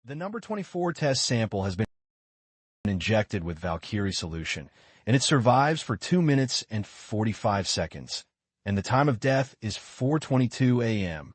The number 24 test sample has been injected with Valkyrie solution, and it survives for 2 minutes and 45 seconds, and the time of death is 4:22 a.m.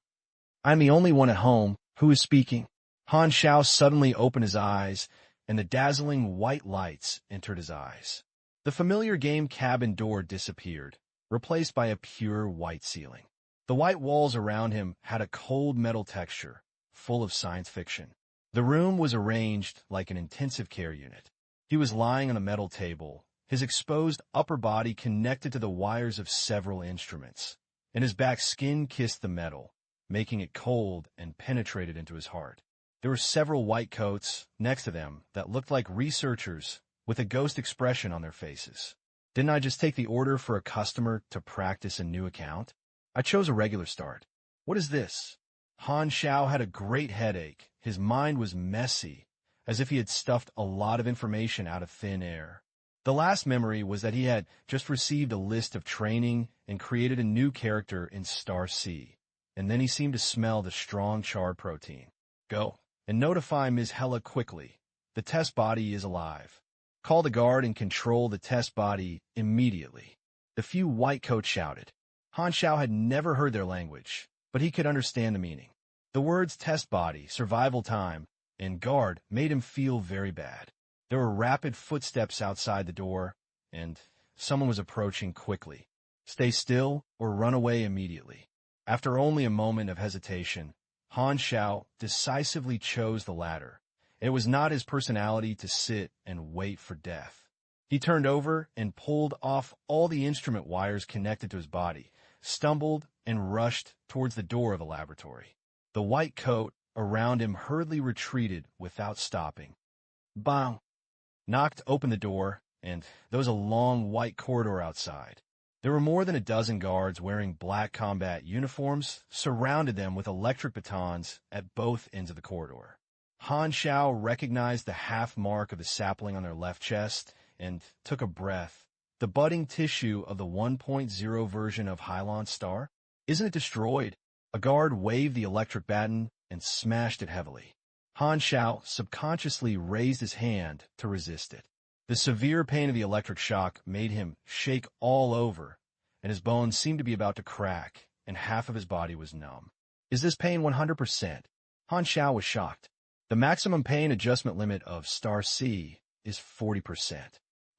I'm the only one at home. Who is speaking? Han Xiao suddenly opened his eyes, and the dazzling white lights entered his eyes. The familiar game cabin door disappeared, replaced by a pure white ceiling. The white walls around him had a cold metal texture, full of science fiction. The room was arranged like an intensive care unit. He was lying on a metal table, his exposed upper body connected to the wires of several instruments, and his back skin kissed the metal, making it cold and penetrated into his heart. There were several white coats next to them that looked like researchers with a ghost expression on their faces. Didn't I just take the order for a customer to practice a new account? I chose a regular start. What is this? Han Xiao had a great headache. His mind was messy, as if he had stuffed a lot of information out of thin air. The last memory was that he had just received a list of training and created a new character in Star C, and then he seemed to smell the strong charred protein. Go and notify Ms. Hella quickly. The test body is alive. Call the guard and control the test body immediately. The few white coats shouted. Han Xiao had never heard their language, but he could understand the meaning. The words test body, survival time, and guard made him feel very bad. There were rapid footsteps outside the door, and someone was approaching quickly. Stay still or run away immediately. After only a moment of hesitation, Han Xiao decisively chose the latter. It was not his personality to sit and wait for death. He turned over and pulled off all the instrument wires connected to his body, stumbled, and rushed towards the door of the laboratory. The white coat around him hurriedly retreated without stopping. Bang! Knocked open the door, and there was a long white corridor outside. There were more than a dozen guards wearing black combat uniforms, surrounded them with electric batons at both ends of the corridor. Han Xiao recognized the half mark of the sapling on their left chest and took a breath. The budding tissue of the 1.0 version of Hylon Star? Isn't it destroyed? A guard waved the electric baton and smashed it heavily. Han Xiao subconsciously raised his hand to resist it. The severe pain of the electric shock made him shake all over, and his bones seemed to be about to crack, and half of his body was numb. Is this pain 100%? Han Xiao was shocked. The maximum pain adjustment limit of Star C is 40%.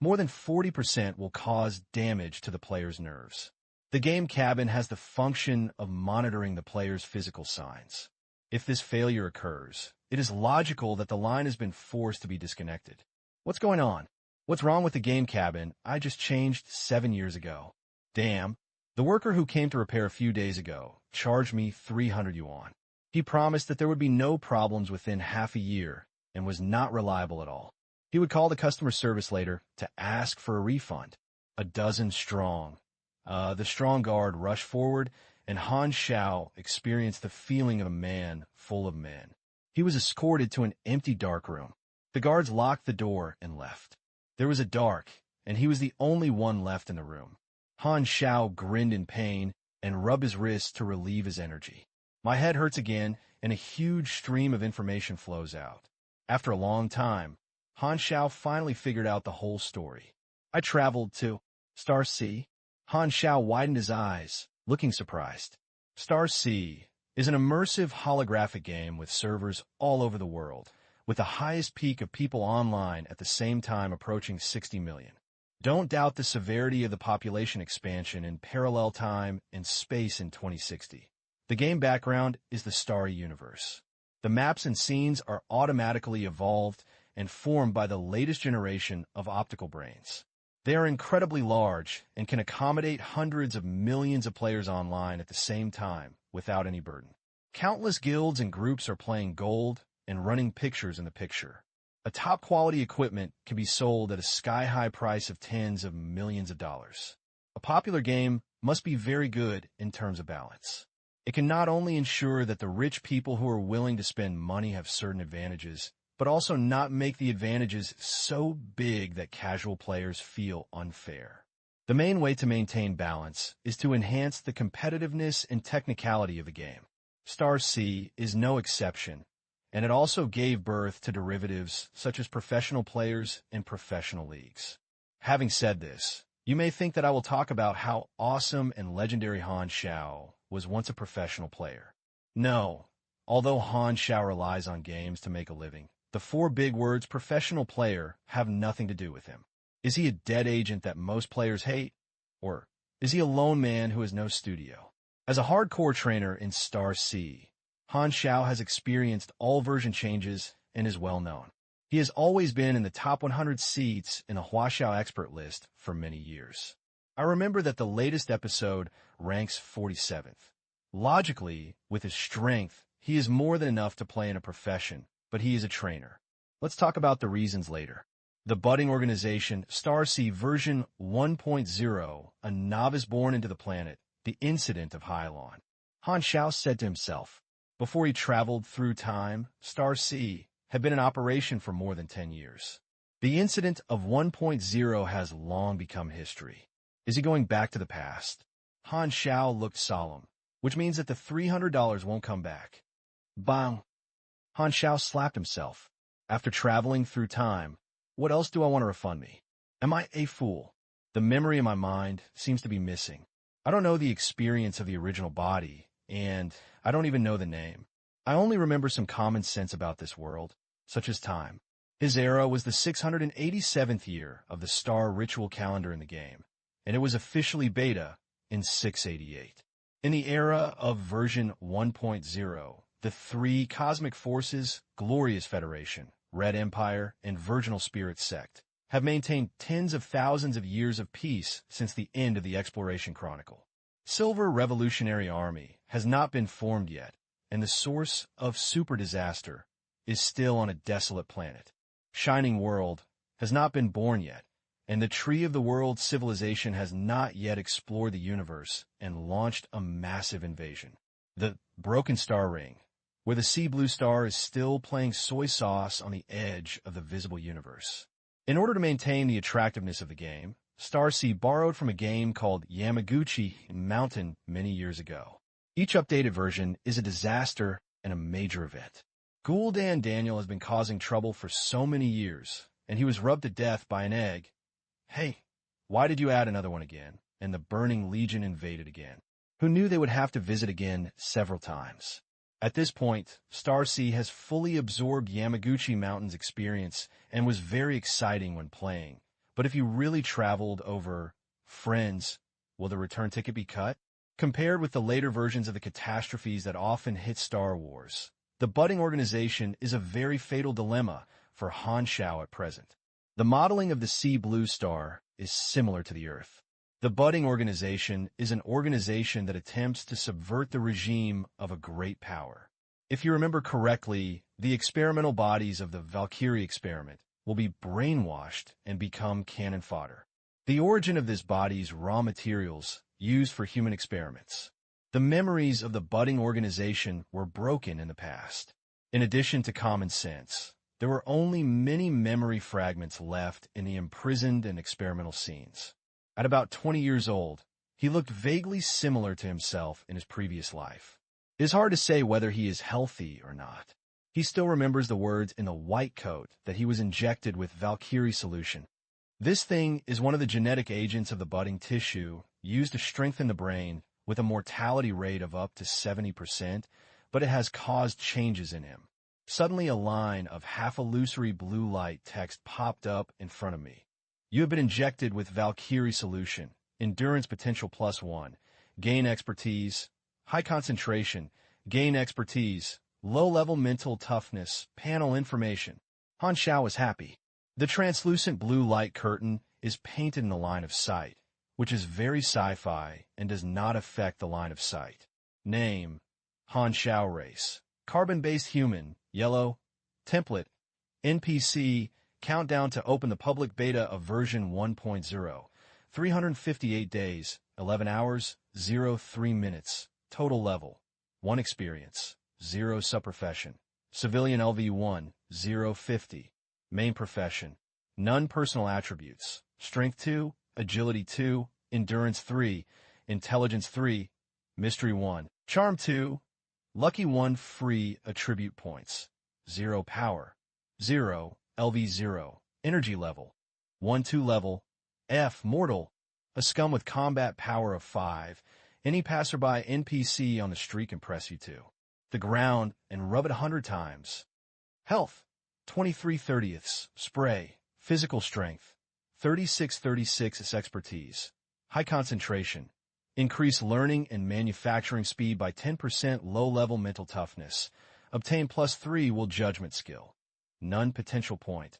More than 40% will cause damage to the player's nerves. The game cabin has the function of monitoring the player's physical signs. If this failure occurs, it is logical that the line has been forced to be disconnected. What's going on? What's wrong with the game cabin I just changed 7 years ago? Damn, the worker who came to repair a few days ago charged me 300 yuan. He promised that there would be no problems within half a year and was not reliable at all. He would call the customer service later to ask for a refund. A dozen strong. The strong guard rushed forward, and Han Xiao experienced the feeling of a man full of men. He was escorted to an empty dark room. The guards locked the door and left. There was a dark, and he was the only one left in the room. Han Xiao grinned in pain and rubbed his wrist to relieve his energy. My head hurts again, and a huge stream of information flows out. After a long time, Han Xiao finally figured out the whole story. I traveled to Star C. Han Xiao widened his eyes, looking surprised. Star C is an immersive holographic game with servers all over the world, with the highest peak of people online at the same time approaching 60 million. Don't doubt the severity of the population expansion in parallel time and space in 2060. The game background is the starry universe. The maps and scenes are automatically evolved and formed by the latest generation of optical brains. They are incredibly large and can accommodate hundreds of millions of players online at the same time without any burden. Countless guilds and groups are playing gold and running pictures in the picture. A top-quality equipment can be sold at a sky-high price of tens of millions of dollars. A popular game must be very good in terms of balance. It can not only ensure that the rich people who are willing to spend money have certain advantages, but also not make the advantages so big that casual players feel unfair. The main way to maintain balance is to enhance the competitiveness and technicality of the game. Star C is no exception, and it also gave birth to derivatives such as professional players and professional leagues. Having said this, you may think that I will talk about how awesome and legendary Han Xiao was once a professional player. No, although Han Xiao relies on games to make a living, the four big words professional player have nothing to do with him. Is he a dead agent that most players hate? Or is he a lone man who has no studio? As a hardcore trainer in Star C, Han Xiao has experienced all version changes and is well known. He has always been in the top 100 seats in a Huaxiao expert list for many years. I remember that the latest episode ranks 47th. Logically, with his strength, he is more than enough to play in a profession, but he is a trainer. Let's talk about the reasons later. The budding organization, Star C version 1.0, a novice born into the planet, the incident of Hylon. Han Xiao said to himself, before he traveled through time, Star C had been in operation for more than 10 years. The incident of 1.0 has long become history. Is he going back to the past? Han Xiao looked solemn, which means that the $300 won't come back. Bang! Han Xiao slapped himself. After traveling through time, what else do I want to refund me? Am I a fool? The memory in my mind seems to be missing. I don't know the experience of the original body, and I don't even know the name. I only remember some common sense about this world, such as time. His era was the 687th year of the star ritual calendar in the game, and it was officially beta in 688. In the era of version 1.0, the three cosmic forces, Glorious Federation, Red Empire, and Virginal Spirit Sect, have maintained tens of thousands of years of peace since the end of the Exploration Chronicle. Silver Revolutionary Army has not been formed yet, and the source of super disaster is still on a desolate planet. Shining World has not been born yet, and the Tree of the World civilization has not yet explored the universe and launched a massive invasion. The Broken Star Ring, where the sea blue star is still playing soy sauce on the edge of the visible universe. In order to maintain the attractiveness of the game, Star C borrowed from a game called Yamaguchi Mountain many years ago. Each updated version is a disaster and a major event. Gul'dan Daniel has been causing trouble for so many years, and he was rubbed to death by an egg. Hey, why did you add another one again? And the Burning Legion invaded again. Who knew they would have to visit again several times? At this point, Star C has fully absorbed Yamaguchi Mountain's experience and was very exciting when playing. But if you really traveled over Friends, will the return ticket be cut? Compared with the later versions of the catastrophes that often hit Star Wars, the budding organization is a very fatal dilemma for Han Xiao at present. The modeling of the Sea Blue Star is similar to the Earth. The budding organization is an organization that attempts to subvert the regime of a great power. If you remember correctly, the experimental bodies of the Valkyrie experiment will be brainwashed and become cannon fodder. The origin of this body's raw materials used for human experiments. The memories of the budding organization were broken in the past. In addition to common sense, there were only many memory fragments left in the imprisoned and experimental scenes. At about 20 years old, he looked vaguely similar to himself in his previous life. It is hard to say whether he is healthy or not. He still remembers the words in the white coat that he was injected with Valkyrie solution. This thing is one of the genetic agents of the budding tissue used to strengthen the brain with a mortality rate of up to 70%, but it has caused changes in him. Suddenly a line of half-illusory blue light text popped up in front of me. You have been injected with Valkyrie solution, endurance potential +1, gain expertise, high concentration, gain expertise, low-level mental toughness, panel information. Han Xiao was happy. The translucent blue light curtain is painted in the line of sight, which is very sci-fi and does not affect the line of sight. Name, Han Xiao race. Carbon-based human, yellow. Template, NPC, countdown to open the public beta of version 1.0. 358 days, 11 hours, 03 minutes. Total level, 1 experience, 0 subprofession. Civilian LV1, 050. Main profession, none personal attributes. Strength 2, Agility 2, Endurance 3, Intelligence 3, Mystery 1, Charm 2, Lucky 1 free attribute points. 0 power, 0 LV0 energy level, 1-2 level, F mortal, a scum with combat power of 5. Any passerby NPC on the street can press you to the ground and rub it 100 times. Health, 23/30ths, spray, physical strength, 36/36 is expertise, high concentration, increase learning and manufacturing speed by 10%, low-level mental toughness, obtain +3 will judgment skill, none potential point,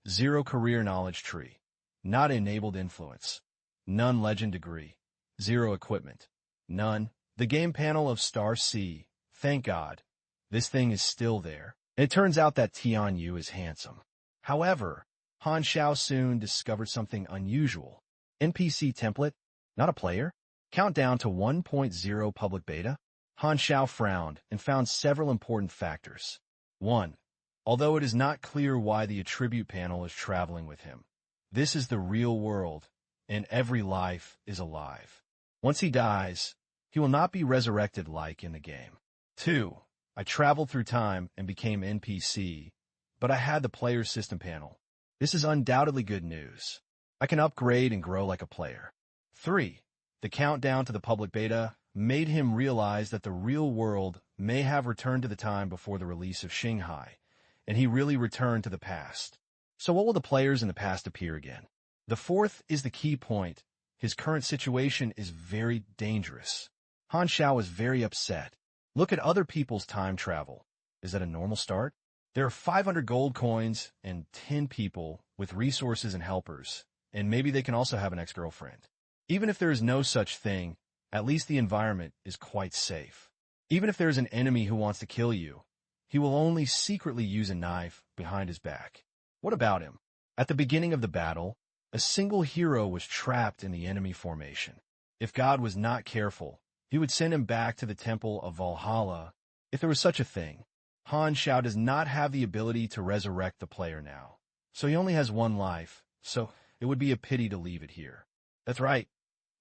0 career knowledge tree, not enabled influence, none legend degree, 0 equipment, none. The game panel of Star C, thank God, this thing is still there. It turns out that Tian Yu is handsome. However, Han Xiao soon discovered something unusual. NPC template, not a player? Countdown to 1.0 public beta? Han Xiao frowned and found several important factors. 1. Although it is not clear why the attribute panel is traveling with him, this is the real world, and every life is alive. Once he dies, he will not be resurrected like in the game. 2. I traveled through time and became NPC, but I had the player system panel. This is undoubtedly good news. I can upgrade and grow like a player. 3. The countdown to the public beta made him realize that the real world may have returned to the time before the release of Shanghai, and he really returned to the past. So what will the players in the past appear again? The 4th is the key point. His current situation is very dangerous. Han Xiao is very upset. Look at other people's time travel. Is that a normal start? There are 500 gold coins and 10 people with resources and helpers, and maybe they can also have an ex-girlfriend. Even if there is no such thing, at least the environment is quite safe. Even if there is an enemy who wants to kill you, he will only secretly use a knife behind his back. What about him? At the beginning of the battle, a single hero was trapped in the enemy formation. If God was not careful, he would send him back to the Temple of Valhalla, if there was such a thing. Han Xiao does not have the ability to resurrect the player now, so he only has one life, so it would be a pity to leave it here. That's right.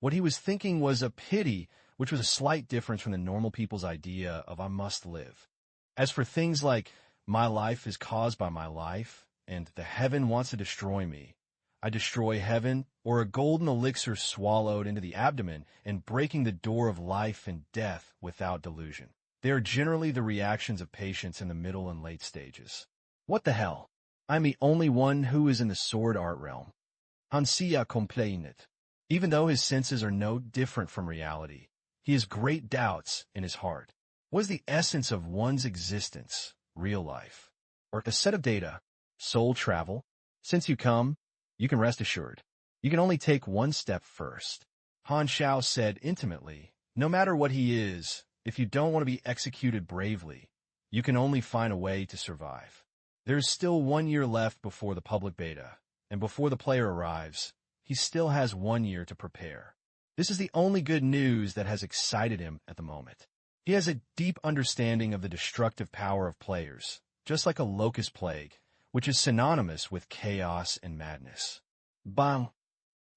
What he was thinking was a pity, which was a slight difference from the normal people's idea of I must live. As for things like, my life is caused by my life, and the heaven wants to destroy me, I destroy heaven, or a golden elixir swallowed into the abdomen and breaking the door of life and death without delusion. They are generally the reactions of patients in the middle and late stages. What the hell? I'm the only one who is in the sword art realm. Han Xiao complained. Even though his senses are no different from reality, he has great doubts in his heart. What is the essence of one's existence, real life? Or a set of data, soul travel? Since you come, you can rest assured. You can only take one step first. Han Xiao said intimately, no matter what he is, if you don't want to be executed bravely, you can only find a way to survive. There is still 1 year left before the public beta, and before the player arrives, he still has 1 year to prepare. This is the only good news that has excited him at the moment. He has a deep understanding of the destructive power of players, just like a locust plague, which is synonymous with chaos and madness. Bang!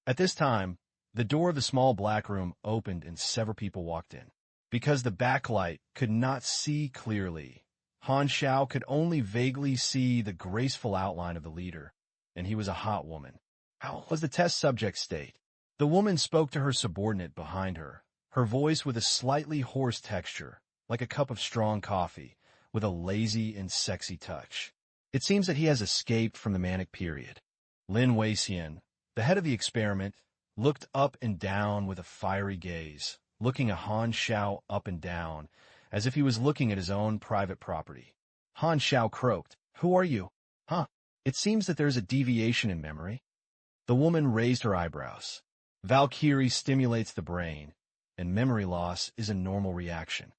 At this time, the door of the small black room opened and several people walked in. Because the backlight could not see clearly, Han Xiao could only vaguely see the graceful outline of the leader, and he was a hot woman. How was the test subject state? The woman spoke to her subordinate behind her, her voice with a slightly hoarse texture, like a cup of strong coffee, with a lazy and sexy touch. It seems that he has escaped from the manic period. Lin Weixian, the head of the experiment, looked up and down with a fiery gaze, looking at Han Xiao up and down, as if he was looking at his own private property. Han Xiao croaked, "Who are you?" "Huh, it seems that there's a deviation in memory." The woman raised her eyebrows. Valkyrie stimulates the brain, and memory loss is a normal reaction.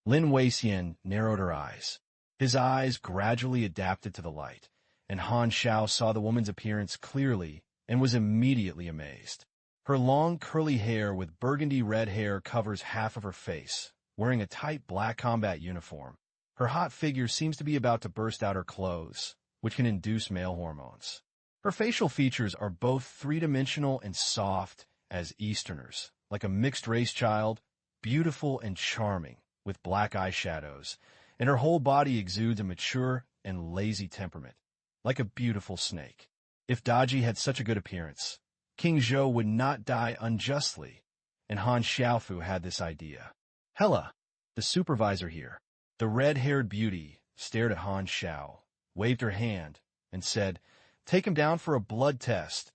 Lin Weixian narrowed her eyes. His eyes gradually adapted to the light, and Han Xiao saw the woman's appearance clearly and was immediately amazed. Her long curly hair with burgundy red hair covers half of her face, wearing a tight black combat uniform. Her hot figure seems to be about to burst out her clothes, which can induce male hormones. Her facial features are both three-dimensional and soft as Easterners, like a mixed-race child, beautiful and charming, with black eyeshadows, and her whole body exudes a mature and lazy temperament, like a beautiful snake. If Daji had such a good appearance, King Zhou would not die unjustly, and Han Xiao had this idea. Hela, the supervisor here, the red-haired beauty, stared at Han Xiao, waved her hand, and said, "Take him down for a blood test.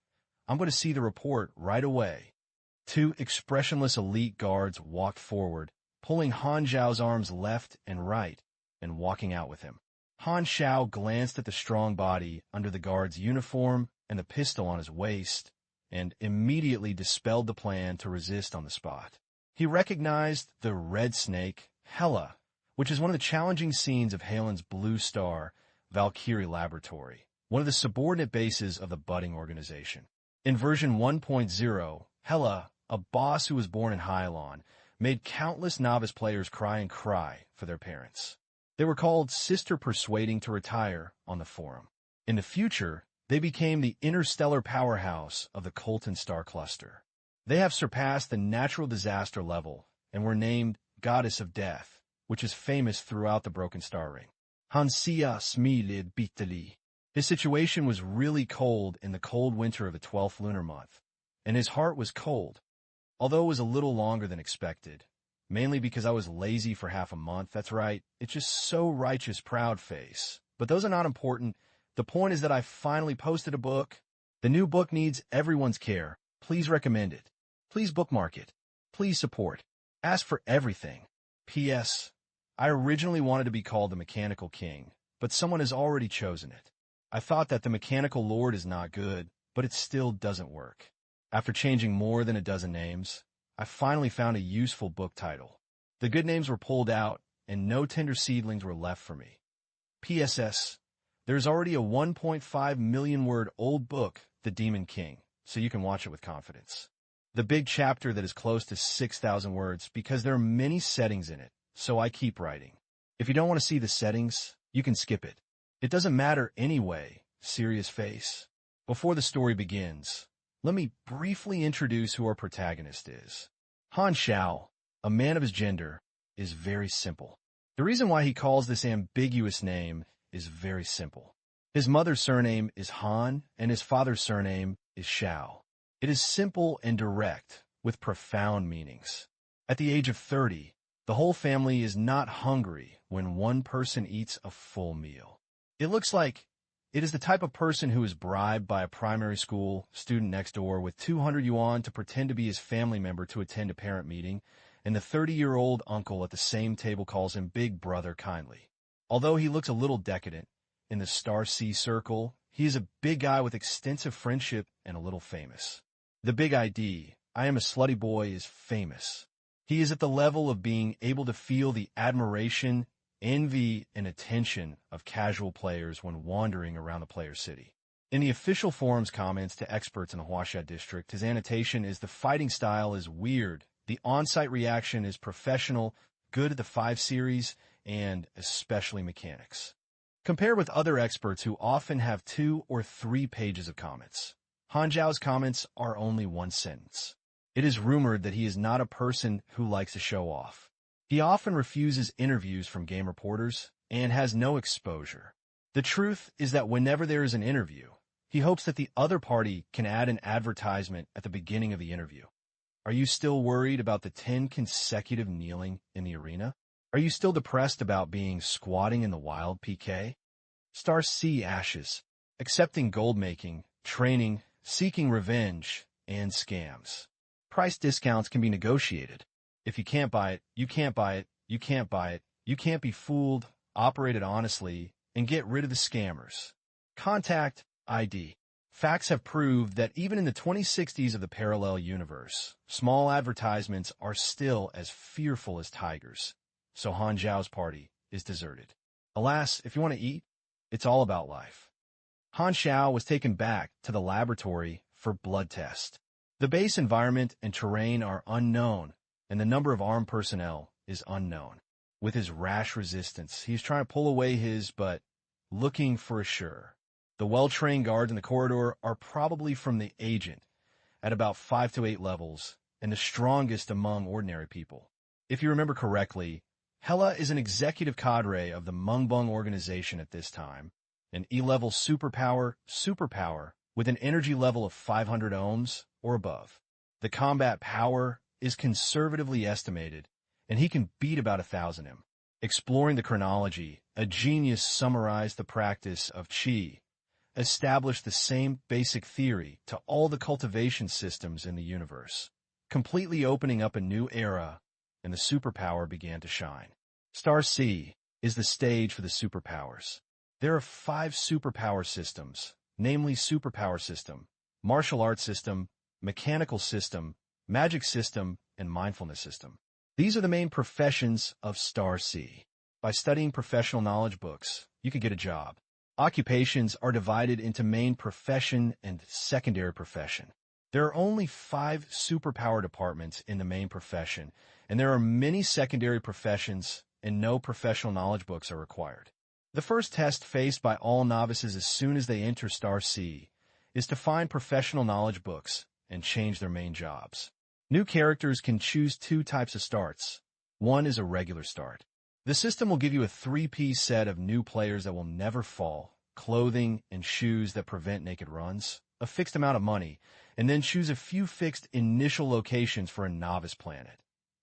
I'm going to see the report right away." Two expressionless elite guards walked forward, pulling Han Xiao's arms left and right, and walking out with him. Han Xiao glanced at the strong body under the guard's uniform and the pistol on his waist, and immediately dispelled the plan to resist on the spot. He recognized the red snake, Hela, which is one of the challenging scenes of Helen's Blue Star Valkyrie Laboratory, one of the subordinate bases of the budding organization. In version 1.0, Hela, a boss who was born in Hylon, made countless novice players cry and cry for their parents. They were called Sister Persuading to retire on the forum. In the future, they became the interstellar powerhouse of the Colton star cluster. They have surpassed the natural disaster level and were named Goddess of Death, which is famous throughout the Broken Star Ring. Han Xiao smiled bitterly. His situation was really cold in the cold winter of the 12th lunar month, and his heart was cold, although it was a little longer than expected, mainly because I was lazy for half a month. That's right, it's just so righteous proud face. But those are not important. The point is that I finally posted a book. The new book needs everyone's care. Please recommend it. Please bookmark it. Please support. Ask for everything. P.S. I originally wanted to be called the Mechanical King, but someone has already chosen it. I thought that the Mechanical Lord is not good, but it still doesn't work. After changing more than a dozen names, I finally found a useful book title. The good names were pulled out, and no tender seedlings were left for me. P.S.S. There's already a 1.5 million word old book, The Demon King, so you can watch it with confidence. The big chapter that is close to 6,000 words because there are many settings in it, so I keep writing. If you don't want to see the settings, you can skip it. It doesn't matter anyway, serious face. Before the story begins, let me briefly introduce who our protagonist is. Han Xiao, a man of his gender, is very simple. The reason why he calls this ambiguous name is very simple. His mother's surname is Han, and his father's surname is Xiao. It is simple and direct, with profound meanings. At the age of 30, the whole family is not hungry when one person eats a full meal. It looks like it is the type of person who is bribed by a primary school student next door with 200 yuan to pretend to be his family member to attend a parent meeting, and the 30-year-old uncle at the same table calls him Big Brother kindly. Although he looks a little decadent, in the Star C circle, he is a big guy with extensive friendship and a little famous. The big ID, I am a slutty boy, is famous. He is at the level of being able to feel the admiration, envy, and attention of casual players when wandering around the player city. In the official forum's comments to experts in the Huaxia district, his annotation is the fighting style is weird, the on-site reaction is professional, good at the 5 series, and especially mechanics. Compared with other experts who often have 2 or 3 pages of comments, Han Xiao's comments are only 1 sentence. It is rumored that he is not a person who likes to show off. He often refuses interviews from game reporters and has no exposure. The truth is that whenever there is an interview, he hopes that the other party can add an advertisement at the beginning of the interview. Are you still worried about the 10 consecutive kneeling in the arena? Are you still depressed about being squatting in the wild PK? Star C ashes, accepting gold making, training, seeking revenge, and scams. Price discounts can be negotiated. If you can't buy it, you can't buy it, you can't buy it, you can't be fooled, operate it honestly, and get rid of the scammers. Contact ID. Facts have proved that even in the 2060s of the parallel universe, small advertisements are still as fearful as tigers. So Han Xiao's party is deserted. Alas, if you want to eat, it's all about life. Han Xiao was taken back to the laboratory for blood test. The base environment and terrain are unknown, and the number of armed personnel is unknown. With his rash resistance, he's trying to pull away but looking for a sure. The well-trained guards in the corridor are probably from the agent, at about 5 to 8 levels, and the strongest among ordinary people. If you remember correctly, Hela is an executive cadre of the Mungbung organization at this time, an E-level superpower with an energy level of 500 ohms or above. The combat power is conservatively estimated, and he can beat about 1,000 him. Exploring the chronology, a genius summarized the practice of qi, established the same basic theory to all the cultivation systems in the universe, completely opening up a new era, and the superpower began to shine. Star C is the stage for the superpowers. There are 5 superpower systems, namely superpower system, martial arts system, mechanical system, magic system, and mindfulness system. These are the main professions of Star C. By studying professional knowledge books, you can get a job. Occupations are divided into main profession and secondary profession. There are only 5 superpower departments in the main profession, and there are many secondary professions, and no professional knowledge books are required. The first test faced by all novices as soon as they enter Star C is to find professional knowledge books and change their main jobs. New characters can choose 2 types of starts. One is a regular start. The system will give you a 3-piece set of new players that will never fall, clothing and shoes that prevent naked runs, a fixed amount of money, and then choose a few fixed initial locations for a novice planet,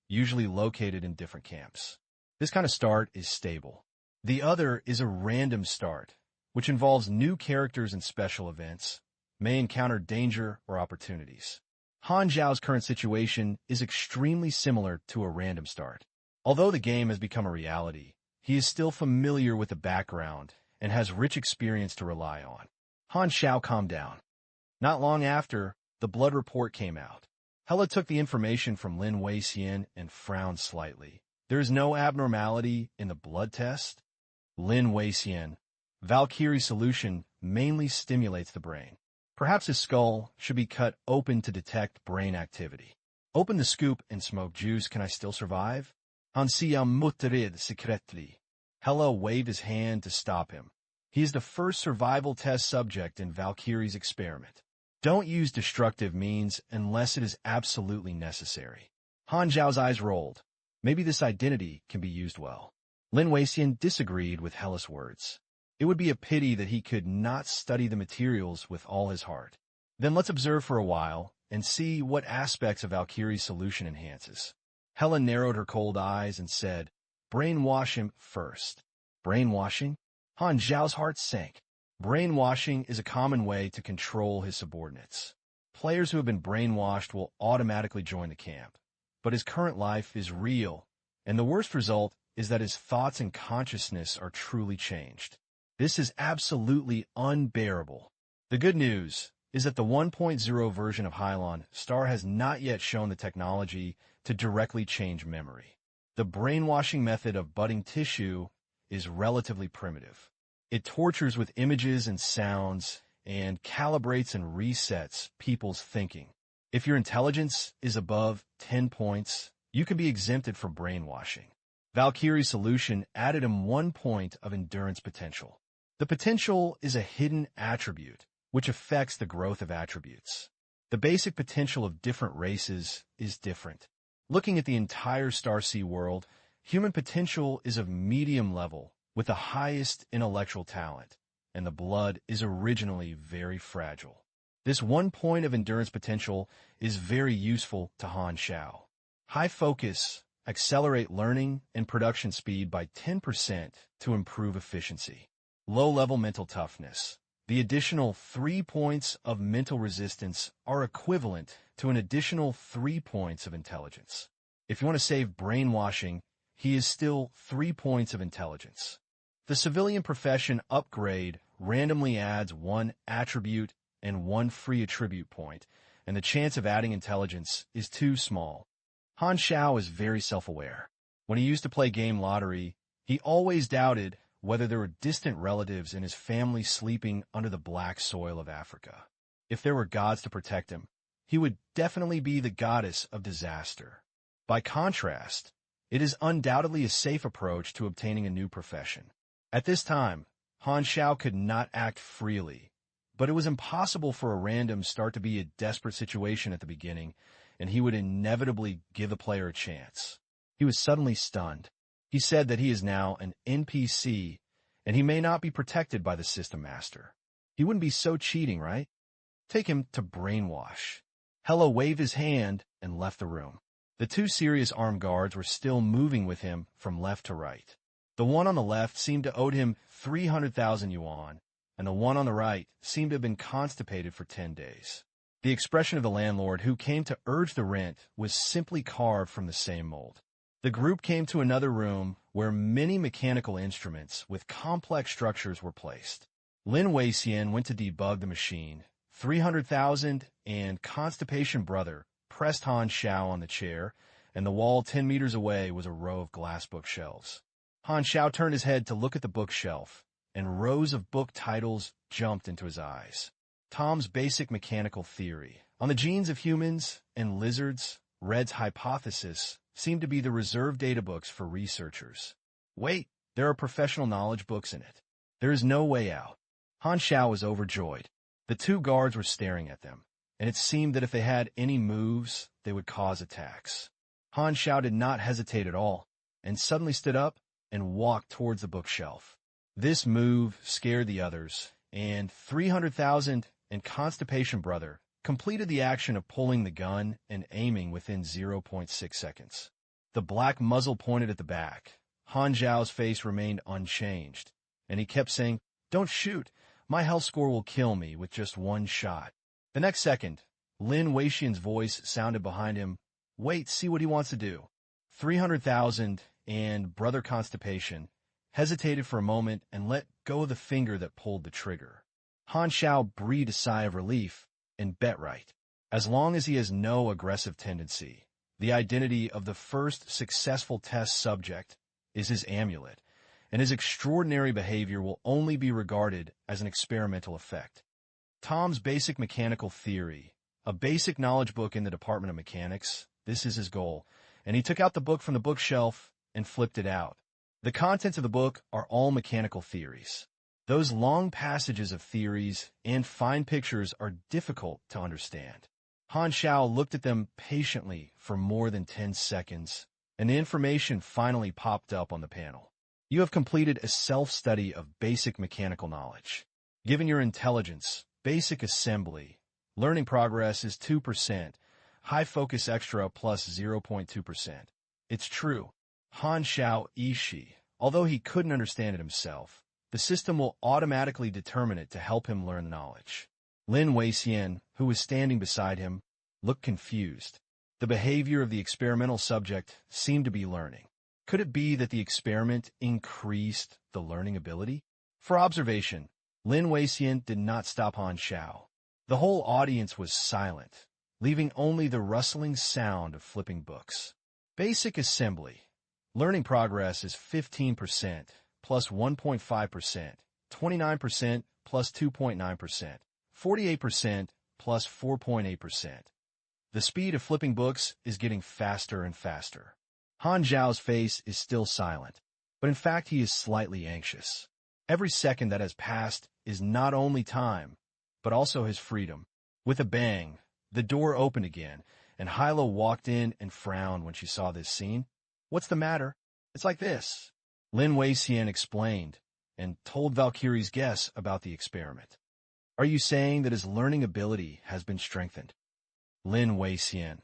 usually located in different camps. This kind of start is stable. The other is a random start, which involves new characters and special events, may encounter danger or opportunities. Han Xiao's current situation is extremely similar to a random start. Although the game has become a reality, he is still familiar with the background and has rich experience to rely on. Han Xiao calmed down. Not long after, the blood report came out. Hela took the information from Lin Weixian and frowned slightly. There is no abnormality in the blood test. Lin Weixian, Valkyrie solution mainly stimulates the brain. Perhaps his skull should be cut open to detect brain activity. Open the scoop and smoke juice. Can I still survive? Han Xiao muttered secretly. Hela waved his hand to stop him. He is the first survival test subject in Valkyrie's experiment. Don't use destructive means unless it is absolutely necessary. Han Xiao's eyes rolled. Maybe this identity can be used well. Lin Weixian disagreed with Hela's words. It would be a pity that he could not study the materials with all his heart. Then let's observe for a while and see what aspects of Valkyrie's solution enhances. Hela narrowed her cold eyes and said, brainwash him first. Brainwashing? Han Xiao's heart sank. Brainwashing is a common way to control his subordinates. Players who have been brainwashed will automatically join the camp. But his current life is real, and the worst result is that his thoughts and consciousness are truly changed. This is absolutely unbearable. The good news is that the 1.0 version of Hylon Star has not yet shown the technology to directly change memory. The brainwashing method of budding tissue is relatively primitive. It tortures with images and sounds and calibrates and resets people's thinking. If your intelligence is above 10 points, you can be exempted from brainwashing. Valkyrie's solution added him 1 point of endurance potential. The potential is a hidden attribute, which affects the growth of attributes. The basic potential of different races is different. Looking at the entire Star C world, human potential is of medium level with the highest intellectual talent, and the blood is originally very fragile. This 1 point of endurance potential is very useful to Han Xiao. High focus, accelerate learning and production speed by 10% to improve efficiency. Low-level mental toughness. The additional 3 points of mental resistance are equivalent to an additional 3 points of intelligence. If you want to save brainwashing, he is still 3 points of intelligence. The civilian profession upgrade randomly adds 1 attribute and 1 free attribute point, and the chance of adding intelligence is too small. Han Xiao is very self-aware. When he used to play game lottery, he always doubted whether there were distant relatives in his family sleeping under the black soil of Africa. If there were gods to protect him, he would definitely be the goddess of disaster. By contrast, it is undoubtedly a safe approach to obtaining a new profession. At this time, Han Xiao could not act freely, but it was impossible for a random start to be a desperate situation at the beginning, and he would inevitably give the player a chance. He was suddenly stunned. He said that he is now an NPC, and he may not be protected by the system master. He wouldn't be so cheating, right? Take him to brainwash. Hello waved his hand and left the room. The two serious armed guards were still moving with him from left to right. The one on the left seemed to owe him 300,000 yuan, and the one on the right seemed to have been constipated for 10 days. The expression of the landlord who came to urge the rent was simply carved from the same mold. The group came to another room where many mechanical instruments with complex structures were placed. Lin Weixian went to debug the machine. 300,000 and Constipation Brother pressed Han Xiao on the chair, and the wall 10 meters away was a row of glass bookshelves. Han Xiao turned his head to look at the bookshelf, and rows of book titles jumped into his eyes. Tom's Basic Mechanical Theory on the Genes of Humans and Lizards, Red's Hypothesis, seemed to be the reserved databooks for researchers. Wait, there are professional knowledge books in it. There is no way out. Han Xiao was overjoyed. The two guards were staring at them, and it seemed that if they had any moves, they would cause attacks. Han Xiao did not hesitate at all, and suddenly stood up and walked towards the bookshelf. This move scared the others, and 300,000 and Constipation Brother completed the action of pulling the gun and aiming within 0.6 seconds. The black muzzle pointed at the back. Han Xiao's face remained unchanged, and he kept saying, "Don't shoot. My health score will kill me with just one shot." The next second, Lin Weixian's voice sounded behind him, "Wait, see what he wants to do." 300,000 and Brother Constipation hesitated for a moment and let go of the finger that pulled the trigger. Han Xiao breathed a sigh of relief and bet right. As long as he has no aggressive tendency, the identity of the first successful test subject is his amulet, and his extraordinary behavior will only be regarded as an experimental effect. Tom's Basic Mechanical Theory, a basic knowledge book in the Department of Mechanics, this is his goal, and he took out the book from the bookshelf and flipped it out. The contents of the book are all mechanical theories. Those long passages of theories and fine pictures are difficult to understand. Han Xiao looked at them patiently for more than 10 seconds, and the information finally popped up on the panel. You have completed a self-study of basic mechanical knowledge. Given your intelligence, basic assembly, learning progress is 2%, high focus extra plus 0.2%. It's true. Han Xiao Ishi, although he couldn't understand it himself, the system will automatically determine it to help him learn the knowledge. Lin Weixian, who was standing beside him, looked confused. The behavior of the experimental subject seemed to be learning. Could it be that the experiment increased the learning ability? For observation, Lin Weixian did not stop Han Xiao. The whole audience was silent, leaving only the rustling sound of flipping books. Basic assembly. Learning progress is 15%, plus 1.5%, 29% plus 2.9%, 48% plus 4.8%. The speed of flipping books is getting faster and faster. Han Xiao's face is still silent, but in fact he is slightly anxious. Every second that has passed is not only time, but also his freedom. With a bang, the door opened again, and Hyla walked in and frowned when she saw this scene. "What's the matter?" "It's like this." Lin Weixian explained, and told Valkyrie's guess about the experiment. "Are you saying that his learning ability has been strengthened?" Lin Weixian.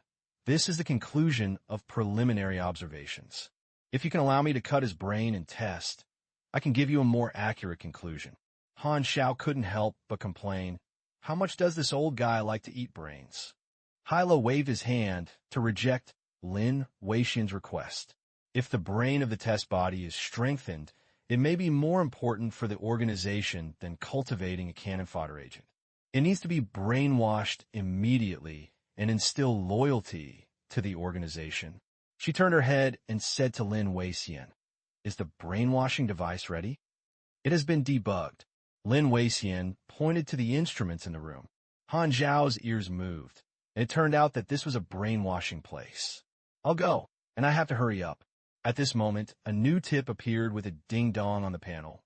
"This is the conclusion of preliminary observations. If you can allow me to cut his brain and test, I can give you a more accurate conclusion." Han Xiao couldn't help but complain, "How much does this old guy like to eat brains?" Hyla waved his hand to reject Lin Weixian's request. If the brain of the test body is strengthened, it may be more important for the organization than cultivating a cannon fodder agent. It needs to be brainwashed immediately and instill loyalty to the organization. She turned her head and said to Lin Weixian, "Is the brainwashing device ready?" "It has been debugged." Lin Weixian pointed to the instruments in the room. Han Xiao's ears moved, and it turned out that this was a brainwashing place. "I'll go, and I have to hurry up." At this moment, a new tip appeared with a ding-dong on the panel.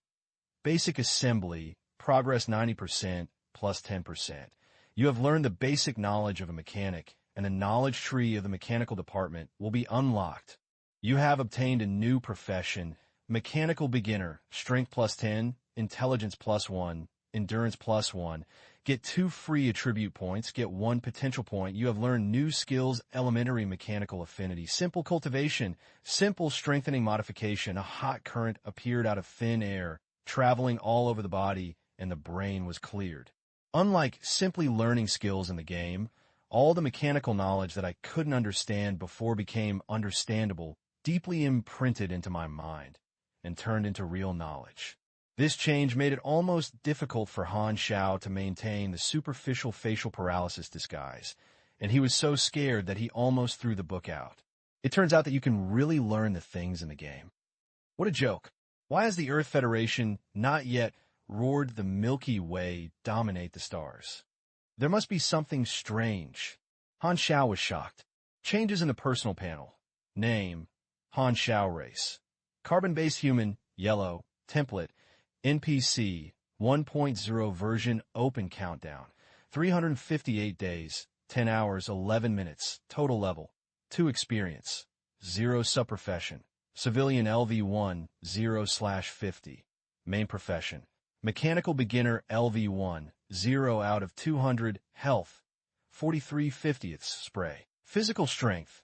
Basic assembly, progress 90%, plus 10%. You have learned the basic knowledge of a mechanic, and the knowledge tree of the mechanical department will be unlocked. You have obtained a new profession, mechanical beginner, strength plus 10, intelligence plus 1, endurance plus 1. Get 2 free attribute points, get 1 potential point. You have learned new skills, elementary mechanical affinity, simple cultivation, simple strengthening modification. A hot current appeared out of thin air, traveling all over the body, and the brain was cleared. Unlike simply learning skills in the game, all the mechanical knowledge that I couldn't understand before became understandable, deeply imprinted into my mind, and turned into real knowledge. This change made it almost difficult for Han Xiao to maintain the superficial facial paralysis disguise, and he was so scared that he almost threw the book out. It turns out that you can really learn the things in the game. What a joke. Why has the Earth Federation not yet roared the Milky Way dominate the stars? There must be something strange. Han Xiao was shocked. Changes in the personal panel. Name, Han Xiao race. Carbon-based human, yellow, template, NPC, 1.0 version open countdown, 358 days, 10 hours, 11 minutes, total level, 2 experience, 0 subprofession, civilian LV1, 0/50, main profession, mechanical beginner LV1, 0 out of 200, health, 43/50 spray, physical strength,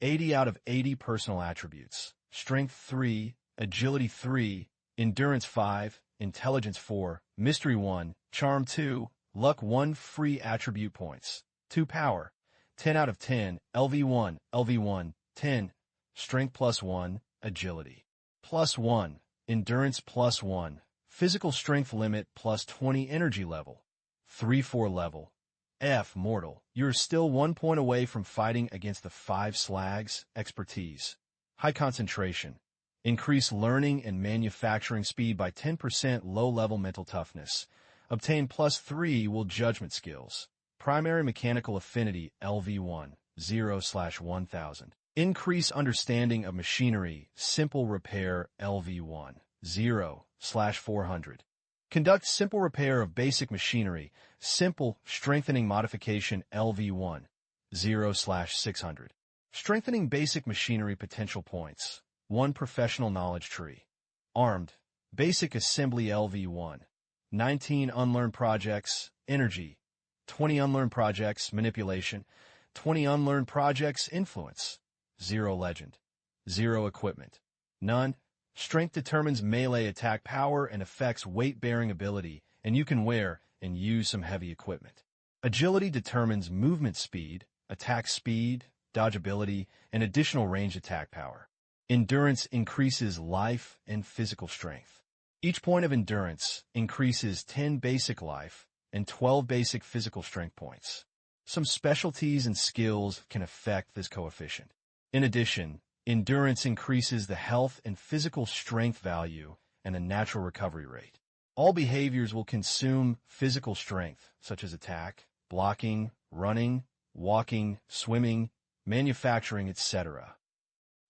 80 out of 80 personal attributes, strength 3, agility 3, endurance 5, intelligence 4, mystery 1, charm 2, luck 1 free attribute points, 2 power, 10 out of 10, LV1, 10, strength plus 1, agility plus 1, endurance plus 1, physical strength limit plus 20 energy level, 3/4 level, F mortal. You're still 1 point away from fighting against the 5 slags, expertise, high concentration, increase learning and manufacturing speed by 10%, low-level mental toughness. Obtain +3 will judgment skills. Primary mechanical affinity LV1, 0/1000. Increase understanding of machinery, simple repair LV1, 0/400. Conduct simple repair of basic machinery, simple strengthening modification LV1, 0/600. Strengthening basic machinery potential points. 1 professional knowledge tree. Armed. Basic assembly LV1. 19 unlearned projects. Energy. 20 unlearned projects. Manipulation. 20 unlearned projects. Influence. 0 legend. 0 equipment. None. Strength determines melee attack power and affects weight-bearing ability, and you can wear and use some heavy equipment. Agility determines movement speed, attack speed, dodgeability, and additional range attack power. Endurance increases life and physical strength. Each point of endurance increases 10 basic life and 12 basic physical strength points. Some specialties and skills can affect this coefficient. In addition, endurance increases the health and physical strength value and the natural recovery rate. All behaviors will consume physical strength, such as attack, blocking, running, walking, swimming, manufacturing, etc.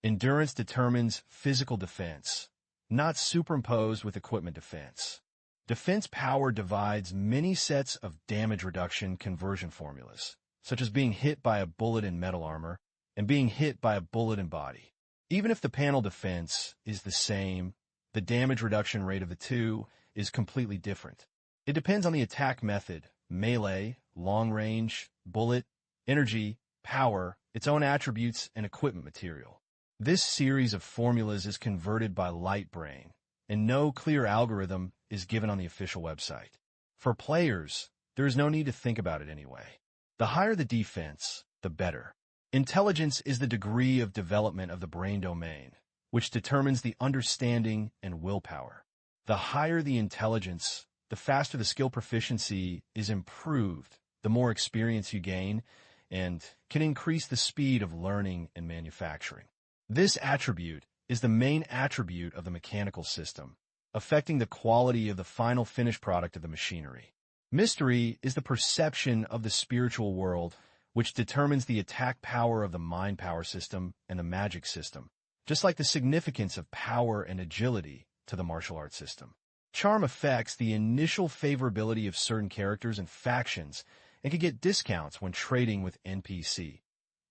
Endurance determines physical defense, not superimposed with equipment defense. Defense power divides many sets of damage reduction conversion formulas, such as being hit by a bullet in metal armor and being hit by a bullet in body. Even if the panel defense is the same, the damage reduction rate of the two is completely different. It depends on the attack method, melee, long range, bullet, energy, power, its own attributes, and equipment material. This series of formulas is converted by Light Brain, and no clear algorithm is given on the official website. For players, there is no need to think about it anyway. The higher the defense, the better. Intelligence is the degree of development of the brain domain, which determines the understanding and willpower. The higher the intelligence, the faster the skill proficiency is improved, the more experience you gain, and can increase the speed of learning and manufacturing. This attribute is the main attribute of the mechanical system, affecting the quality of the final finished product of the machinery. Mystery is the perception of the spiritual world, which determines the attack power of the mind power system and the magic system, just like the significance of power and agility to the martial arts system. Charm affects the initial favorability of certain characters and factions and can get discounts when trading with NPC.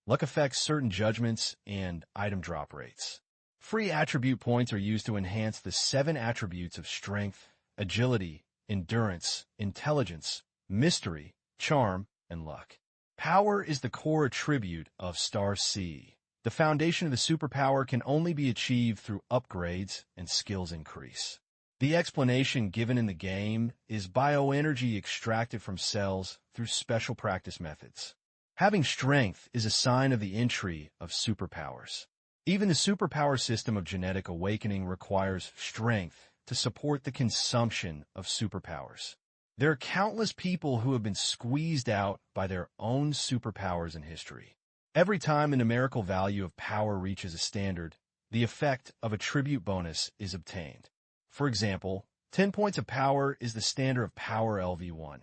Luck affects certain judgments and item drop rates. Free attribute points are used to enhance the 7 attributes of strength, agility, endurance, intelligence, mystery, charm, and luck. Power is the core attribute of Star C. The foundation of the superpower can only be achieved through upgrades and skills increase. The explanation given in the game is bioenergy extracted from cells through special practice methods. Having strength is a sign of the entry of superpowers. Even the superpower system of genetic awakening requires strength to support the consumption of superpowers. There are countless people who have been squeezed out by their own superpowers in history. Every time a numerical value of power reaches a standard, the effect of a tribute bonus is obtained. For example, 10 points of power is the standard of power LV1,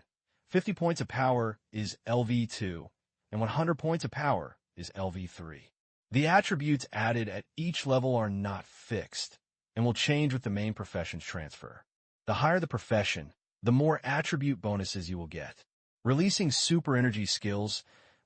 50 points of power is LV2, and 100 points of power is LV3. The attributes added at each level are not fixed and will change with the main profession's transfer. The higher the profession, the more attribute bonuses you will get. Releasing super energy skills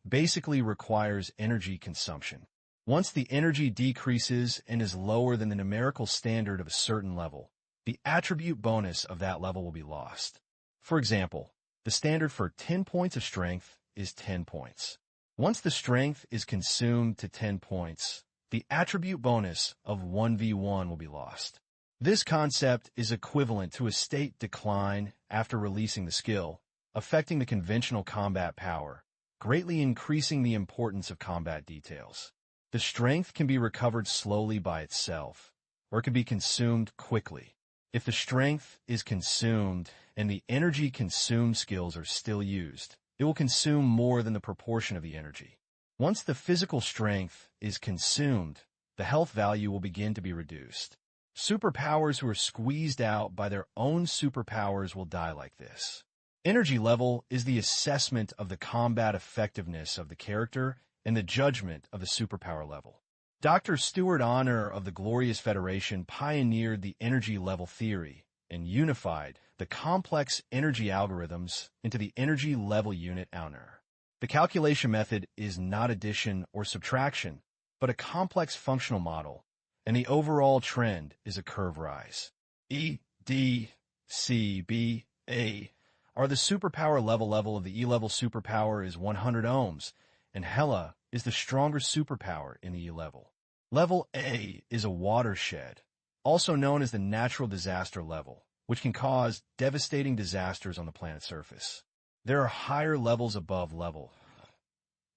basically requires energy consumption. Once the energy decreases and is lower than the numerical standard of a certain level, the attribute bonus of that level will be lost. For example, the standard for 10 points of strength is 10 points. Once the strength is consumed to 10 points, the attribute bonus of 1v1 will be lost. This concept is equivalent to a state decline after releasing the skill, affecting the conventional combat power, greatly increasing the importance of combat details. The strength can be recovered slowly by itself, or it can be consumed quickly. If the strength is consumed and the energy consumed skills are still used, it will consume more than the proportion of the energy. Once the physical strength is consumed, the health value will begin to be reduced. Superpowers who are squeezed out by their own superpowers will die like this. Energy level is the assessment of the combat effectiveness of the character and the judgment of the superpower level. Dr. Stuart Honor of the Glorious Federation pioneered the energy level theory and unified the complex energy algorithms into the energy level unit Honor. The calculation method is not addition or subtraction, but a complex functional model, and the overall trend is a curve rise. E, D, C, B, A are the superpower level of the E-level superpower is 100 ohms, and Hela is the stronger superpower in the E-level. Level A is a watershed, also known as the natural disaster level, which can cause devastating disasters on the planet's surface. There are higher levels above level.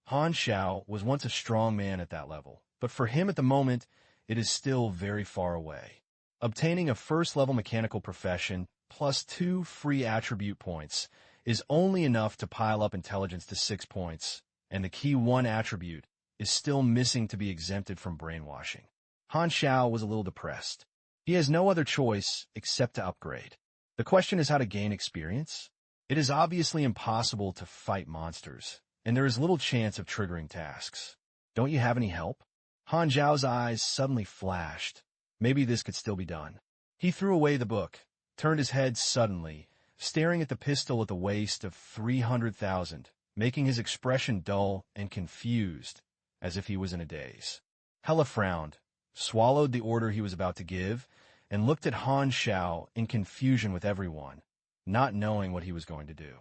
Han Xiao was once a strong man at that level, but for him at the moment, it is still very far away. Obtaining a first-level mechanical profession plus 2 free attribute points is only enough to pile up intelligence to 6 points, and the key 1 attribute is still missing to be exempted from brainwashing. Han Xiao was a little depressed. He has no other choice except to upgrade. The question is how to gain experience. It is obviously impossible to fight monsters, and there is little chance of triggering tasks. Don't you have any help? Han Xiao's eyes suddenly flashed. Maybe this could still be done. He threw away the book, turned his head suddenly, staring at the pistol at the waist of 300,000, making his expression dull and confused, as if he was in a daze. Hela frowned, swallowed the order he was about to give, and looked at Han Xiao in confusion with everyone, not knowing what he was going to do.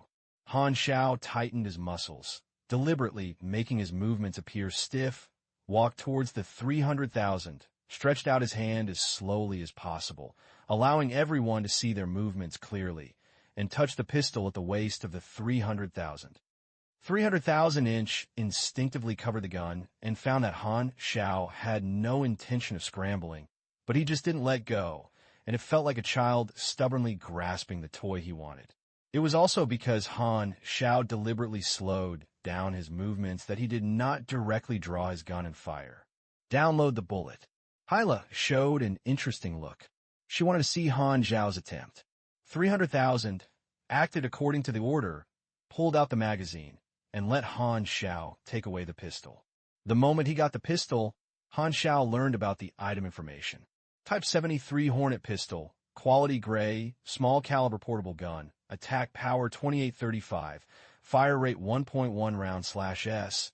Han Xiao tightened his muscles, deliberately making his movements appear stiff, walked towards the 300,000, stretched out his hand as slowly as possible, allowing everyone to see their movements clearly, and touched the pistol at the waist of the 300,000. 300,000 instinctively covered the gun and found that Han Xiao had no intention of scrambling, but he just didn't let go, and it felt like a child stubbornly grasping the toy he wanted. It was also because Han Xiao deliberately slowed down his movements that he did not directly draw his gun and fire. Download the bullet. Hyla showed an interesting look. She wanted to see Han Xiao's attempt. 300,000 acted according to the order, pulled out the magazine, and let Han Xiao take away the pistol. The moment he got the pistol, Han Xiao learned about the item information. Type 73 Hornet pistol, quality gray, small caliber portable gun, attack power 2835, fire rate 1.1 round/s,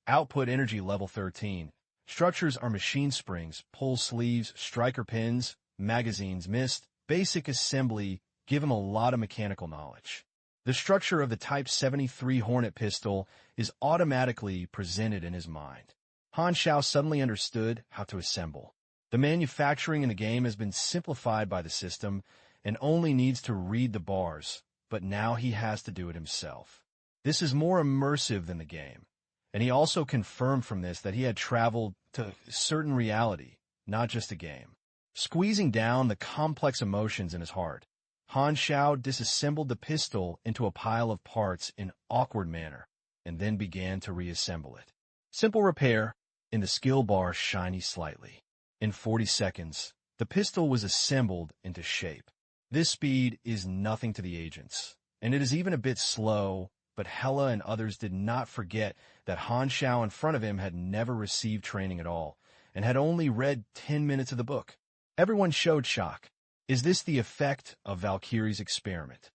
Output energy level 13. Structures are machine springs, pull sleeves, striker pins, magazines missed. Basic assembly, give him a lot of mechanical knowledge. The structure of the Type 73 Hornet pistol is automatically presented in his mind. Han Xiao suddenly understood how to assemble. The manufacturing in the game has been simplified by the system and only needs to read the bars, but now he has to do it himself. This is more immersive than the game, and he also confirmed from this that he had traveled to a certain reality, not just a game. Squeezing down the complex emotions in his heart, Han Xiao disassembled the pistol into a pile of parts in awkward manner, and then began to reassemble it. Simple repair, in the skill bar shiny slightly. In 40 seconds, the pistol was assembled into shape. This speed is nothing to the agents, and it is even a bit slow, but Hela and others did not forget that Han Xiao in front of him had never received training at all, and had only read 10 minutes of the book. Everyone showed shock. Is this the effect of Valkyrie's experiment?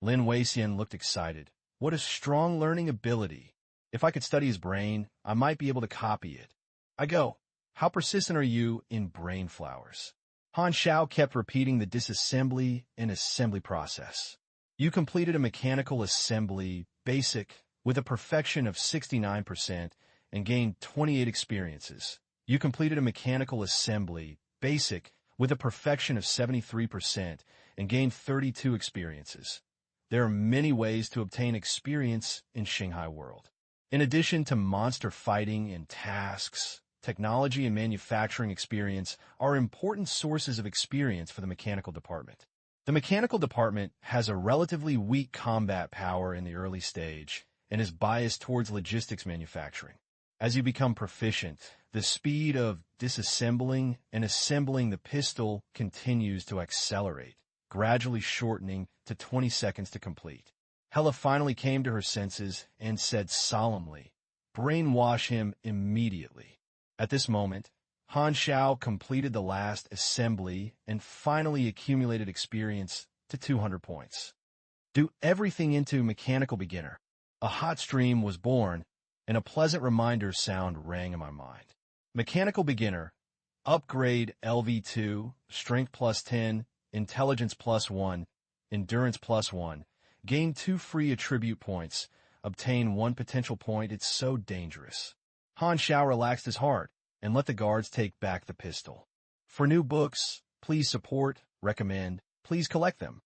Lin Weixian looked excited. What a strong learning ability. If I could study his brain, I might be able to copy it. I go. How persistent are you in brain flowers? Han Xiao kept repeating the disassembly and assembly process. You completed a mechanical assembly, basic, with a perfection of 69% and gained 28 experiences. You completed a mechanical assembly, basic, with a perfection of 73% and gained 32 experiences. There are many ways to obtain experience in Shanghai World. In addition to monster fighting and tasks, technology and manufacturing experience are important sources of experience for the mechanical department. The mechanical department has a relatively weak combat power in the early stage and is biased towards logistics manufacturing. As you become proficient, the speed of disassembling and assembling the pistol continues to accelerate, gradually shortening to 20 seconds to complete. Hela finally came to her senses and said solemnly, "Brainwash him immediately." At this moment, Han Xiao completed the last assembly and finally accumulated experience to 200 points. Do everything into mechanical beginner. A hot stream was born, and a pleasant reminder sound rang in my mind. Mechanical beginner, upgrade LV2, strength plus 10, intelligence plus 1, endurance plus 1, gain 2 free attribute points, obtain 1 potential point. It's so dangerous. Han Xiao relaxed his heart and let the guards take back the pistol. For new books, please support, recommend, please collect them.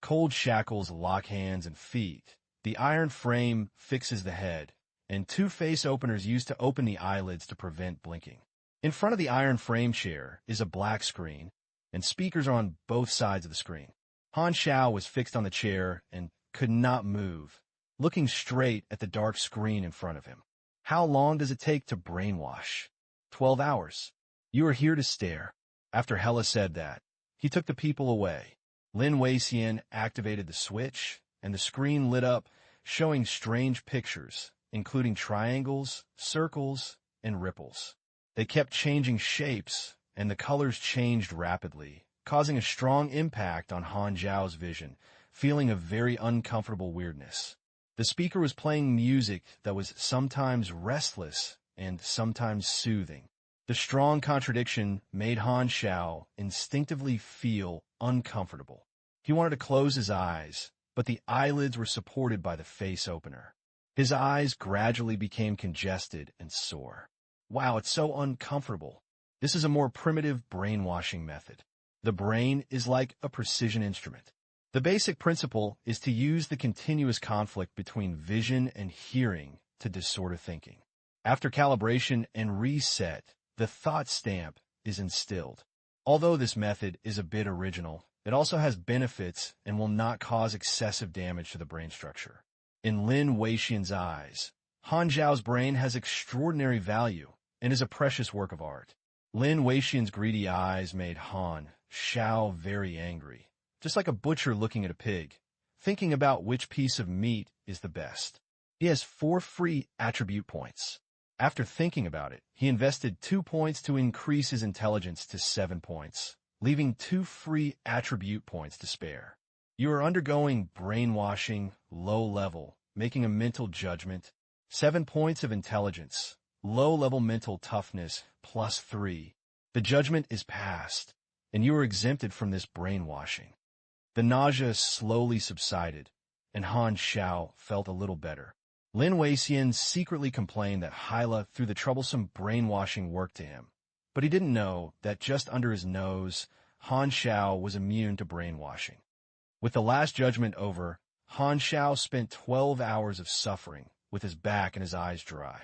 Cold shackles lock hands and feet. The iron frame fixes the head, and 2 face openers used to open the eyelids to prevent blinking. In front of the iron frame chair is a black screen, and speakers are on both sides of the screen. Han Xiao was fixed on the chair and could not move, looking straight at the dark screen in front of him. How long does it take to brainwash? 12 hours. You are here to stare. After Hela said that, he took the people away. Lin Weixian activated the switch, and the screen lit up, showing strange pictures, including triangles, circles, and ripples. They kept changing shapes, and the colors changed rapidly, causing a strong impact on Han Xiao's vision, feeling a very uncomfortable weirdness. The speaker was playing music that was sometimes restless and sometimes soothing. The strong contradiction made Han Xiao instinctively feel uncomfortable. He wanted to close his eyes, but the eyelids were supported by the face opener. His eyes gradually became congested and sore. Wow, it's so uncomfortable. This is a more primitive brainwashing method. The brain is like a precision instrument. The basic principle is to use the continuous conflict between vision and hearing to disorder thinking. After calibration and reset, the thought stamp is instilled. Although this method is a bit original, it also has benefits and will not cause excessive damage to the brain structure. In Lin Weixian's eyes, Han Xiao's brain has extraordinary value and is a precious work of art. Lin Weixian's greedy eyes made Han Xiao very angry, just like a butcher looking at a pig, thinking about which piece of meat is the best. He has 4 free attribute points. After thinking about it, he invested 2 points to increase his intelligence to 7 points, leaving 2 free attribute points to spare. You are undergoing brainwashing, low level, making a mental judgment, 7 points of intelligence, low-level mental toughness, +3. The judgment is passed, and you are exempted from this brainwashing. The nausea slowly subsided, and Han Xiao felt a little better. Lin Weixian secretly complained that Hyla threw the troublesome brainwashing work to him, but he didn't know that just under his nose, Han Xiao was immune to brainwashing. With the last judgment over, Han Xiao spent 12 hours of suffering, with his back and his eyes dry.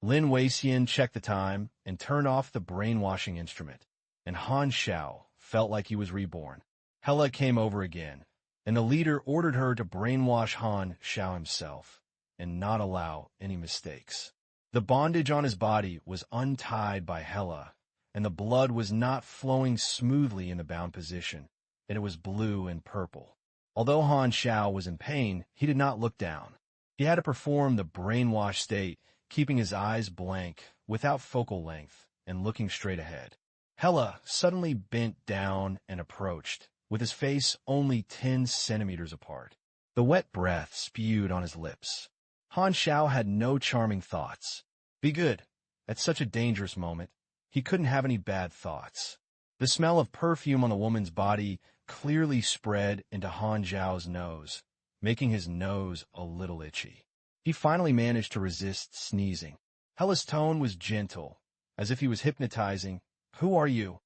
Lin Weixian checked the time and turned off the brainwashing instrument, and Han Xiao felt like he was reborn. Hela came over again, and the leader ordered her to brainwash Han Xiao himself and not allow any mistakes. The bondage on his body was untied by Hela, and the blood was not flowing smoothly in the bound position, and it was blue and purple. Although Han Xiao was in pain, he did not look down. He had to perform the brainwash state, keeping his eyes blank, without focal length, and looking straight ahead. Hela suddenly bent down and approached, with his face only 10 centimeters apart. The wet breath spewed on his lips. Han Xiao had no charming thoughts. Be good. At such a dangerous moment, he couldn't have any bad thoughts. The smell of perfume on the woman's body clearly spread into Han Xiao's nose, making his nose a little itchy. He finally managed to resist sneezing. Hela's tone was gentle, as if he was hypnotizing. Who are you?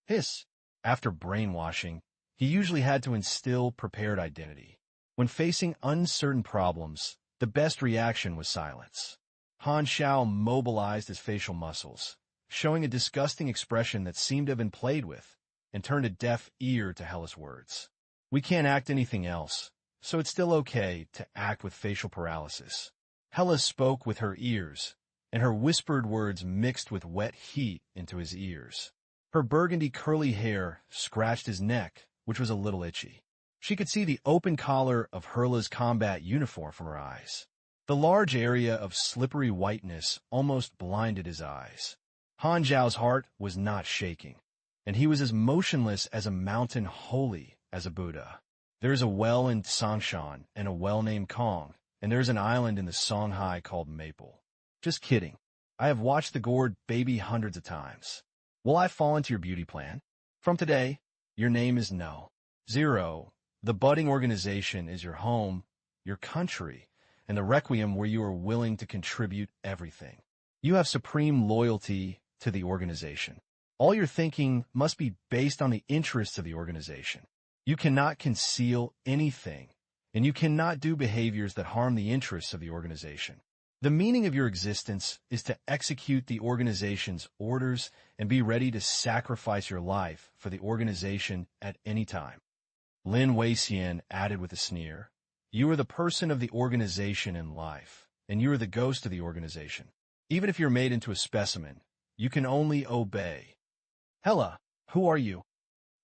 Hiss. After brainwashing, he usually had to instill prepared identity. When facing uncertain problems, the best reaction was silence. Han Xiao mobilized his facial muscles, showing a disgusting expression that seemed to have been played with, and turned a deaf ear to Hela's words. We can't act anything else, so it's still okay to act with facial paralysis. Hela spoke with her ears, and her whispered words mixed with wet heat into his ears. Her burgundy curly hair scratched his neck, which was a little itchy. She could see the open collar of Hela's combat uniform from her eyes. The large area of slippery whiteness almost blinded his eyes. Han Xiao's heart was not shaking, and he was as motionless as a mountain, holy as a Buddha. There is a well in Songshan and a well named Kong, and there is an island in the Songhai called Maple. Just kidding. I have watched the gourd baby hundreds of times. Will I fall into your beauty plan? From today, your name is No. Zero. The budding organization is your home, your country, and the requiem where you are willing to contribute everything. You have supreme loyalty to the organization. All your thinking must be based on the interests of the organization. You cannot conceal anything, and you cannot do behaviors that harm the interests of the organization. The meaning of your existence is to execute the organization's orders and be ready to sacrifice your life for the organization at any time. Lin Weixian added with a sneer, You are the person of the organization in life, and you are the ghost of the organization. Even if you're made into a specimen, you can only obey. Hela, who are you?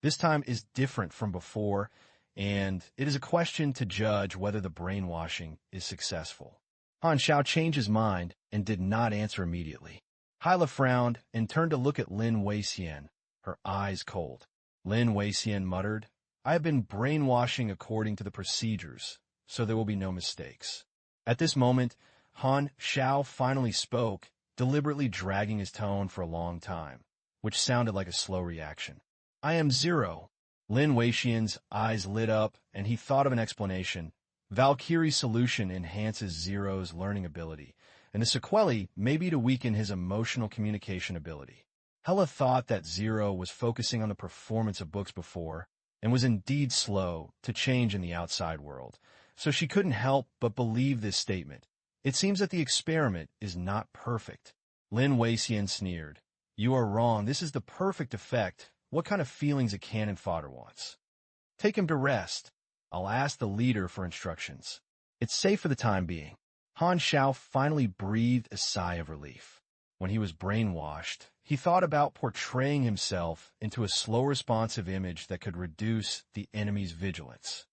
This time is different from before, and it is a question to judge whether the brainwashing is successful. Han Xiao changed his mind and did not answer immediately. Hyla frowned and turned to look at Lin Weixian, her eyes cold. Lin Weixian muttered, I have been brainwashing according to the procedures, so there will be no mistakes. At this moment, Han Xiao finally spoke, deliberately dragging his tone for a long time, which sounded like a slow reaction. I am Zero. Lin Weixian's eyes lit up, and he thought of an explanation. Valkyrie's solution enhances Zero's learning ability, and the sequelae may be to weaken his emotional communication ability. Hela thought that Zero was focusing on the performance of books before, and was indeed slow to change in the outside world, so she couldn't help but believe this statement. It seems that the experiment is not perfect. Lin Weixian sneered. You are wrong. This is the perfect effect. What kind of feelings a cannon fodder wants? Take him to rest. I'll ask the leader for instructions. It's safe for the time being. Han Xiao finally breathed a sigh of relief. When he was brainwashed, he thought about portraying himself into a slow-responsive image that could reduce the enemy's vigilance.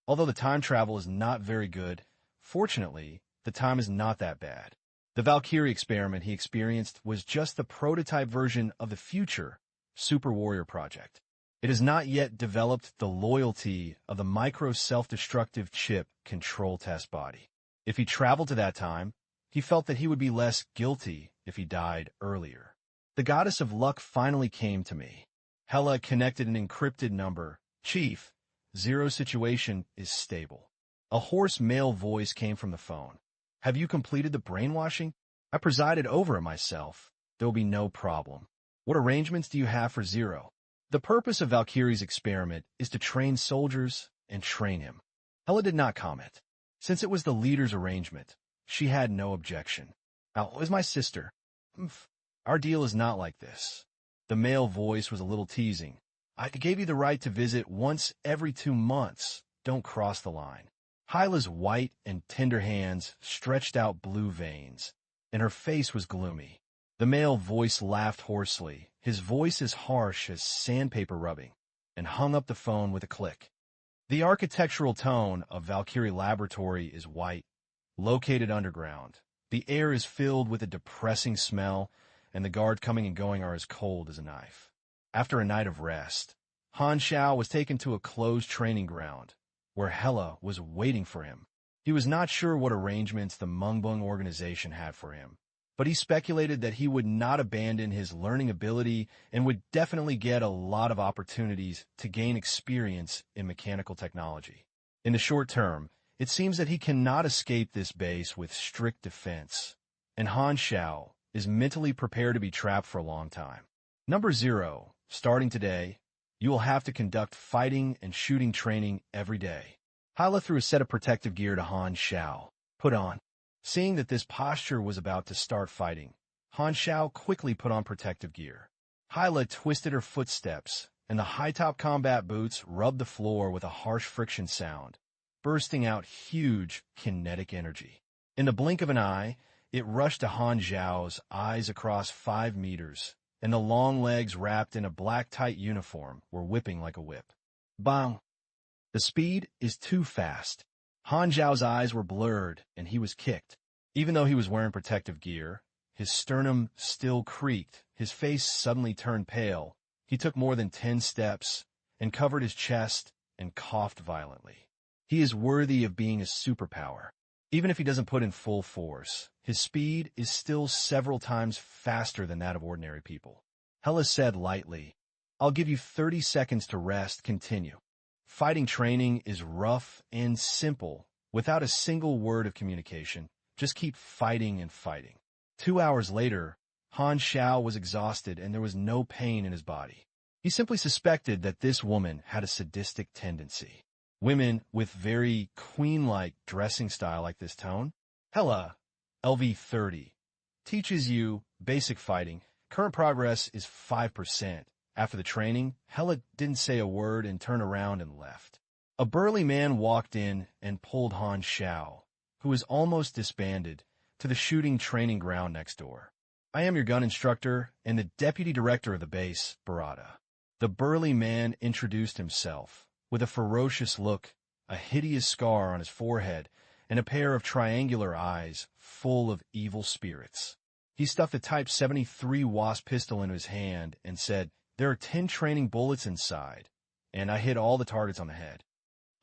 Although the time travel is not very good, fortunately, the time is not that bad. The Valkyrie experiment he experienced was just the prototype version of the future Super Warrior project. It has not yet developed the loyalty of the micro self-destructive chip control test body. If he traveled to that time, He felt that he would be less guilty if he died earlier. The goddess of luck finally came to me. Hela connected an encrypted number. Chief, Zero situation is stable. A hoarse male voice came from the phone. Have you completed the brainwashing? I presided over it myself. There will be no problem. What arrangements do you have for Zero? The purpose of Valkyrie's experiment is to train soldiers and train him. Hela did not comment. Since it was the leader's arrangement, she had no objection. Now, is my sister? Our deal is not like this. The male voice was a little teasing. I gave you the right to visit once every 2 months. Don't cross the line. Hyla's white and tender hands stretched out blue veins, and her face was gloomy. The male voice laughed hoarsely, his voice as harsh as sandpaper rubbing, and hung up the phone with a click. The architectural tone of Valkyrie Laboratory is white, located underground. The air is filled with a depressing smell, and the guards coming and going are as cold as a knife. After a night of rest, Han Xiao was taken to a closed training ground, where Hela was waiting for him. He was not sure what arrangements the Mungbung organization had for him, but he speculated that he would not abandon his learning ability and would definitely get a lot of opportunities to gain experience in mechanical technology. In the short term, it seems that he cannot escape this base with strict defense, and Han Xiao is mentally prepared to be trapped for a long time. Number 0, starting today, you will have to conduct fighting and shooting training every day. Hyla threw a set of protective gear to Han Xiao. Put on. Seeing that this posture was about to start fighting, Han Xiao quickly put on protective gear. Hyla twisted her footsteps, and the high-top combat boots rubbed the floor with a harsh friction sound, bursting out huge kinetic energy. In the blink of an eye, it rushed to Han Xiao's eyes across 5 meters, and the long legs wrapped in a black tight uniform were whipping like a whip. Bang! The speed is too fast. Han Xiao's eyes were blurred, and he was kicked. Even though he was wearing protective gear, his sternum still creaked, his face suddenly turned pale. He took more than 10 steps, and covered his chest, and coughed violently. He is worthy of being a superpower. Even if he doesn't put in full force, his speed is still several times faster than that of ordinary people. Hela said lightly, I'll give you 30 seconds to rest. Continue. Fighting training is rough and simple, without a single word of communication. Just keep fighting and fighting. 2 hours later, Han Xiao was exhausted and there was no pain in his body. He simply suspected that this woman had a sadistic tendency. Women with very queen-like dressing style like this tone. Hela, LV30, teaches you basic fighting. Current progress is 5%. After the training, Hela didn't say a word and turned around and left. A burly man walked in and pulled Han Xiao, who was almost disbanded, to the shooting training ground next door. I am your gun instructor and the deputy director of the base, Barada. The burly man introduced himself, with a ferocious look, a hideous scar on his forehead, and a pair of triangular eyes full of evil spirits. He stuffed a Type 73 Wasp pistol into his hand and said, There are 10 training bullets inside, and I hit all the targets on the head.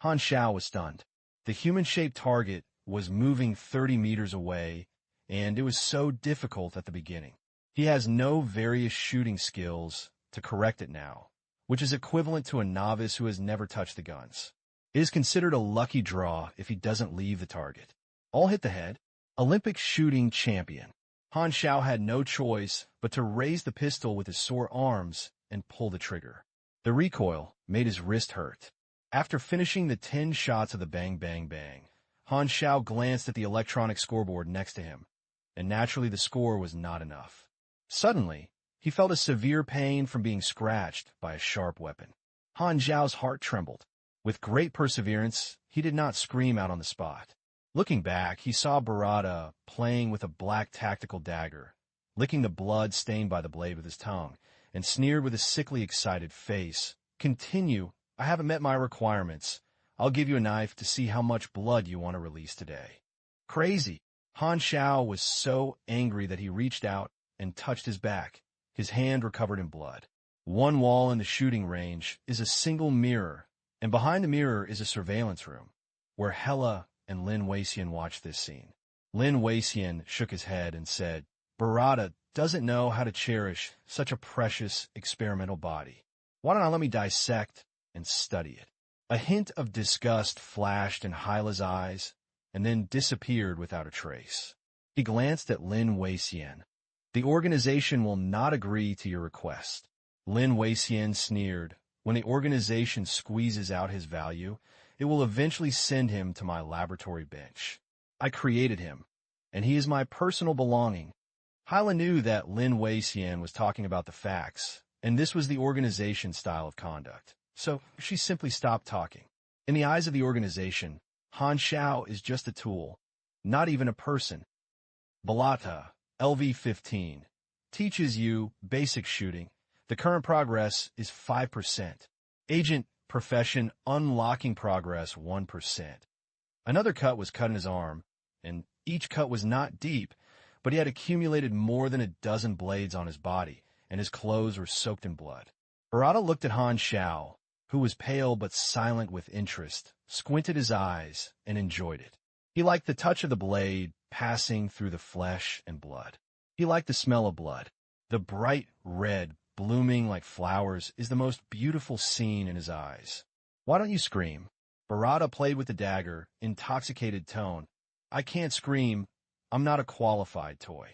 Han Xiao was stunned. The human-shaped target was moving 30 meters away, and it was so difficult at the beginning. He has no various shooting skills to correct it now, which is equivalent to a novice who has never touched the guns. It is considered a lucky draw if he doesn't leave the target. All hit the head. Olympic shooting champion. Han Xiao had no choice but to raise the pistol with his sore arms and pull the trigger. The recoil made his wrist hurt. After finishing the 10 shots of the bang bang bang, Han Xiao glanced at the electronic scoreboard next to him, and naturally the score was not enough. Suddenly, he felt a severe pain from being scratched by a sharp weapon. Han Xiao's heart trembled. With great perseverance, he did not scream out on the spot. Looking back, he saw Barada playing with a black tactical dagger, licking the blood stained by the blade with his tongue, and sneered with a sickly, excited face. Continue. I haven't met my requirements. I'll give you a knife to see how much blood you want to release today. Crazy. Han Xiao was so angry that he reached out and touched his back. His hand were covered in blood. One wall in the shooting range is a single mirror, and behind the mirror is a surveillance room, where Hela and Lin Weixian watched this scene. Lin Weixian shook his head and said, Barada doesn't know how to cherish such a precious experimental body. Why don't I let me dissect and study it? A hint of disgust flashed in Hyla's eyes and then disappeared without a trace. He glanced at Lin Weixian. The organization will not agree to your request. Lin Weixian sneered. When the organization squeezes out his value, it will eventually send him to my laboratory bench. I created him, and he is my personal belonging. Hyla knew that Lin Weixian was talking about the facts, and this was the organization's style of conduct. So she simply stopped talking. In the eyes of the organization, Han Xiao is just a tool, not even a person. Balata, LV-15, teaches you basic shooting. The current progress is 5%. Agent profession unlocking progress 1%. Another cut was cut in his arm, and each cut was not deep, but he had accumulated more than a dozen blades on his body, and his clothes were soaked in blood. Barada looked at Han Xiao, who was pale but silent with interest, squinted his eyes, and enjoyed it. He liked the touch of the blade passing through the flesh and blood. He liked the smell of blood. The bright red, blooming like flowers, is the most beautiful scene in his eyes. Why don't you scream? Barada played with the dagger, intoxicated tone. I can't scream. I'm not a qualified toy.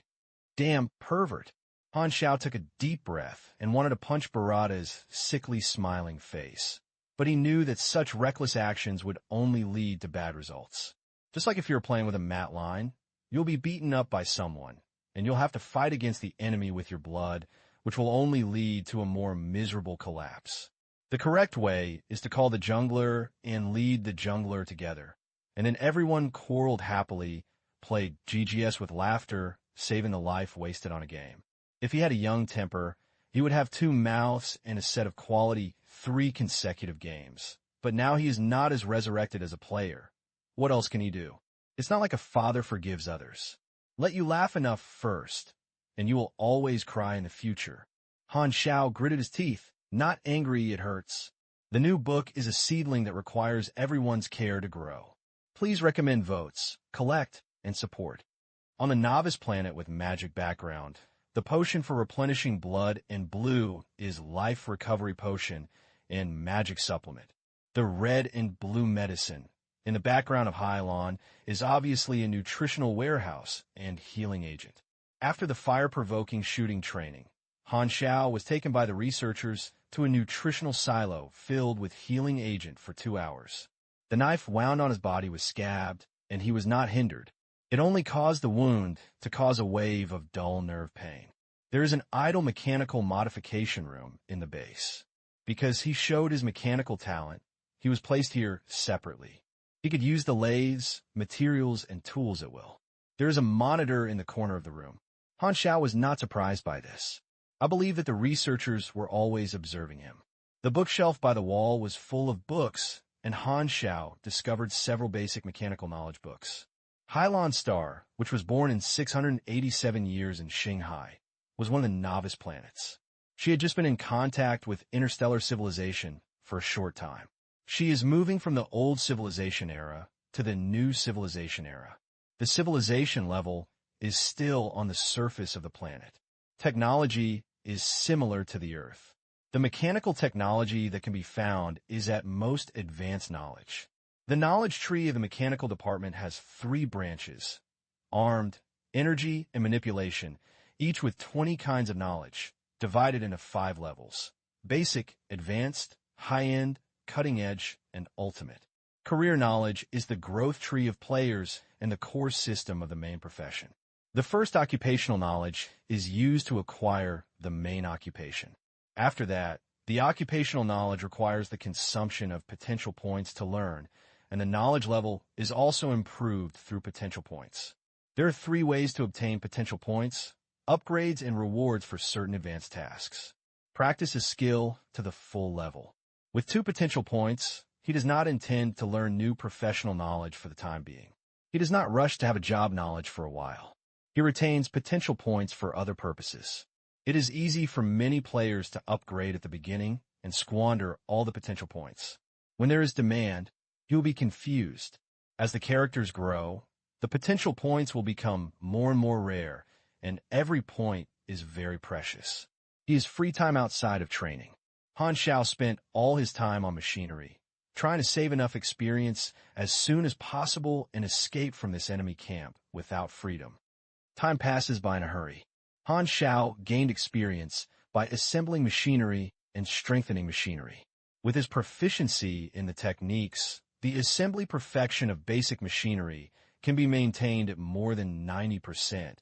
Damn pervert. Han Xiao took a deep breath and wanted to punch Barada's sickly smiling face. But he knew that such reckless actions would only lead to bad results. Just like if you're playing with a mat line, you'll be beaten up by someone, and you'll have to fight against the enemy with your blood, which will only lead to a more miserable collapse. The correct way is to call the jungler and lead the jungler together. And then everyone quarreled happily, played GGS with laughter, saving the life wasted on a game. If he had a young temper, he would have 2 mouths and a set of quality 3 consecutive games. But now he is not as resurrected as a player. What else can he do? It's not like a father forgives others. Let you laugh enough first, and you will always cry in the future. Han Xiao gritted his teeth. Not angry, it hurts. The new book is a seedling that requires everyone's care to grow. Please recommend votes, collect, and support. On the novice planet with magic background, the potion for replenishing blood and blue is Life Recovery Potion and Magic Supplement. The red and blue medicine in the background of Hylon is obviously a nutritional warehouse and healing agent. After the fire-provoking shooting training, Han Xiao was taken by the researchers to a nutritional silo filled with healing agent for 2 hours. The knife wound on his body was scabbed, and he was not hindered. It only caused the wound to cause a wave of dull nerve pain. There is an idle mechanical modification room in the base. Because he showed his mechanical talent, he was placed here separately. He could use the lathes, materials, and tools at will. There is a monitor in the corner of the room. Han Xiao was not surprised by this. I believe that the researchers were always observing him. The bookshelf by the wall was full of books, and Han Xiao discovered several basic mechanical knowledge books. Hylon Star, which was born in 687 years in Shanghai, was one of the novice planets. She had just been in contact with interstellar civilization for a short time. She is moving from the old civilization era to the new civilization era. The civilization level is still on the surface of the planet. Technology is similar to the Earth. The mechanical technology that can be found is at most advanced knowledge. The knowledge tree of the mechanical department has 3 branches: armed, energy, and manipulation, each with 20 kinds of knowledge, divided into 5 levels: basic, advanced, high-end, cutting-edge, and ultimate. Career knowledge is the growth tree of players and the core system of the main profession. The first occupational knowledge is used to acquire the main occupation. After that, the occupational knowledge requires the consumption of potential points to learn, and the knowledge level is also improved through potential points. There are 3 ways to obtain potential points: upgrades and rewards for certain advanced tasks. Practice a skill to the full level. With 2 potential points, he does not intend to learn new professional knowledge for the time being. He does not rush to have a job knowledge for a while. He retains potential points for other purposes. It is easy for many players to upgrade at the beginning and squander all the potential points. When there is demand, he will be confused. As the characters grow, The potential points will become more and more rare, and every point is very precious. He has free time outside of training. Han Xiao spent all his time on machinery, trying to save enough experience as soon as possible and escape from this enemy camp without freedom. Time passes by in a hurry. Han Xiao gained experience by assembling machinery and strengthening machinery. With his proficiency in the techniques, the assembly perfection of basic machinery can be maintained at more than 90%,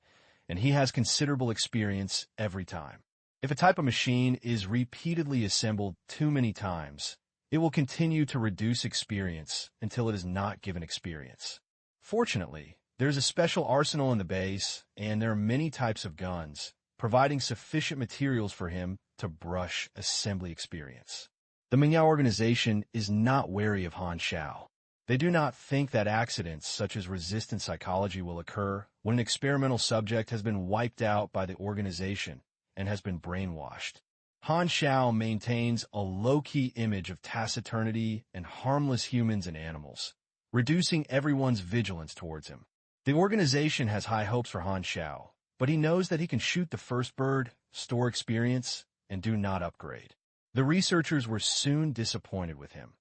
and he has considerable experience every time. If a type of machine is repeatedly assembled too many times, it will continue to reduce experience until it is not given experience. Fortunately, there's a special arsenal in the base, and there are many types of guns, providing sufficient materials for him to brush assembly experience. The Mingyao organization is not wary of Han Xiao. They do not think that accidents such as resistant psychology will occur when an experimental subject has been wiped out by the organization and has been brainwashed. Han Xiao maintains a low-key image of taciturnity and harmless humans and animals, reducing everyone's vigilance towards him. The organization has high hopes for Han Xiao, but he knows that he can shoot the first bird, store experience, and do not upgrade. The researchers were soon disappointed with him,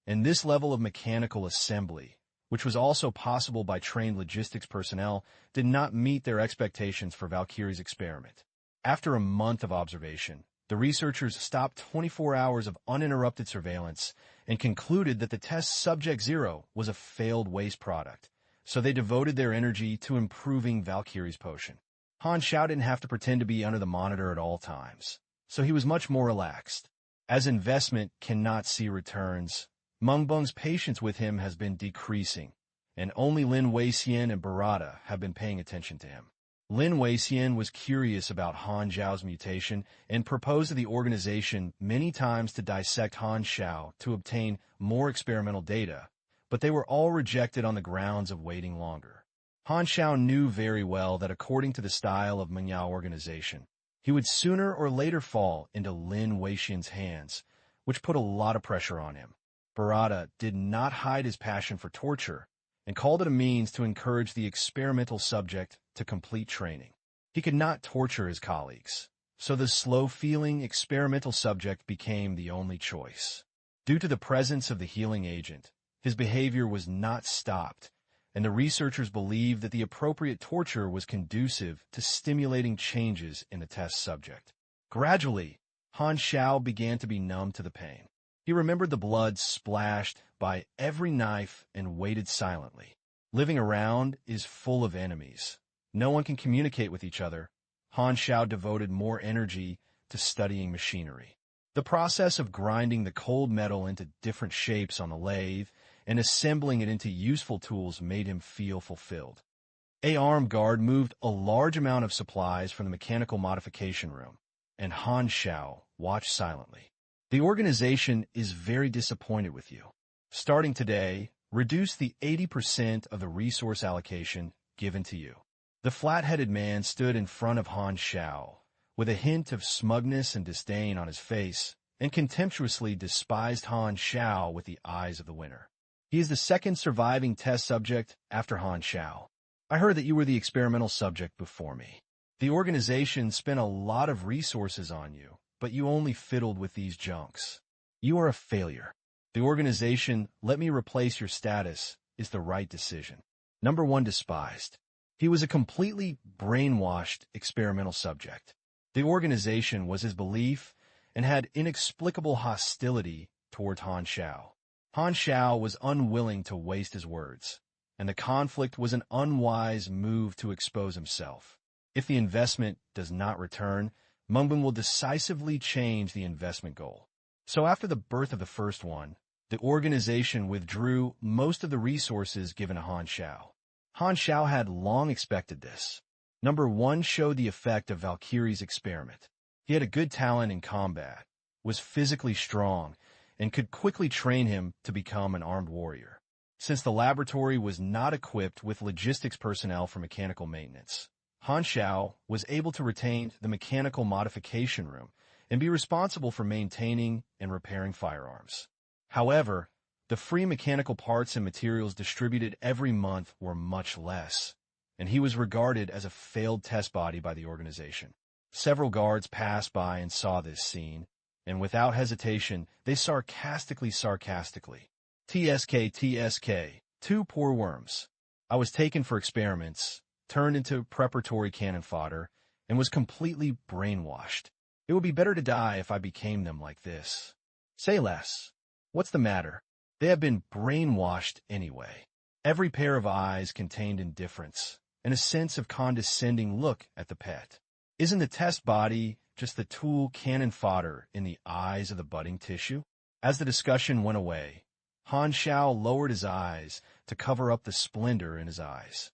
and this level of mechanical assembly, which was also possible by trained logistics personnel, did not meet their expectations for Valkyrie's experiment. After a month of observation, the researchers stopped 24 hours of uninterrupted surveillance and concluded that the test subject 0 was a failed waste product, so they devoted their energy to improving Valkyrie's potion. Han Xiao didn't have to pretend to be under the monitor at all times, so he was much more relaxed. As investment cannot see returns, Mengbeng's patience with him has been decreasing, and only Lin Weixian and Barada have been paying attention to him. Lin Weixian was curious about Han Xiao's mutation and proposed to the organization many times to dissect Han Xiao to obtain more experimental data, but they were all rejected on the grounds of waiting longer. Han Xiao knew very well that according to the style of Mingyao organization, he would sooner or later fall into Lin Weixian's hands, which put a lot of pressure on him. Barada did not hide his passion for torture and called it a means to encourage the experimental subject to complete training. He could not torture his colleagues, so the slow-feeling experimental subject became the only choice. Due to the presence of the healing agent, his behavior was not stopped, and the researchers believed that the appropriate torture was conducive to stimulating changes in the test subject. Gradually, Han Xiao began to be numb to the pain. He remembered the blood splashed by every knife and waited silently. Living around is full of enemies. No one can communicate with each other. Han Xiao devoted more energy to studying machinery. The process of grinding the cold metal into different shapes on the lathe and assembling it into useful tools made him feel fulfilled. A armed guard moved a large amount of supplies from the mechanical modification room, and Han Xiao watched silently. The organization is very disappointed with you. Starting today, reduce the 80% of the resource allocation given to you. The flat-headed man stood in front of Han Xiao, with a hint of smugness and disdain on his face, and contemptuously despised Han Xiao with the eyes of the winner. He is the second surviving test subject after Han Xiao. I heard that you were the experimental subject before me. The organization spent a lot of resources on you, but you only fiddled with these junks. You are a failure. The organization, let me replace your status, is the right decision. Number 1, despised. He was a completely brainwashed experimental subject. The organization was his belief and had inexplicable hostility towards Han Xiao. Han Xiao was unwilling to waste his words, and the conflict was an unwise move to expose himself. If the investment does not return, Mengbeng will decisively change the investment goal. So after the birth of the first one, the organization withdrew most of the resources given to Han Xiao. Han Xiao had long expected this. Number 1 showed the effect of Valkyrie's experiment. He had a good talent in combat, was physically strong, and could quickly train him to become an armed warrior. Since the laboratory was not equipped with logistics personnel for mechanical maintenance, Han Xiao was able to retain the mechanical modification room and be responsible for maintaining and repairing firearms. However, The free mechanical parts and materials distributed every month were much less, and he was regarded as a failed test body by the organization. Several guards passed by and saw this scene, and without hesitation, they sarcastically, TSK, two poor worms. I was taken for experiments, turned into preparatory cannon fodder, and was completely brainwashed. It would be better to die if I became them like this. Say less. What's the matter? They have been brainwashed anyway. Every pair of eyes contained indifference and a sense of condescending look at the pet. Isn't the test body just the tool cannon fodder in the eyes of the budding tissue? As the discussion went away, Han Xiao lowered his eyes to cover up the splendor in his eyes.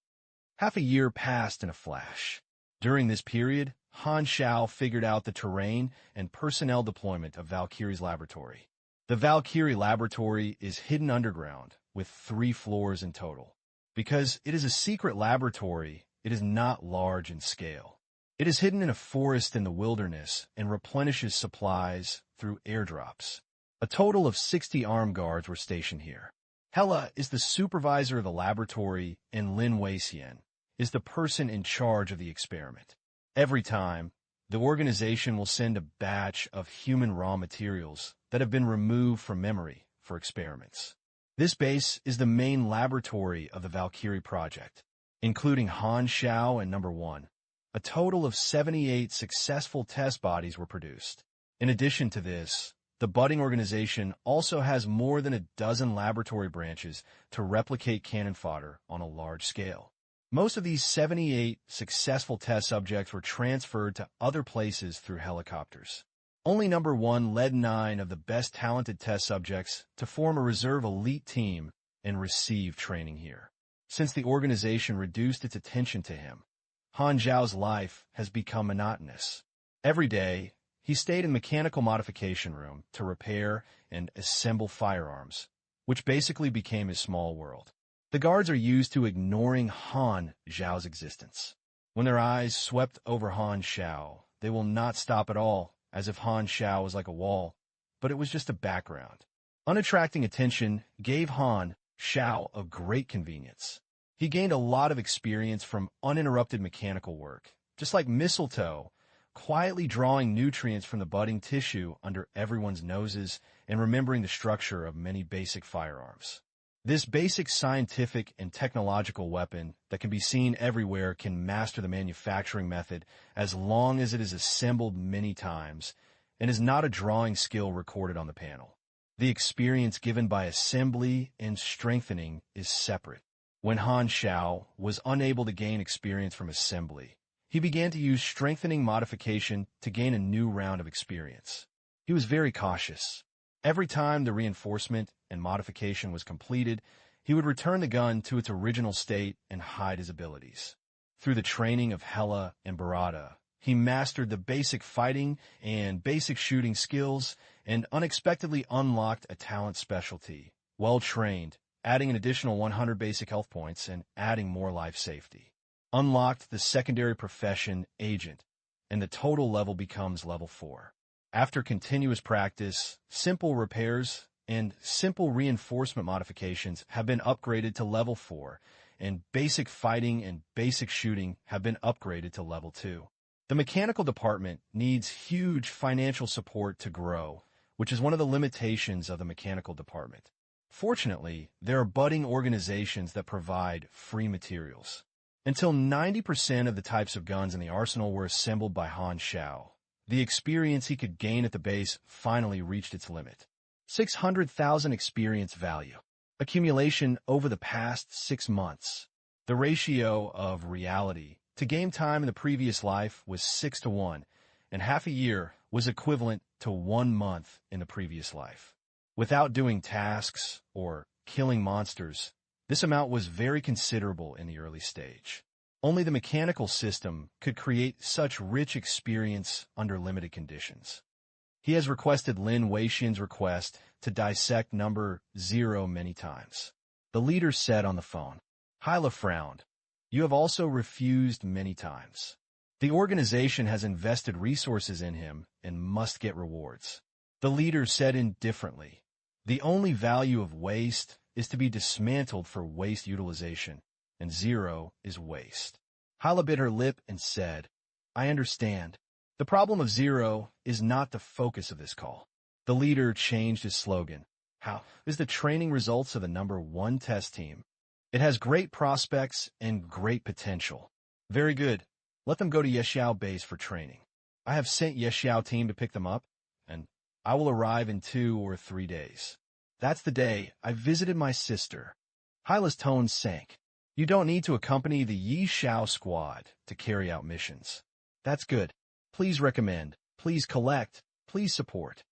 Half a year passed in a flash. During this period, Han Xiao figured out the terrain and personnel deployment of Valkyrie's laboratory. The Valkyrie laboratory is hidden underground, with 3 floors in total. Because it is a secret laboratory, it is not large in scale. It is hidden in a forest in the wilderness and replenishes supplies through airdrops. A total of 60 armed guards were stationed here. Hela is the supervisor of the laboratory, and Lin Weixian is the person in charge of the experiment. Every time, the organization will send a batch of human raw materials that have been removed from memory for experiments. This base is the main laboratory of the Valkyrie project, including Han Xiao and Number 1. A total of 78 successful test bodies were produced. In addition to this, the budding organization also has more than a dozen laboratory branches to replicate cannon fodder on a large scale. Most of these 78 successful test subjects were transferred to other places through helicopters. Only Number 1 led 9 of the best talented test subjects to form a reserve elite team and receive training here. Since the organization reduced its attention to him, Han Xiao's life has become monotonous. Every day, he stayed in the mechanical modification room to repair and assemble firearms, which basically became his small world. The guards are used to ignoring Han Xiao's existence. When their eyes swept over Han Xiao, they will not stop at all, as if Han Xiao was like a wall, but it was just a background. Unattracting attention gave Han Xiao a great convenience. He gained a lot of experience from uninterrupted mechanical work, just like mistletoe, quietly drawing nutrients from the budding tissue under everyone's noses and remembering the structure of many basic firearms. This basic scientific and technological weapon that can be seen everywhere can master the manufacturing method as long as it is assembled many times and is not a drawing skill recorded on the panel. The experience given by assembly and strengthening is separate. When Han Xiao was unable to gain experience from assembly, he began to use strengthening modification to gain a new round of experience. He was very cautious. Every time the reinforcement and modification was completed, he would return the gun to its original state and hide his abilities. Through the training of Hela and Barada, he mastered the basic fighting and basic shooting skills and unexpectedly unlocked a talent specialty, well-trained, adding an additional 100 basic health points and adding more life safety. Unlocked the secondary profession agent, and the total level becomes level 4. After continuous practice, simple repairs and simple reinforcement modifications have been upgraded to level 4, and basic fighting and basic shooting have been upgraded to level 2. The mechanical department needs huge financial support to grow, which is one of the limitations of the mechanical department. Fortunately, there are budding organizations that provide free materials. Until 90% of the types of guns in the arsenal were assembled by Han Xiao, the experience he could gain at the base finally reached its limit. 600,000 experience value. Accumulation over the past 6 months. The ratio of reality to game time in the previous life was 6-1, and half a year was equivalent to 1 month in the previous life. Without doing tasks or killing monsters, this amount was very considerable in the early stage. Only the mechanical system could create such rich experience under limited conditions. He has requested Lin Weixian's request to dissect number 0 many times. The leader said on the phone. Hyla frowned. You have also refused many times. The organization has invested resources in him and must get rewards. The leader said indifferently. The only value of waste is to be dismantled for waste utilization, and zero is waste. Hyla bit her lip and said, I understand. The problem of zero is not the focus of this call. The leader changed his slogan. How is the training results of the #1 test team? It has great prospects and great potential. Very good. Let them go to Xiao base for training. I have sent Xiao team to pick them up, and I will arrive in 2 or 3 days. That's the day I visited my sister. Hyla's tone sank. You don't need to accompany the Xiao squad to carry out missions. That's good. Please recommend. Please collect. Please support.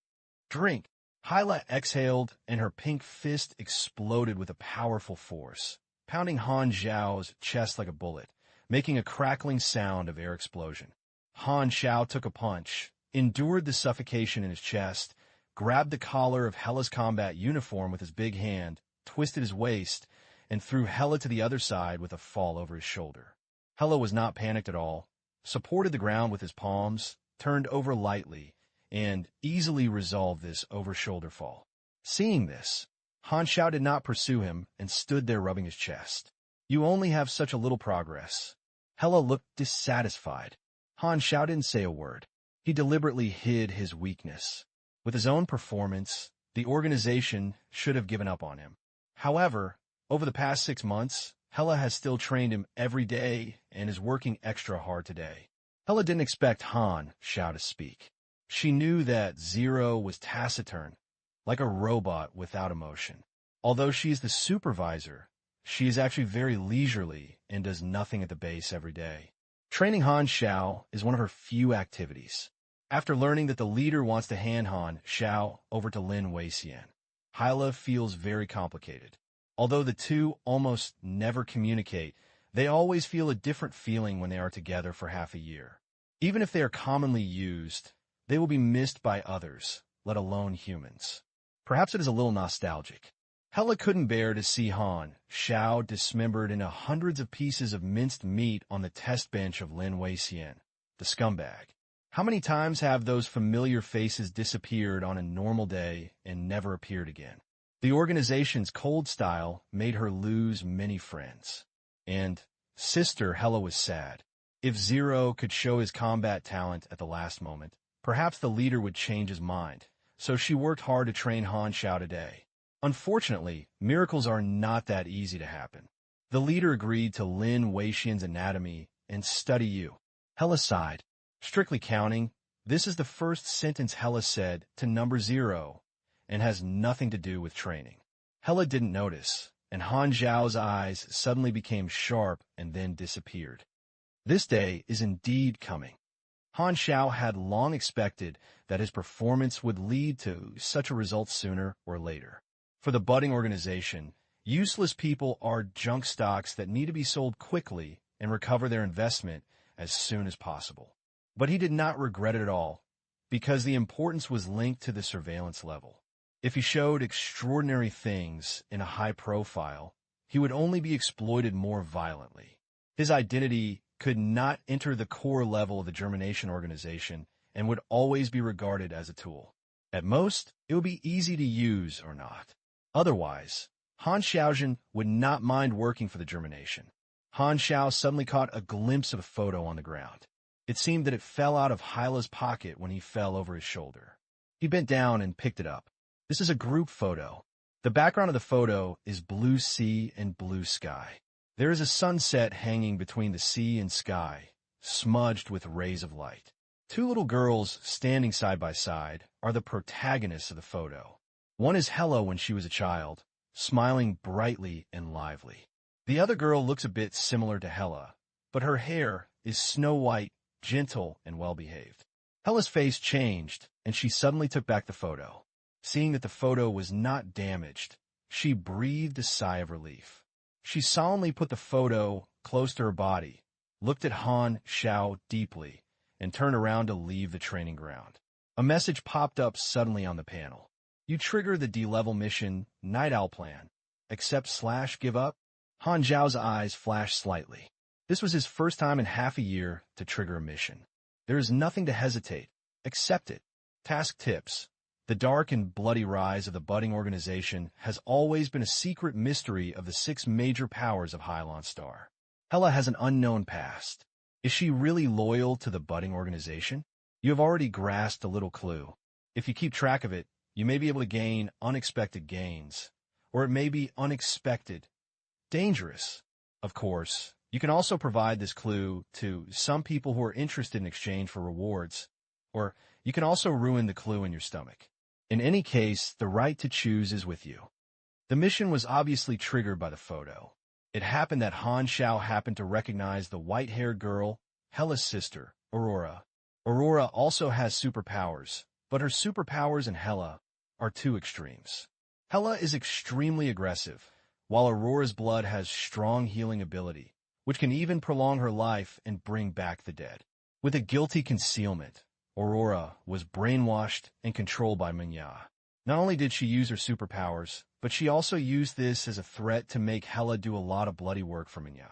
Drink. Hyla exhaled, and her pink fist exploded with a powerful force, pounding Han Xiao's chest like a bullet, making a crackling sound of air explosion. Han Xiao took a punch, endured the suffocation in his chest, grabbed the collar of Hela's combat uniform with his big hand, twisted his waist, and threw Hela to the other side with a fall over his shoulder. Hela was not panicked at all, supported the ground with his palms, turned over lightly, and easily resolved this over-shoulder fall. Seeing this, Han Xiao did not pursue him and stood there rubbing his chest. You only have such a little progress. Hela looked dissatisfied. Han Xiao didn't say a word. He deliberately hid his weakness. With his own performance, the organization should have given up on him. However, over the past 6 months, Hela has still trained him every day and is working extra hard today. Hela didn't expect Han Xiao to speak. She knew that Zero was taciturn, like a robot without emotion. Although she is the supervisor, she is actually very leisurely and does nothing at the base every day. Training Han Xiao is one of her few activities. After learning that the leader wants to hand Han Xiao over to Lin Weixian, Hyla feels very complicated. Although the two almost never communicate, they always feel a different feeling when they are together for half a year. Even if they are commonly used, they will be missed by others, let alone humans. Perhaps it is a little nostalgic. Hela couldn't bear to see Han Xiao dismembered into hundreds of pieces of minced meat on the test bench of Lin Weixian, the scumbag. How many times have those familiar faces disappeared on a normal day and never appeared again? The organization's cold style made her lose many friends. And Sister Hela was sad. If Zero could show his combat talent at the last moment, perhaps the leader would change his mind. So she worked hard to train Han Xiao today. Unfortunately, miracles are not that easy to happen. The leader agreed to Lin Weixian's anatomy and study you. Hela sighed. Strictly counting, this is the first sentence Hela said to #0 and has nothing to do with training. Hela didn't notice, and Han Xiao's eyes suddenly became sharp and then disappeared. This day is indeed coming. Han Xiao had long expected that his performance would lead to such a result sooner or later. For the budding organization, useless people are junk stocks that need to be sold quickly and recover their investment as soon as possible. But he did not regret it at all, because the importance was linked to the surveillance level. If he showed extraordinary things in a high profile, he would only be exploited more violently. His identity could not enter the core level of the germination organization and would always be regarded as a tool. At most, it would be easy to use or not. Otherwise, Han Xiaojin would not mind working for the germination. Han Xiao suddenly caught a glimpse of a photo on the ground. It seemed that it fell out of Hyla's pocket when he fell over his shoulder. He bent down and picked it up. This is a group photo. The background of the photo is blue sea and blue sky. There is a sunset hanging between the sea and sky, smudged with rays of light. Two little girls standing side by side are the protagonists of the photo. One is Hela when she was a child, smiling brightly and lively. The other girl looks a bit similar to Hela, but her hair is snow white, gentle, and well-behaved. Hela's face changed, and she suddenly took back the photo. Seeing that the photo was not damaged, she breathed a sigh of relief. She solemnly put the photo close to her body, looked at Han Xiao deeply, and turned around to leave the training ground. A message popped up suddenly on the panel. You trigger the D-level mission Night Owl plan. Accept/give up? Han Xiao's eyes flashed slightly. This was his first time in half a year to trigger a mission. There is nothing to hesitate. Accept it. Task tips. The dark and bloody rise of the budding organization has always been a secret mystery of the six major powers of Hylon Star. Hela has an unknown past. Is she really loyal to the budding organization? You have already grasped a little clue. If you keep track of it, you may be able to gain unexpected gains, or it may be unexpected, dangerous. Of course, you can also provide this clue to some people who are interested in exchange for rewards, or you can also ruin the clue in your stomach. In any case, the right to choose is with you. The mission was obviously triggered by the photo. It happened that Han Xiao happened to recognize the white-haired girl, Hela's sister, Aurora. Aurora also has superpowers, but her superpowers and Hela are two extremes. Hela is extremely aggressive, while Aurora's blood has strong healing ability, which can even prolong her life and bring back the dead. With a guilty concealment, Aurora was brainwashed and controlled by Menya. Not only did she use her superpowers, but she also used this as a threat to make Hela do a lot of bloody work for Menya.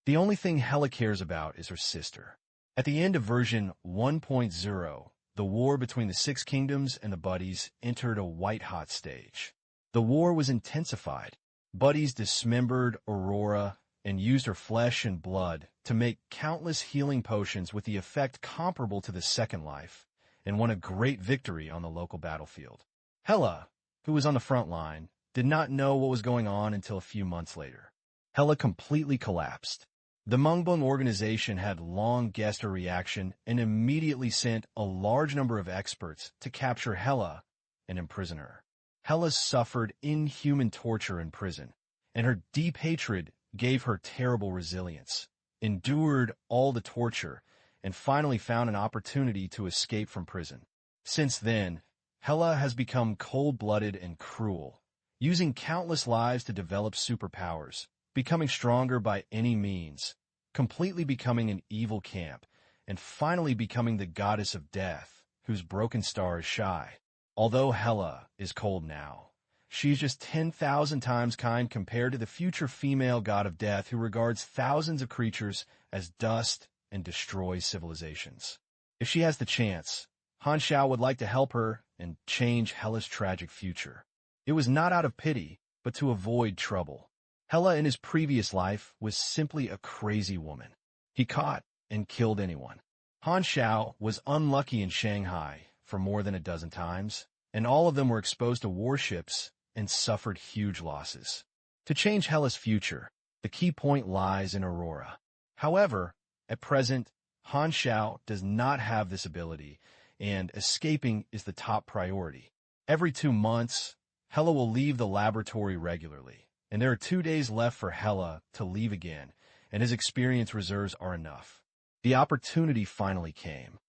The only thing Hela cares about is her sister. At the end of version 1.0, the war between the Six Kingdoms and the Buddies entered a white-hot stage. The war was intensified. Buddies dismembered Aurora and used her flesh and blood to make countless healing potions with the effect comparable to the Second Life, and won a great victory on the local battlefield. Hela, who was on the front line, did not know what was going on until a few months later. Hela completely collapsed. The Mungbang organization had long guessed her reaction and immediately sent a large number of experts to capture Hela and imprison her. Hela suffered inhuman torture in prison, and her deep hatred gave her terrible resilience, endured all the torture, and finally found an opportunity to escape from prison. Since then, Hela has become cold-blooded and cruel, using countless lives to develop superpowers, becoming stronger by any means, completely becoming an evil camp, and finally becoming the goddess of death, whose broken star is shy. Although Hela is cold now, she's just 10,000 times kind compared to the future female god of death who regards thousands of creatures as dust and destroys civilizations. If she has the chance, Han Xiao would like to help her and change Hela's tragic future. It was not out of pity, but to avoid trouble. Hela in his previous life was simply a crazy woman. He caught and killed anyone. Han Xiao was unlucky in Shanghai for more than a dozen times, and all of them were exposed to warships and suffered huge losses. To change Hela's future, the key point lies in Aurora. However, at present, Han Xiao does not have this ability, and escaping is the top priority. Every 2 months, Hela will leave the laboratory regularly, and there are 2 days left for Hela to leave again, and his experience reserves are enough. The opportunity finally came.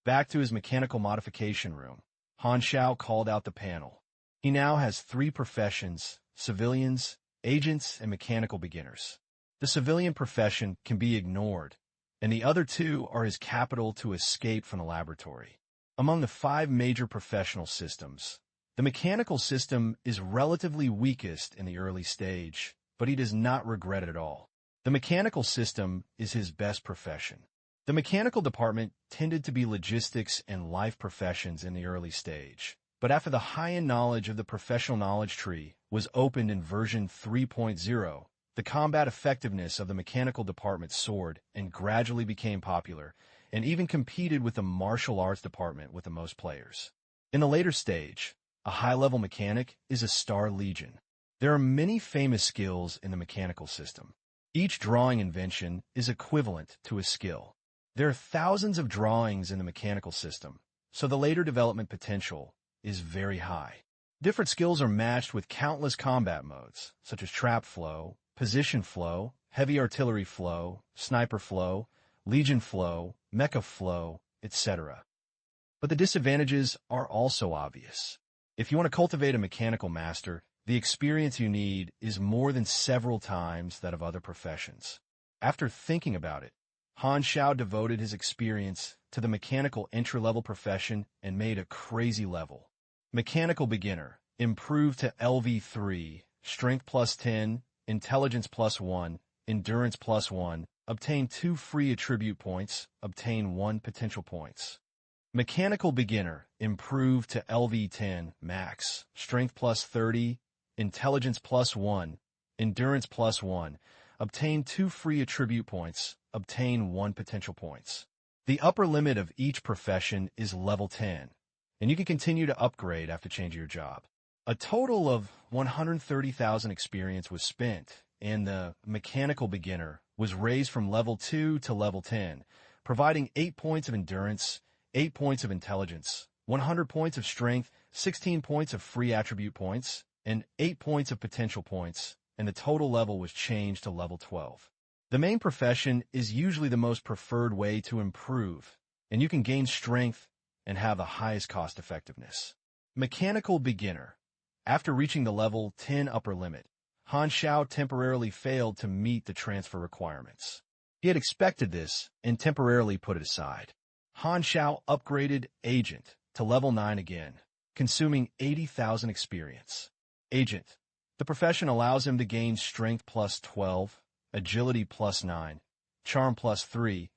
Back to his mechanical modification room, Han Xiao called out the panel. He now has 3 professions: civilians, agents, and mechanical beginners. The civilian profession can be ignored, and the other 2 are his capital to escape from the laboratory. Among the 5 major professional systems, the mechanical system is relatively weakest in the early stage, but he does not regret it at all. The mechanical system is his best profession. The mechanical department tended to be logistics and life professions in the early stage, but after the high-end knowledge of the professional knowledge tree was opened in version 3.0, the combat effectiveness of the mechanical department soared and gradually became popular, and even competed with the martial arts department with the most players. In the later stage, a high-level mechanic is a star legion. There are many famous skills in the mechanical system. Each drawing invention is equivalent to a skill. There are thousands of drawings in the mechanical system, so the later development potential is very high. Different skills are matched with countless combat modes, such as trap flow, position flow, heavy artillery flow, sniper flow, legion flow, mecha flow, etc. But the disadvantages are also obvious. If you want to cultivate a mechanical master, the experience you need is more than several times that of other professions. After thinking about it, Han Xiao devoted his experience to the mechanical entry-level profession and made a crazy level. Mechanical beginner, improved to LV3, strength plus 10, intelligence plus 1, endurance plus 1, obtain 2 free attribute points, obtain 1 potential points. Mechanical Beginner, improved to LV10 max, strength plus 30, intelligence plus 1, endurance plus 1, obtain 2 free attribute points, obtain 1 potential points. The upper limit of each profession is level 10, and you can continue to upgrade after changing your job. A total of 130,000 experience was spent, and the Mechanical Beginner was raised from level 2 to level 10, providing 8 points of endurance, 8 points of intelligence, 100 points of strength, 16 points of free attribute points, and 8 points of potential points, and the total level was changed to level 12. The main profession is usually the most preferred way to improve, and you can gain strength and have the highest cost effectiveness. Mechanical Beginner. After reaching the level 10 upper limit, Han Xiao temporarily failed to meet the transfer requirements. He had expected this and temporarily put it aside. Han Xiao upgraded Agent to level 9 again, consuming 80,000 experience. Agent. The profession allows him to gain Strength plus 12, Agility plus 9, Charm plus 3,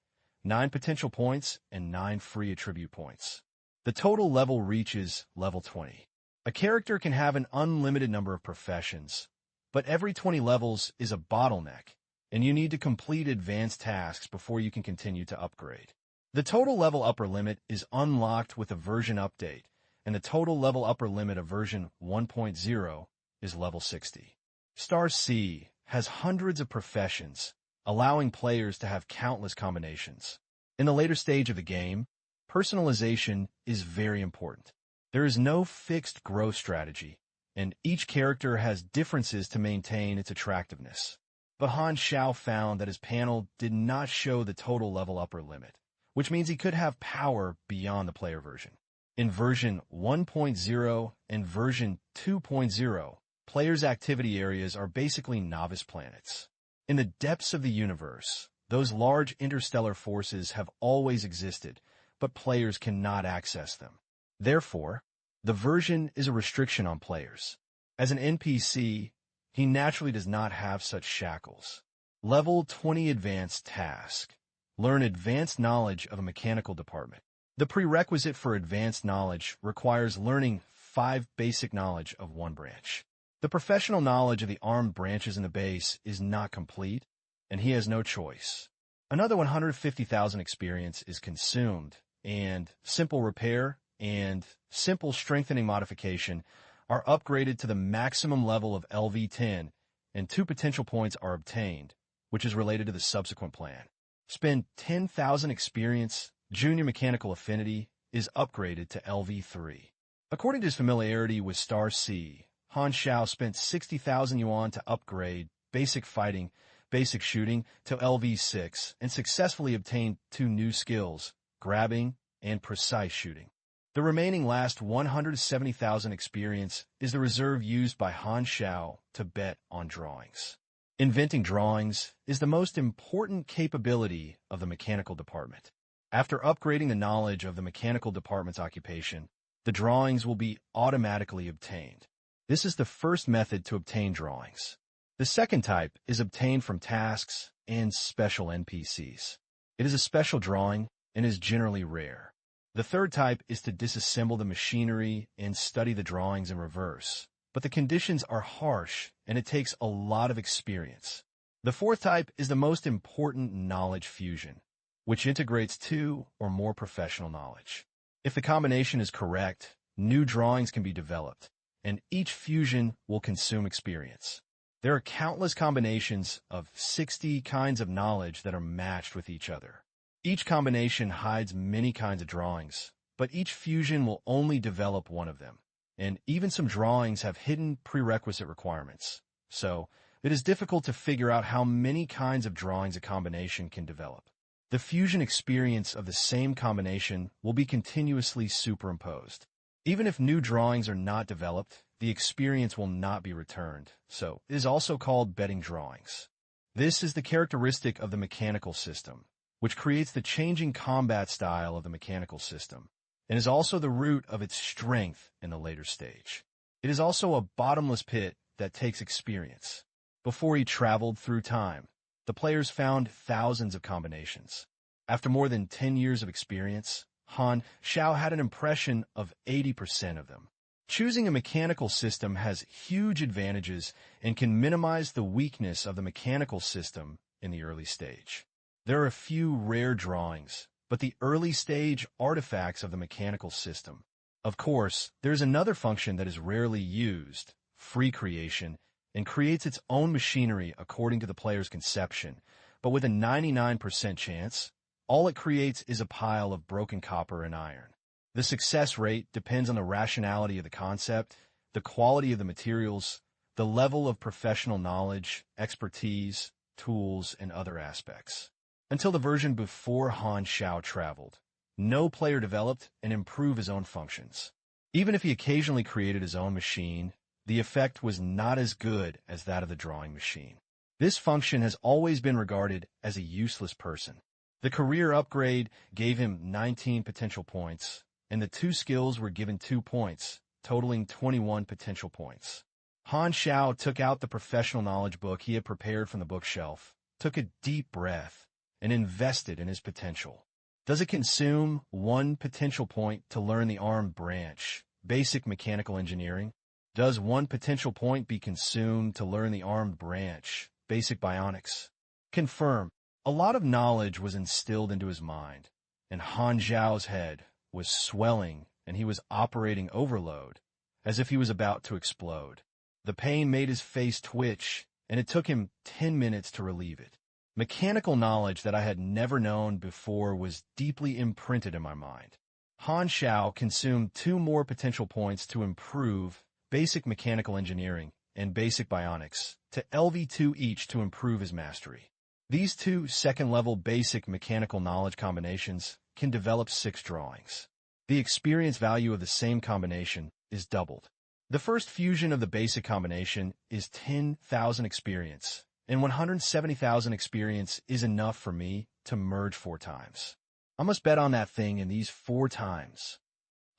9 potential points, and 9 free attribute points. The total level reaches level 20. A character can have an unlimited number of professions, but every 20 levels is a bottleneck, and you need to complete advanced tasks before you can continue to upgrade. The total level upper limit is unlocked with a version update, and the total level upper limit of version 1.0 is level 60. Star C has hundreds of professions, allowing players to have countless combinations. In the later stage of the game, personalization is very important. There is no fixed growth strategy, and each character has differences to maintain its attractiveness. But Han Xiao found that his panel did not show the total level upper limit, which means he could have power beyond the player version. In version 1.0 and version 2.0, players' activity areas are basically novice planets. In the depths of the universe, those large interstellar forces have always existed, but players cannot access them. Therefore, the version is a restriction on players. As an NPC, he naturally does not have such shackles. Level 20 Advanced Task. Learn advanced knowledge of a mechanical department. The prerequisite for advanced knowledge requires learning 5 basic knowledge of one branch. The professional knowledge of the armed branches in the base is not complete, and he has no choice. Another 150,000 experience is consumed, and simple repair and simple strengthening modification are upgraded to the maximum level of LV10, and 2 potential points are obtained, which is related to the subsequent plan. Spend 10,000 experience, Junior Mechanical Affinity is upgraded to LV3. According to his familiarity with Star C, Han Xiao spent 60,000 yuan to upgrade Basic Fighting, Basic Shooting to LV6 and successfully obtained 2 new skills, Grabbing and Precise Shooting. The remaining last 170,000 experience is the reserve used by Han Xiao to bet on drawings. Inventing drawings is the most important capability of the mechanical department. After upgrading the knowledge of the mechanical department's occupation, the drawings will be automatically obtained. This is the first method to obtain drawings. The second type is obtained from tasks and special NPCs. It is a special drawing and is generally rare. The third type is to disassemble the machinery and study the drawings in reverse, but the conditions are harsh and it takes a lot of experience. The fourth type is the most important knowledge fusion, which integrates 2 or more professional knowledge. If the combination is correct, new drawings can be developed, and each fusion will consume experience. There are countless combinations of 60 kinds of knowledge that are matched with each other. Each combination hides many kinds of drawings, but each fusion will only develop one of them, and even some drawings have hidden prerequisite requirements. So, it is difficult to figure out how many kinds of drawings a combination can develop. The fusion experience of the same combination will be continuously superimposed. Even if new drawings are not developed, the experience will not be returned, so it is also called betting drawings. This is the characteristic of the mechanical system, which creates the changing combat style of the mechanical system, and is also the root of its strength in the later stage. It is also a bottomless pit that takes experience. Before he traveled through time, the players found thousands of combinations. After more than 10 years of experience, Han Xiao had an impression of 80% of them. Choosing a mechanical system has huge advantages and can minimize the weakness of the mechanical system in the early stage. There are a few rare drawings, but the early stage artifacts of the mechanical system. Of course, there's another function that is rarely used, free creation, and creates its own machinery according to the player's conception, but with a 99% chance, all it creates is a pile of broken copper and iron. The success rate depends on the rationality of the concept, the quality of the materials, the level of professional knowledge, expertise, tools, and other aspects. Until the version before Han Xiao traveled, no player developed and improved his own functions. Even if he occasionally created his own machine, the effect was not as good as that of the drawing machine. This function has always been regarded as a useless person. The career upgrade gave him 19 potential points, and the two skills were given 2 points, totaling 21 potential points. Han Xiao took out the professional knowledge book he had prepared from the bookshelf, took a deep breath, and invested in his potential. Does it consume 1 potential point to learn the arm branch, basic mechanical engineering? Does 1 potential point be consumed to learn the armed branch, basic bionics? Confirm. A lot of knowledge was instilled into his mind, and Han Xiao's head was swelling and he was operating overload, as if he was about to explode. The pain made his face twitch, and it took him 10 minutes to relieve it. Mechanical knowledge that I had never known before was deeply imprinted in my mind. Han Xiao consumed 2 more potential points to improve basic mechanical engineering and basic bionics to LV2 each to improve his mastery. These 2 second-level basic mechanical knowledge combinations can develop 6 drawings. The experience value of the same combination is doubled. The first fusion of the basic combination is 10,000 experience, and 170,000 experience is enough for me to merge 4 times. I must bet on that thing in these 4 times.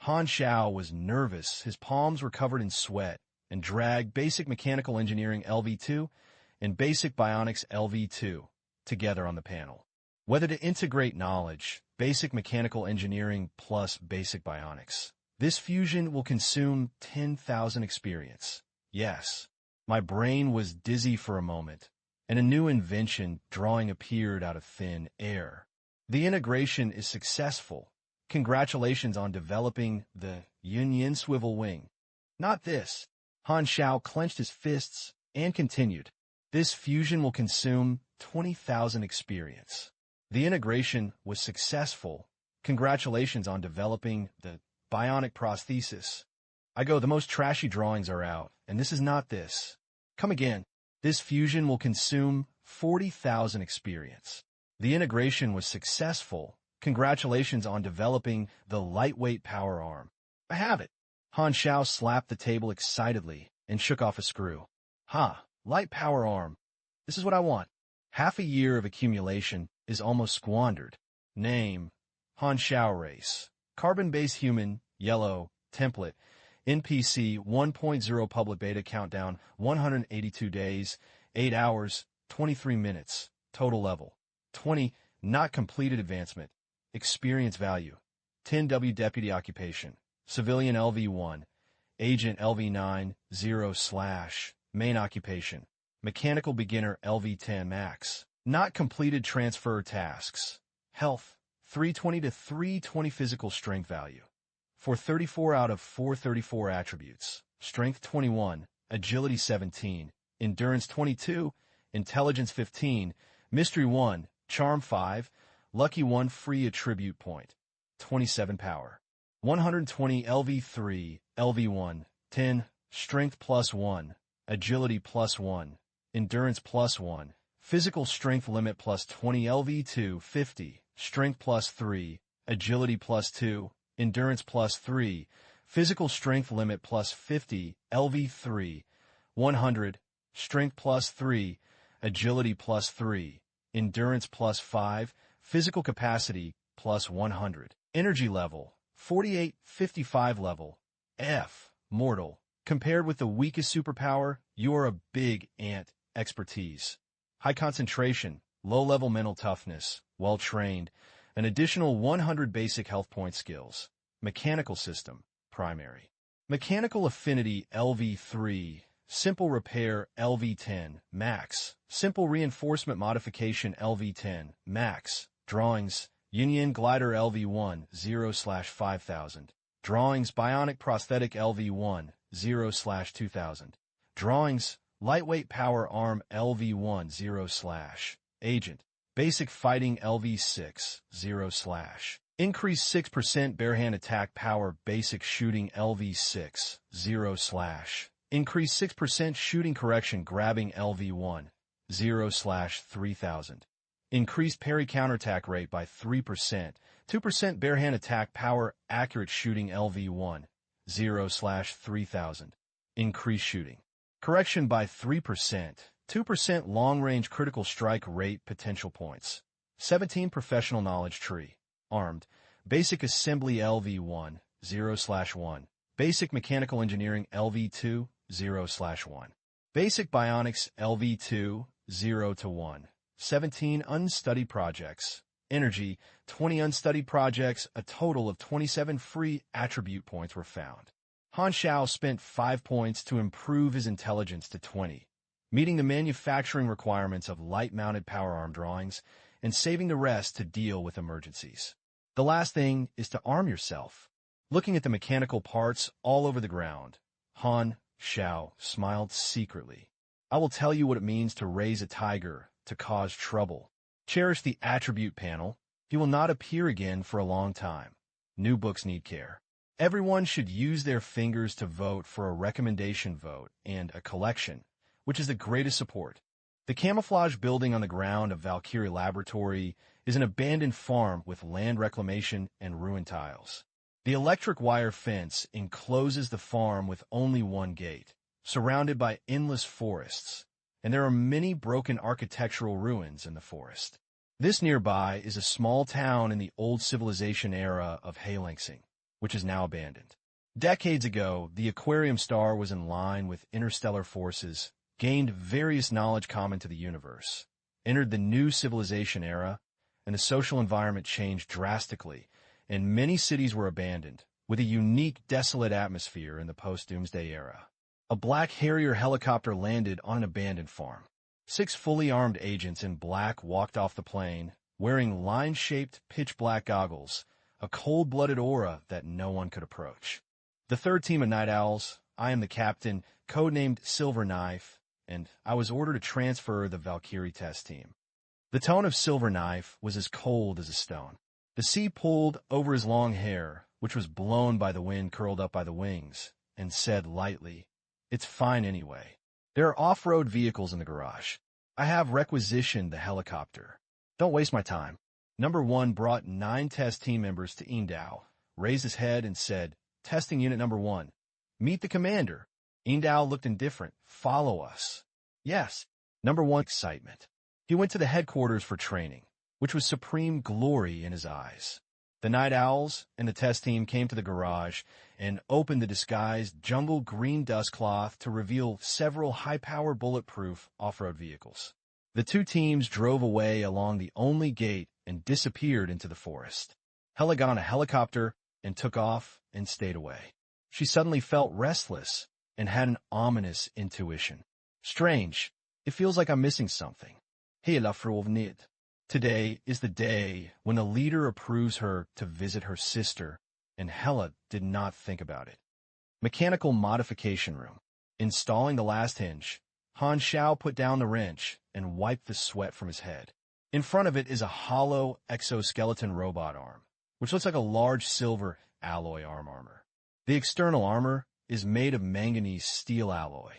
Han Xiao was nervous, his palms were covered in sweat, and dragged basic mechanical engineering LV2 and basic bionics LV2 together on the panel. Whether to integrate knowledge, basic mechanical engineering plus basic bionics. This fusion will consume 10,000 experience. Yes. My brain was dizzy for a moment, and a new invention drawing appeared out of thin air. The integration is successful. Congratulations on developing the yin-yin swivel wing. Not this. Han Xiao clenched his fists and continued. This fusion will consume 20,000 experience. The integration was successful. Congratulations on developing the bionic prosthesis. I go, the most trashy drawings are out, and this is not this. Come again. This fusion will consume 40,000 experience. The integration was successful. Congratulations on developing the lightweight power arm. I have it. Han Xiao slapped the table excitedly and shook off a screw. Light power arm. This is what I want. Half a year of accumulation is almost squandered. Name, Han Xiao race. Carbon-based human, yellow, template. NPC 1.0 public beta countdown 182 days, 8 hours, 23 minutes. Total level 20, not completed advancement. Experience value 10W deputy occupation. Civilian LV1. Agent LV9 0/ main occupation. Mechanical beginner LV10 max. Not completed transfer tasks. Health 320 to 320 physical strength value. For 34 out of 434 attributes. Strength 21, agility 17, endurance 22, intelligence 15, mystery 1, charm 5, lucky 1 free attribute point. 27 power. 120 LV3, LV1, 10, strength plus 1, agility plus 1, endurance plus 1, physical strength limit plus 20 LV2, 50, strength plus 3, agility plus 2, endurance plus 3, physical strength limit plus 50, LV3, 100, strength plus 3, agility plus 3, endurance plus 5, physical capacity plus 100. Energy level, 48-55 level, F, mortal. Compared with the weakest superpower, you are a big ant. Expertise. High concentration, low-level mental toughness, well-trained, An additional 100 basic health point skills. Mechanical system, primary. Mechanical affinity LV3, simple repair LV10, max. Simple reinforcement modification LV10, max. Drawings, Yin glider LV1, 0/5000. Drawings, bionic prosthetic LV1, 0/2000. Drawings, lightweight power arm LV1, 0/agent. Basic fighting LV6, 0/. Increase 6% barehand attack power basic shooting LV6, 0/. Increase 6% shooting correction grabbing LV1, 0/3000. Increase parry counterattack rate by 3%, 2% barehand attack power accurate shooting LV1, 0/3000. Increase shooting correction by 3%, 2% long-range critical strike rate potential points. 17 professional knowledge tree. Armed. Basic assembly LV1, 0/1. Basic mechanical engineering LV2, 0/1. Basic bionics LV2, 0/1. 17 unstudied projects. Energy, 20 unstudied projects, a total of 27 free attribute points were found. Han Xiao spent 5 points to improve his intelligence to 20, meeting the manufacturing requirements of light-mounted power arm drawings and saving the rest to deal with emergencies. The last thing is to arm yourself. Looking at the mechanical parts all over the ground, Han Xiao smiled secretly. I will tell you what it means to raise a tiger, to cause trouble. Cherish the attribute panel. He will not appear again for a long time. New books need care. Everyone should use their fingers to vote for a recommendation vote and a collection, which is the greatest support. The camouflage building on the ground of Valkyrie Laboratory is an abandoned farm with land reclamation and ruined tiles. The electric wire fence encloses the farm with only one gate, surrounded by endless forests, and there are many broken architectural ruins in the forest. This nearby is a small town in the old civilization era of Hailangsing, which is now abandoned. Decades ago, the Aquarium star was in line with interstellar forces, gained various knowledge common to the universe, entered the new civilization era, and the social environment changed drastically, and many cities were abandoned, with a unique, desolate atmosphere in the post-doomsday era. A black Harrier helicopter landed on an abandoned farm. 6 fully armed agents in black walked off the plane, wearing line-shaped, pitch-black goggles, a cold-blooded aura that no one could approach. The third team of Night Owls, I am the captain, codenamed Silver Knife, and I was ordered to transfer the Valkyrie test team. The tone of Silver Knife was as cold as a stone. The sea pulled over his long hair, which was blown by the wind curled up by the wings, and said lightly, "It's fine anyway. There are off-road vehicles in the garage. I have requisitioned the helicopter. Don't waste my time." Number 1 brought 9 test team members to Indao, raised his head and said, "Testing unit number 1. Meet the commander." Indao looked indifferent. "Follow us." "Yes." Number 1 excitement. He went to the headquarters for training, which was supreme glory in his eyes. The Night Owls and the test team came to the garage and opened the disguised jungle green dust cloth to reveal several high-power bulletproof off-road vehicles. The 2 teams drove away along the only gate and disappeared into the forest. Hella got on a helicopter and took off and stayed away. She suddenly felt restless and had an ominous intuition. Strange. It feels like I'm missing something. Hela frovnid. Today is the day when the leader approves her to visit her sister, and Hela did not think about it. Mechanical modification room. Installing the last hinge, Han Xiao put down the wrench and wiped the sweat from his head. In front of it is a hollow exoskeleton robot arm, which looks like a large silver alloy armor. The external armor is made of manganese steel alloy.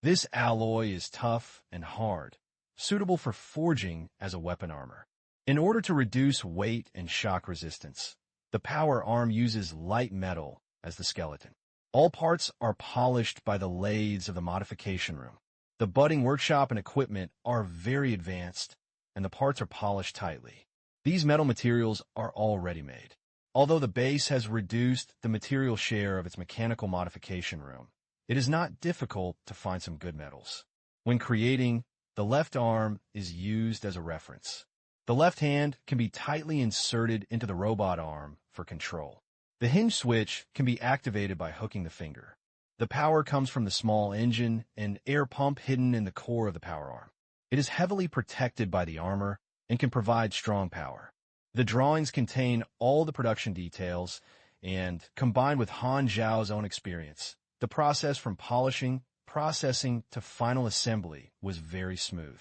This alloy is tough and hard, suitable for forging as a weapon armor. In order to reduce weight and shock resistance, the power arm uses light metal as the skeleton. All parts are polished by the lathes of the modification room. The budding workshop and equipment are very advanced, and the parts are polished tightly. These metal materials are all ready-made. Although the base has reduced the material share of its mechanical modification room, it is not difficult to find some good metals. When creating, the left arm is used as a reference. The left hand can be tightly inserted into the robot arm for control. The hinge switch can be activated by hooking the finger. The power comes from the small engine and air pump hidden in the core of the power arm. It is heavily protected by the armor and can provide strong power. The drawings contain all the production details and, combined with Han Xiao's own experience, the process from polishing, processing to final assembly was very smooth.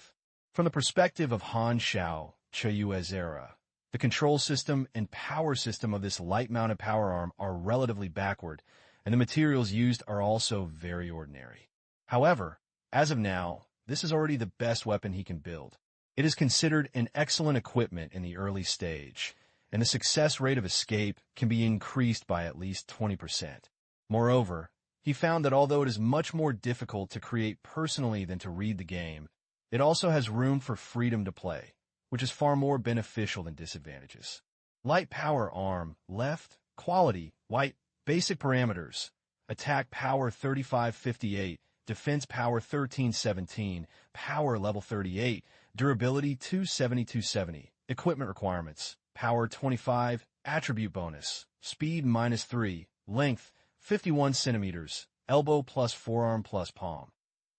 From the perspective of Han Xiao, Chiyue's era, the control system and power system of this light-mounted power arm are relatively backward, and the materials used are also very ordinary. However, as of now, this is already the best weapon he can build. It is considered an excellent equipment in the early stage, and the success rate of escape can be increased by at least 20%. Moreover, he found that although it is much more difficult to create personally than to read the game, it also has room for freedom to play, which is far more beneficial than disadvantages. Light power arm, left, quality, white, basic parameters, attack power 3558, defense power 1317, power level 38, durability 270, equipment requirements, power 25, attribute bonus, speed -3, length 51 centimeters, elbow plus forearm plus palm.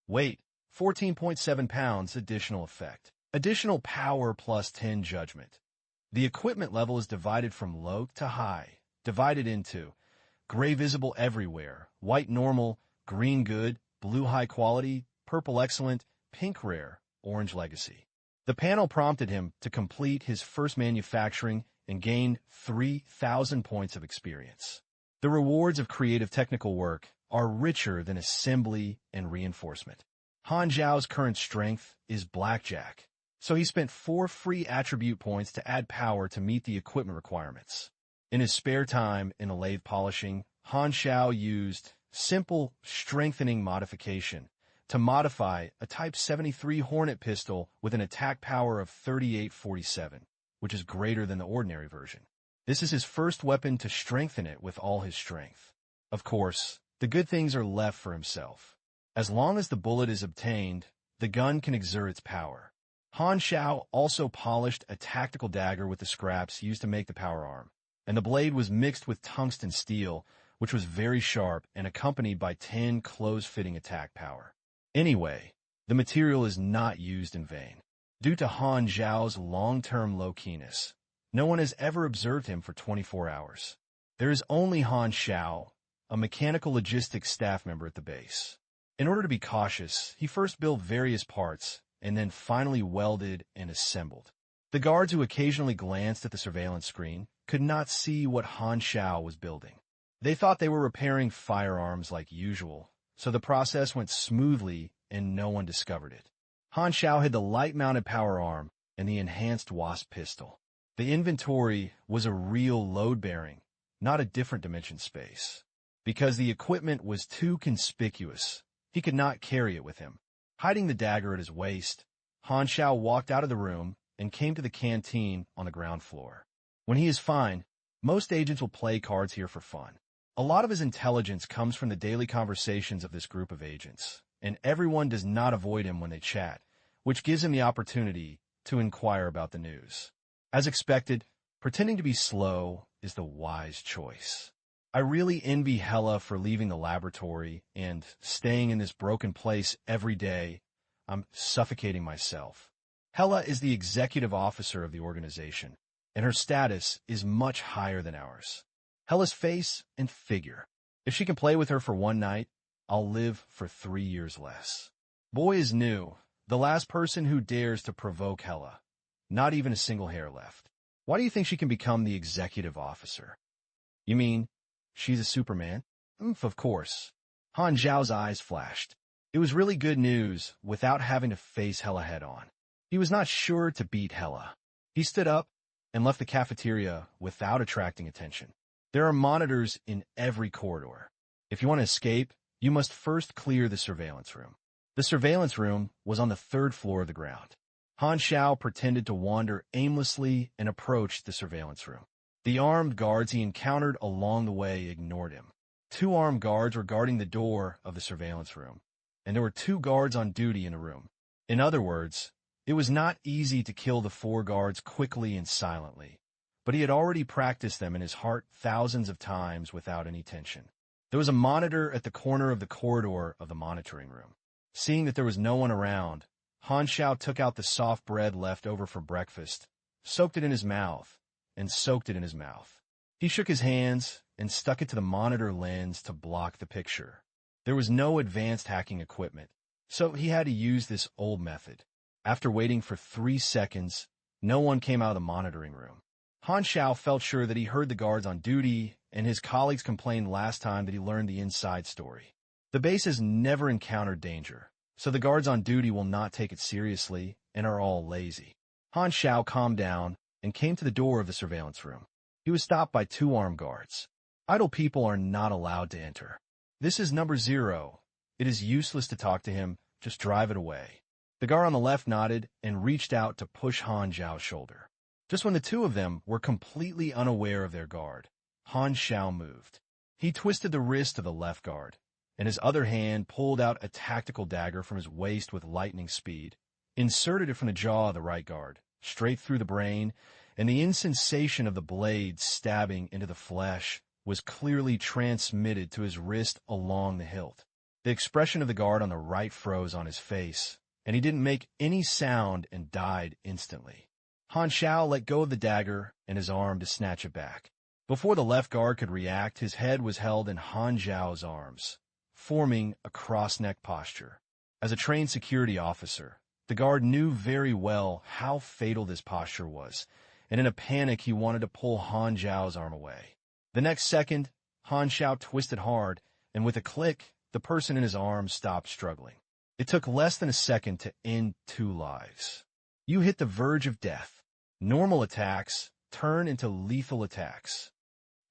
Weight 14.7 pounds, additional effect. Additional power plus 10 judgment. The equipment level is divided from low to high, divided into gray visible everywhere, white normal, green good, blue high quality, purple excellent, pink rare, orange legacy. The panel prompted him to complete his first manufacturing and gain 3,000 points of experience. The rewards of creative technical work are richer than assembly and reinforcement. Han Xiao's current strength is blackjack, so he spent 4 free attribute points to add power to meet the equipment requirements. In his spare time in the lathe polishing, Han Xiao used simple strengthening modification to modify a Type 73 Hornet pistol with an attack power of 3847, which is greater than the ordinary version. This is his first weapon to strengthen it with all his strength. Of course, the good things are left for himself. As long as the bullet is obtained, the gun can exert its power. Han Xiao also polished a tactical dagger with the scraps used to make the power arm, and the blade was mixed with tungsten steel, which was very sharp and accompanied by 10 close-fitting attack power. Anyway, the material is not used in vain. Due to Han Xiao's long-term low keyness, no one has ever observed him for 24 hours. There is only Han Xiao, a mechanical logistics staff member at the base. In order to be cautious, he first built various parts and then finally welded and assembled. The guards who occasionally glanced at the surveillance screen could not see what Han Xiao was building. They thought they were repairing firearms like usual, so the process went smoothly and no one discovered it. Han Xiao had the light-mounted power arm and the enhanced Wasp pistol. The inventory was a real load-bearing, not a different dimension space. Because the equipment was too conspicuous, he could not carry it with him. Hiding the dagger at his waist, Han Xiao walked out of the room and came to the canteen on the ground floor. When he is fine, most agents will play cards here for fun. A lot of his intelligence comes from the daily conversations of this group of agents, and everyone does not avoid him when they chat, which gives him the opportunity to inquire about the news. As expected, pretending to be slow is the wise choice. I really envy Hella for leaving the laboratory and staying in this broken place every day. I'm suffocating myself. Hella is the executive officer of the organization, and her status is much higher than ours. Hella's face and figure. If she can play with her for one night, I'll live for 3 years less. Boy is new, the last person who dares to provoke Hella. Not even a single hair left. Why do you think she can become the executive officer? You mean she's a Superman? Of course. Han Xiao's eyes flashed. It was really good news without having to face Hella head-on. He was not sure to beat Hella. He stood up and left the cafeteria without attracting attention. There are monitors in every corridor. If you want to escape, you must first clear the surveillance room. The surveillance room was on the 3rd floor of the ground. Han Xiao pretended to wander aimlessly and approached the surveillance room. The armed guards he encountered along the way ignored him. 2 armed guards were guarding the door of the surveillance room, and there were 2 guards on duty in the room. In other words, It was not easy to kill the 4 guards quickly and silently, but he had already practiced them in his heart thousands of times without any tension. There was a monitor at the corner of the corridor of the monitoring room. Seeing that there was no one around, Han Xiao took out the soft bread left over for breakfast, soaked it in his mouth, and soaked it in his mouth. He shook his hands and stuck it to the monitor lens to block the picture. There was no advanced hacking equipment, so he had to use this old method. After waiting for 3 seconds, no one came out of the monitoring room. Han Xiao felt sure that he heard the guards on duty, and his colleagues complained last time that he learned the inside story. The base has never encountered danger, so the guards on duty will not take it seriously and are all lazy. Han Xiao calmed down and came to the door of the surveillance room. He was stopped by 2 armed guards. Idle people are not allowed to enter. This is number 0. It is useless to talk to him, just drive it away. The guard on the left nodded and reached out to push Han Xiao's shoulder. Just when the 2 of them were completely unaware of their guard, Han Xiao moved. He twisted the wrist of the left guard, and his other hand pulled out a tactical dagger from his waist with lightning speed, inserted it from the jaw of the right guard, straight through the brain, and the insensation of the blade stabbing into the flesh was clearly transmitted to his wrist along the hilt. The expression of the guard on the right froze on his face, and he didn't make any sound and died instantly. Han Xiao let go of the dagger and his arm to snatch it back. Before the left guard could react, his head was held in Han Xiao's arms, forming a cross-neck posture. As a trained security officer, the guard knew very well how fatal this posture was, and in a panic he wanted to pull Han Xiao's arm away. The next second, Han Xiao twisted hard, and with a click, the person in his arms stopped struggling. It took less than a second to end 2 lives. You hit the verge of death. Normal attacks turn into lethal attacks.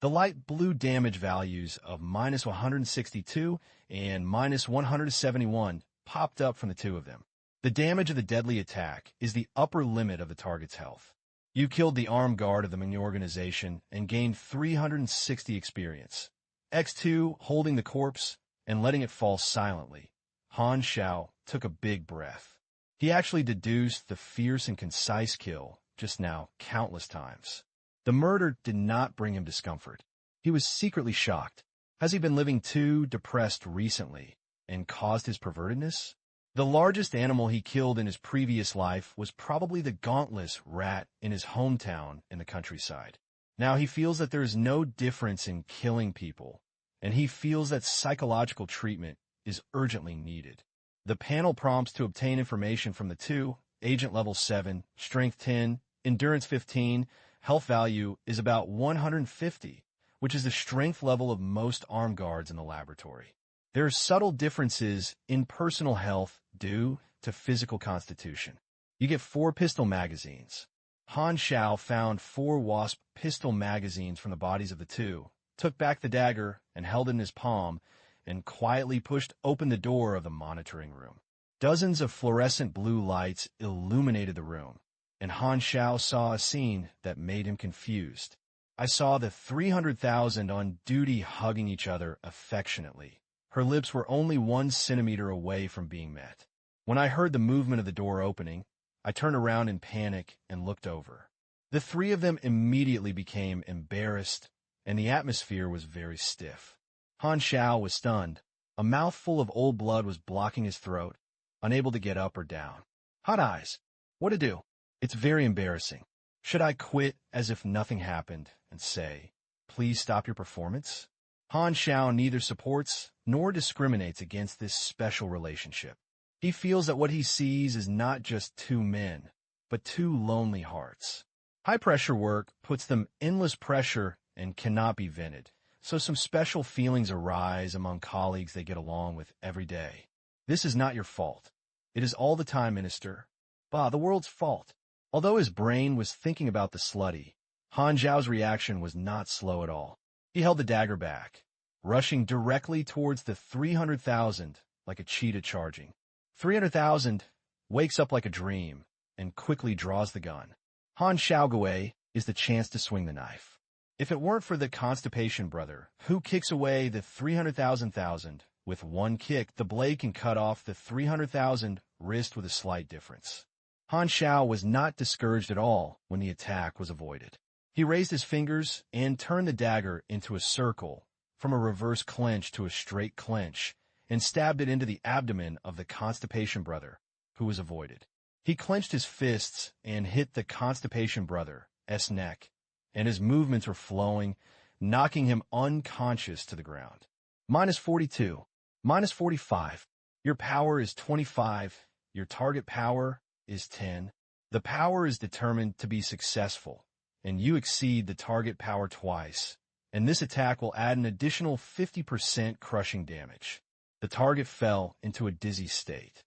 The light blue damage values of -162 and -171 popped up from the 2 of them. The damage of the deadly attack is the upper limit of the target's health. You killed the armed guard of the main organization and gained 360 experience. X2 holding the corpse and letting it fall silently. Han Xiao took a big breath. He actually deduced the fierce and concise kill just now countless times. The murder did not bring him discomfort. He was secretly shocked. Has he been living too depressed recently and caused his pervertedness? The largest animal he killed in his previous life was probably the gauntless rat in his hometown in the countryside. Now he feels that there is no difference in killing people, and he feels that psychological treatment is urgently needed. The panel prompts to obtain information from the 2, agent level 7, strength 10, endurance 15, health value is about 150, which is the strength level of most armed guards in the laboratory. There are subtle differences in personal health due to physical constitution. You get 4 pistol magazines. Han Xiao found 4 wasp pistol magazines from the bodies of the 2, took back the dagger and held it in his palm, and quietly pushed open the door of the monitoring room. Dozens of fluorescent blue lights illuminated the room, and Han Xiao saw a scene that made him confused. I saw the 300,000 on duty hugging each other affectionately. Her lips were only 1 centimeter away from being met. When I heard the movement of the door opening, I turned around in panic and looked over. The 3 of them immediately became embarrassed, and the atmosphere was very stiff. Han Xiao was stunned. A mouthful of old blood was blocking his throat, unable to get up or down. Hot eyes. What to do? It's very embarrassing. Should I quit as if nothing happened and say, please stop your performance? Han Xiao neither supports nor discriminates against this special relationship. He feels that what he sees is not just 2 men, but 2 lonely hearts. High-pressure work puts them endless pressure and cannot be vented, so some special feelings arise among colleagues they get along with every day. This is not your fault. It is all the time, Minister. Bah, the world's fault. Although his brain was thinking about the slutty, Han Xiao's reaction was not slow at all. He held the dagger back, rushing directly towards the 300,000 like a cheetah charging. 300,000 wakes up like a dream and quickly draws the gun. Han Xiaogui is the chance to swing the knife. If it weren't for the constipation brother, who kicks away the 300,000, with 1 kick, the blade can cut off the 300,000 wrist with a slight difference. Han Xiao was not discouraged at all when the attack was avoided. He raised his fingers and turned the dagger into a circle, from a reverse clench to a straight clench, and stabbed it into the abdomen of the Constipation Brother, who was avoided. He clenched his fists and hit the Constipation Brother's neck, and his movements were flowing, knocking him unconscious to the ground. -42. -45. Your power is 25. Your target power is 10. The power is determined to be successful, and you exceed the target power twice, and this attack will add an additional 50% crushing damage. The target fell into a dizzy state.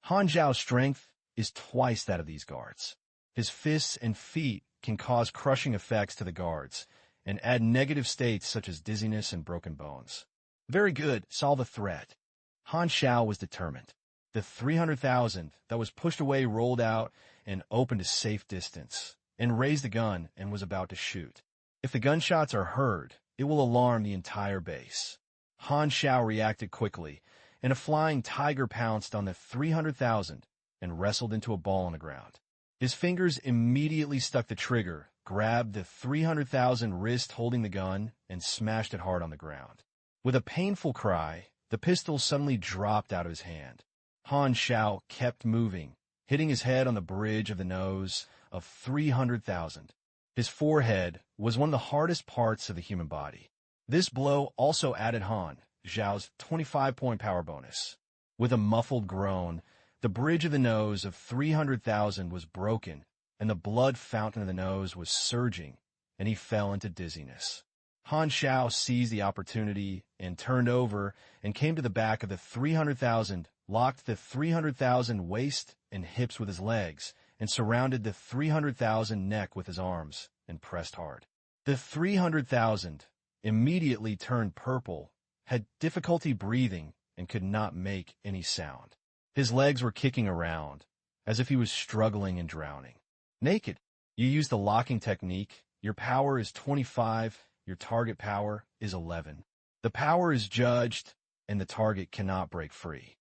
Han Xiao's strength is twice that of these guards. His fists and feet can cause crushing effects to the guards and add negative states such as dizziness and broken bones. Very good, solve the threat. Han Xiao was determined. The 300,000 that was pushed away rolled out and opened a safe distance, and raised the gun and was about to shoot. If the gunshots are heard, it will alarm the entire base. Han Xiao reacted quickly, and a flying tiger pounced on the 300,000 and wrestled into a ball on the ground. His fingers immediately stuck the trigger, grabbed the 300,000 wrist holding the gun, and smashed it hard on the ground. With a painful cry, the pistol suddenly dropped out of his hand. Han Xiao kept moving, hitting his head on the bridge of the nose of 300,000. His forehead was one of the hardest parts of the human body. This blow also added Han Xiao's 25-point power bonus. With a muffled groan, the bridge of the nose of 300,000 was broken, and the blood fountain of the nose was surging, and he fell into dizziness. Han Xiao seized the opportunity and turned over and came to the back of the 300,000, locked the 300,000 waist and hips with his legs, and surrounded the 300,000 neck with his arms, and pressed hard. The 300,000 immediately turned purple, had difficulty breathing, and could not make any sound. His legs were kicking around, as if he was struggling and drowning. Naked. You use the locking technique. Your power is 25. Your target power is 11. The power is judged, and the target cannot break free.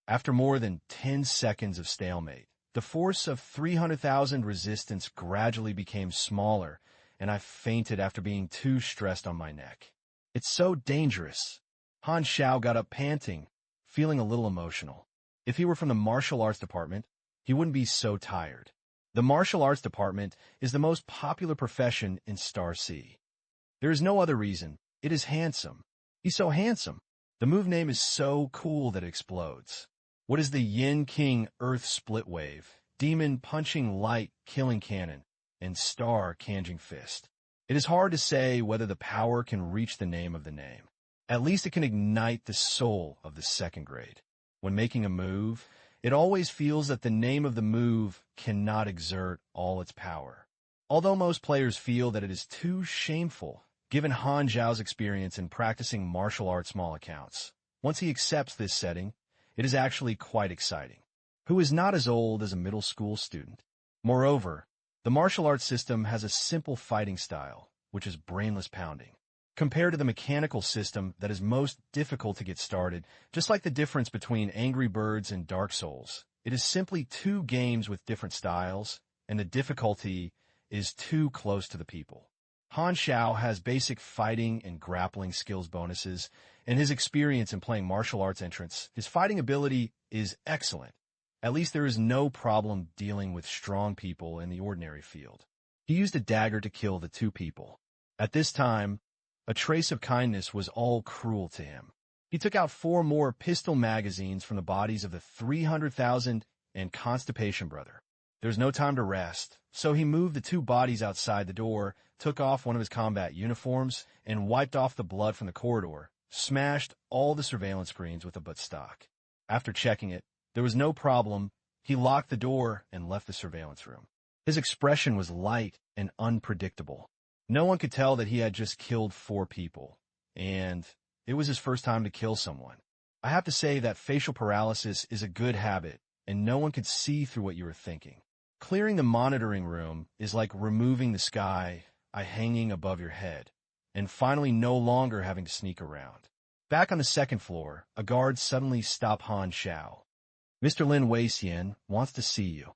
After more than 10 seconds of stalemate, the force of 300,000 resistance gradually became smaller, and I fainted after being too stressed on my neck. It's so dangerous. Han Xiao got up panting, feeling a little emotional. If he were from the martial arts department, he wouldn't be so tired. The martial arts department is the most popular profession in Star Sea. There is no other reason. It is handsome. He's so handsome. The move name is so cool that it explodes. What is the Yin King Earth Split Wave, Demon Punching Light Killing Cannon, and Star Canjing Fist? It is hard to say whether the power can reach the name of the name. At least it can ignite the soul of the second grade. When making a move, it always feels that the name of the move cannot exert all its power. Although most players feel that it is too shameful, given Han Xiao's experience in practicing martial arts small accounts, once he accepts this setting, it is actually quite exciting. Who is not as old as a middle school student? Moreover, the martial arts system has a simple fighting style, which is brainless pounding, compared to the mechanical system that is most difficult to get started. Just like the difference between Angry Birds and Dark Souls, it is simply two games with different styles, and the difficulty is too close to the people. Han Xiao has basic fighting and grappling skills bonuses, and his experience in playing martial arts entrance, his fighting ability is excellent. At least there is no problem dealing with strong people in the ordinary field. He used a dagger to kill the two people. At this time, a trace of kindness was all cruel to him. He took out 4 more pistol magazines from the bodies of the 300,000 and Constipation Brother. There's no time to rest, so he moved the 2 bodies outside the door, took off one of his combat uniforms, and wiped off the blood from the corridor, smashed all the surveillance screens with a buttstock. After checking it, there was no problem. He locked the door and left the surveillance room. His expression was light and unpredictable. No one could tell that he had just killed 4 people, and it was his first time to kill someone. I have to say that facial paralysis is a good habit, and no one could see through what you were thinking. Clearing the monitoring room is like removing the sky hanging above your head, and finally no longer having to sneak around. Back on the 2nd floor, a guard suddenly stopped Han Xiao. Mr. Lin Weixian wants to see you.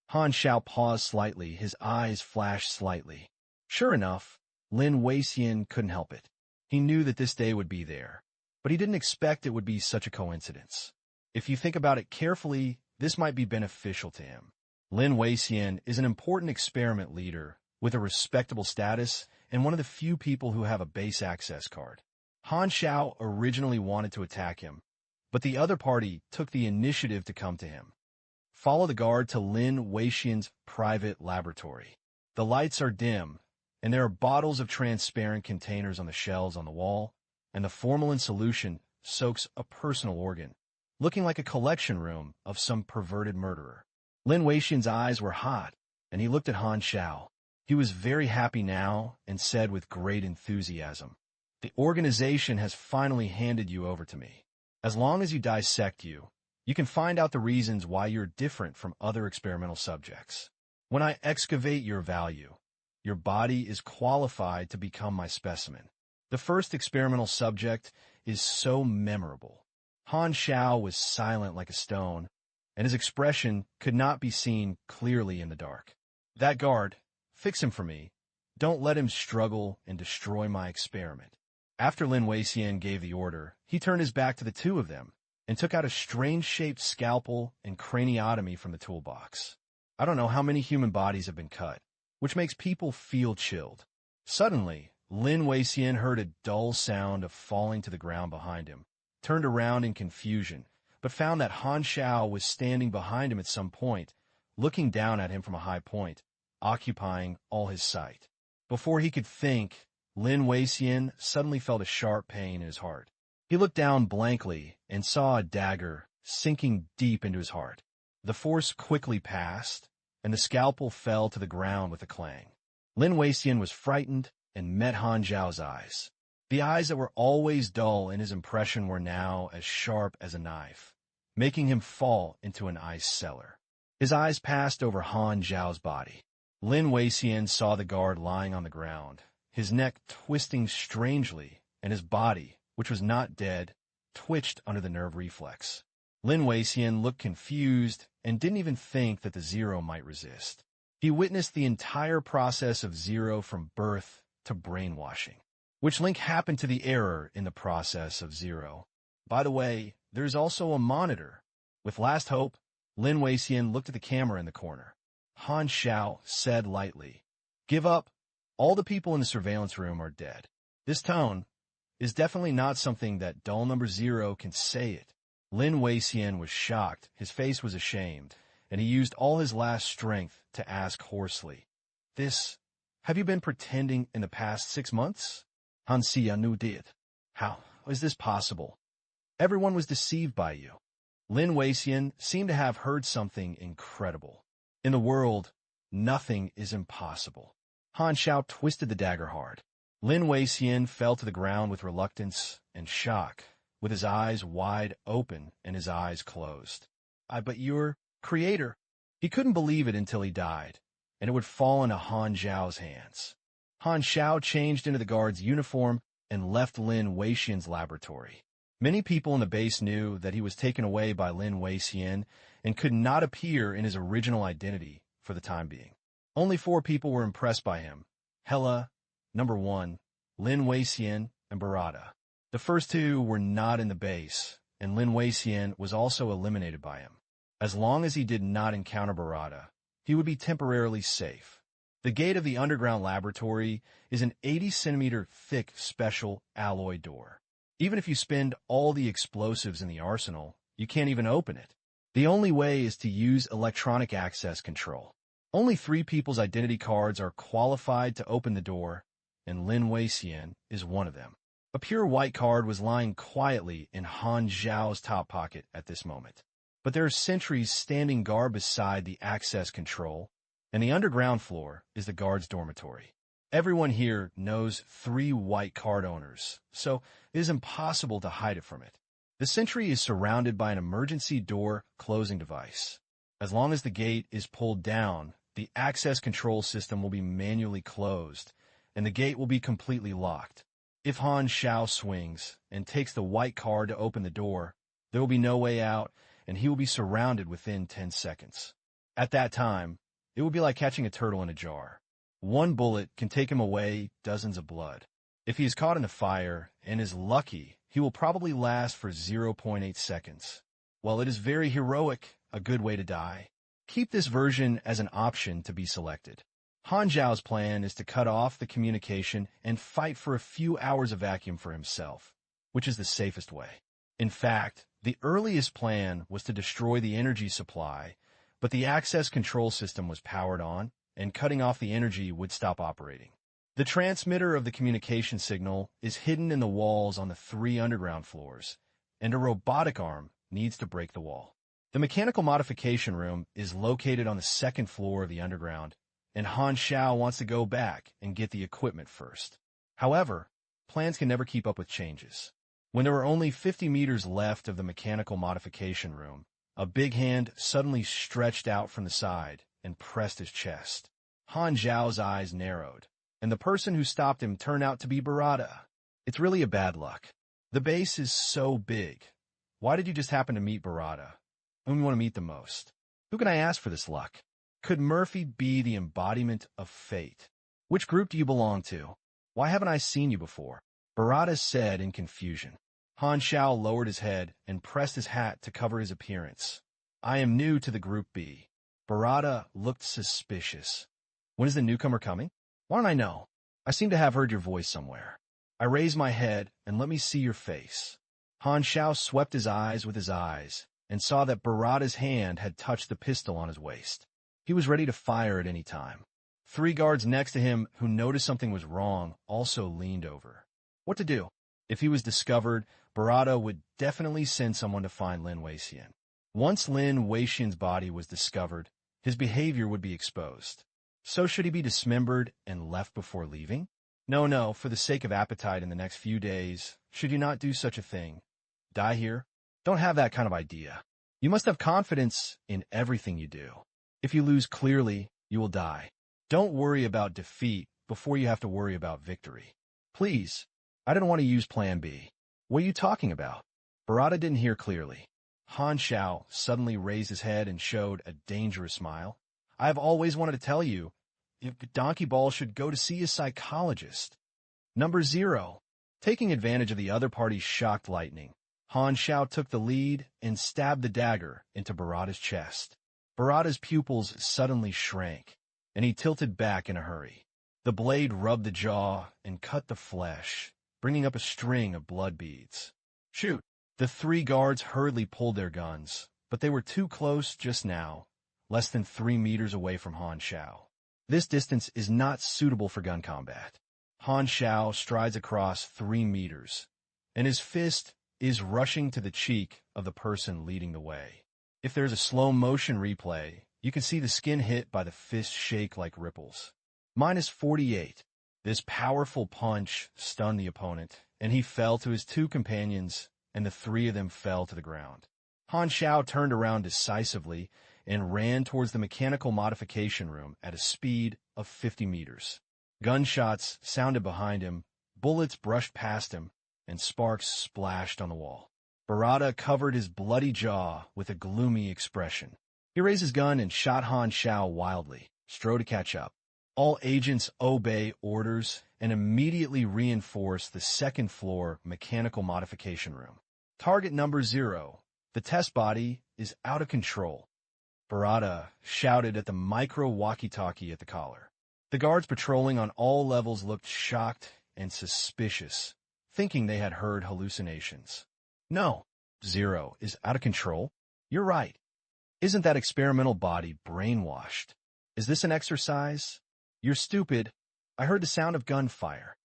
Han Xiao paused slightly, his eyes flashed slightly. Sure enough, Lin Weixian couldn't help it. He knew that this day would be there, but he didn't expect it would be such a coincidence. If you think about it carefully, this might be beneficial to him. Lin Weixian is an important experiment leader with a respectable status and one of the few people who have a base access card. Han Xiao originally wanted to attack him, but the other party took the initiative to come to him. Follow the guard to Lin Weixian's private laboratory. The lights are dim, and there are bottles of transparent containers on the shelves on the wall, and the formalin solution soaks a personal organ, looking like a collection room of some perverted murderer. Lin Weixian's eyes were hot, and he looked at Han Xiao. He was very happy now and said with great enthusiasm, "The organization has finally handed you over to me. As long as you dissect you, you can find out the reasons why you're different from other experimental subjects. When I excavate your value, your body is qualified to become my specimen. The first experimental subject is so memorable." Han Xiao was silent like a stone, and his expression could not be seen clearly in the dark. "That guard, fix him for me. Don't let him struggle and destroy my experiment." After Lin Weixian gave the order, he turned his back to the two of them and took out a strange-shaped scalpel and craniotomy from the toolbox. I don't know how many human bodies have been cut, which makes people feel chilled. Suddenly, Lin Weixian heard a dull sound of falling to the ground behind him, turned around in confusion, but found that Han Xiao was standing behind him at some point, looking down at him from a high point, occupying all his sight. Before he could think, Lin Weixian suddenly felt a sharp pain in his heart. He looked down blankly and saw a dagger sinking deep into his heart. The force quickly passed, and the scalpel fell to the ground with a clang. Lin Weixian was frightened and met Han Xiao's eyes. The eyes that were always dull in his impression were now as sharp as a knife, making him fall into an ice cellar. His eyes passed over Han Xiao's body. Lin Weixian saw the guard lying on the ground, his neck twisting strangely, and his body, which was not dead, twitched under the nerve reflex. Lin Weixian looked confused and didn't even think that the Zero might resist. He witnessed the entire process of Zero from birth to brainwashing. Which link happened to the error in the process of Zero? By the way, there's also a monitor. With last hope, Lin Weixian looked at the camera in the corner. Han Xiao said lightly, "Give up. All the people in the surveillance room are dead." This tone is definitely not something that dull number 0 can say it. Lin Weixian was shocked, his face was ashamed, and he used all his last strength to ask hoarsely, "Have you been pretending in the past 6 months?" Han Xiao did. "How is this possible? Everyone was deceived by you." Lin Weixian seemed to have heard something incredible. In the world, nothing is impossible. Han Xiao twisted the dagger hard. Lin Weixian fell to the ground with reluctance and shock, with his eyes wide open and his eyes closed. But your creator." He couldn't believe it until he died, and it would fall into Han Xiao's hands. Han Xiao changed into the guard's uniform and left Lin Weixian's laboratory. Many people in the base knew that he was taken away by Lin Weixian and could not appear in his original identity for the time being. Only 4 people were impressed by him: Hela, number 1, Lin Weixian, and Barada. The first 2 were not in the base, and Lin Weixian was also eliminated by him. As long as he did not encounter Barada, he would be temporarily safe. The gate of the underground laboratory is an 80-centimeter thick special alloy door. Even if you spend all the explosives in the arsenal, you can't even open it. The only way is to use electronic access control. Only 3 people's identity cards are qualified to open the door, and Lin Weixian is one of them. A pure white card was lying quietly in Han Xiao's top pocket at this moment. But there are sentries standing guard beside the access control, and the underground floor is the guard's dormitory. Everyone here knows 3 white card owners, so it is impossible to hide it from it. The sentry is surrounded by an emergency door closing device. As long as the gate is pulled down, the access control system will be manually closed, and the gate will be completely locked. If Han Xiao swings and takes the white card to open the door, there will be no way out, and he will be surrounded within 10 seconds. At that time, it would be like catching a turtle in a jar. One bullet can take him away dozens of blood. If he is caught in a fire and is lucky, he will probably last for 0.8 seconds. While it is very heroic, a good way to die. Keep this version as an option to be selected. Han Xiao's plan is to cut off the communication and fight for a few hours of vacuum for himself, which is the safest way. In fact, the earliest plan was to destroy the energy supply, but the access control system was powered on, and cutting off the energy would stop operating. The transmitter of the communication signal is hidden in the walls on the 3 underground floors, and a robotic arm needs to break the wall. The mechanical modification room is located on the 2nd floor of the underground, and Han Xiao wants to go back and get the equipment first. However, plans can never keep up with changes. When there were only 50 meters left of the mechanical modification room, a big hand suddenly stretched out from the side and pressed his chest. Han Xiao's eyes narrowed, and the person who stopped him turned out to be Barada. It's really a bad luck. The base is so big. Why did you just happen to meet Barada? Whom you want to meet the most? Who can I ask for this luck? Could Murphy be the embodiment of fate? Which group do you belong to? Why haven't I seen you before? Barada said in confusion. Han Xiao lowered his head and pressed his hat to cover his appearance. I am new to the Group B. Barada looked suspicious. When is the newcomer coming? Why don't I know? I seem to have heard your voice somewhere. I raised my head and let me see your face. Han Xiao swept his eyes with his eyes and saw that Barada's hand had touched the pistol on his waist. He was ready to fire at any time. 3 guards next to him who noticed something was wrong also leaned over. What to do? If he was discovered, Barada would definitely send someone to find Lin Weixian. Once Lin Weixian's body was discovered, his behavior would be exposed. So should he be dismembered and left before leaving? No, for the sake of appetite in the next few days, should you not do such a thing? Die here? Don't have that kind of idea. You must have confidence in everything you do. If you lose clearly, you will die. Don't worry about defeat before you have to worry about victory. Please, I didn't want to use Plan B. What are you talking about? Barada didn't hear clearly. Han Xiao suddenly raised his head and showed a dangerous smile. I have always wanted to tell you, if Donkey Ball should go to see a psychologist. Number 0. Taking advantage of the other party's shocked lightning, Han Xiao took the lead and stabbed the dagger into Barada's chest. Barada's pupils suddenly shrank, and he tilted back in a hurry. The blade rubbed the jaw and cut the flesh, bringing up a string of blood beads. Shoot! The 3 guards hurriedly pulled their guns, but they were too close just now, less than 3 meters away from Han Xiao. This distance is not suitable for gun combat. Han Xiao strides across 3 meters, and his fist is rushing to the cheek of the person leading the way. If there's a slow-motion replay, you can see the skin hit by the fist shake like ripples. -48. This powerful punch stunned the opponent, and he fell to his 2 companions, and the 3 of them fell to the ground. Han Xiao turned around decisively and ran towards the mechanical modification room at a speed of 50 meters. Gunshots sounded behind him, bullets brushed past him, and sparks splashed on the wall. Barada covered his bloody jaw with a gloomy expression. He raised his gun and shot Han Xiao wildly, strove to catch up. All agents obey orders and immediately reinforce the 2nd floor mechanical modification room. Target number 0. The test body is out of control. Barada shouted at the micro walkie-talkie at the collar. The guards patrolling on all levels looked shocked and suspicious, thinking they had heard hallucinations. No, 0 is out of control. You're right. Isn't that experimental body brainwashed? Is this an exercise? You're stupid. I heard the sound of gunfire.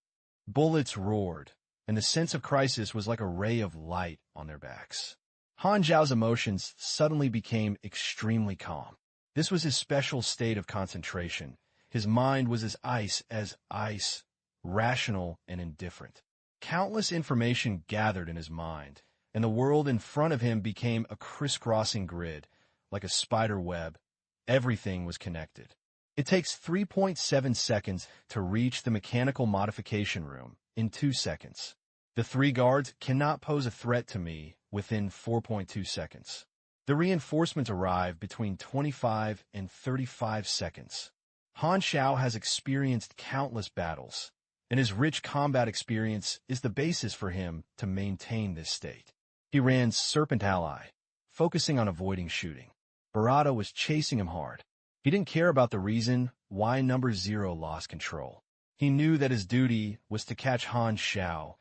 Bullets roared, and the sense of crisis was like a ray of light on their backs. Han Xiao's emotions suddenly became extremely calm. This was his special state of concentration. His mind was as ice, rational and indifferent. Countless information gathered in his mind, and the world in front of him became a crisscrossing grid, like a spider web. Everything was connected. It takes 3.7 seconds to reach the mechanical modification room in 2 seconds. The 3 guards cannot pose a threat to me within 4.2 seconds. The reinforcements arrive between 25 and 35 seconds. Han Xiao has experienced countless battles, and his rich combat experience is the basis for him to maintain this state. He ran Serpent Ally, focusing on avoiding shooting. Barada was chasing him hard. He didn't care about the reason why number 0 lost control. He knew that his duty was to catch Han Xiao,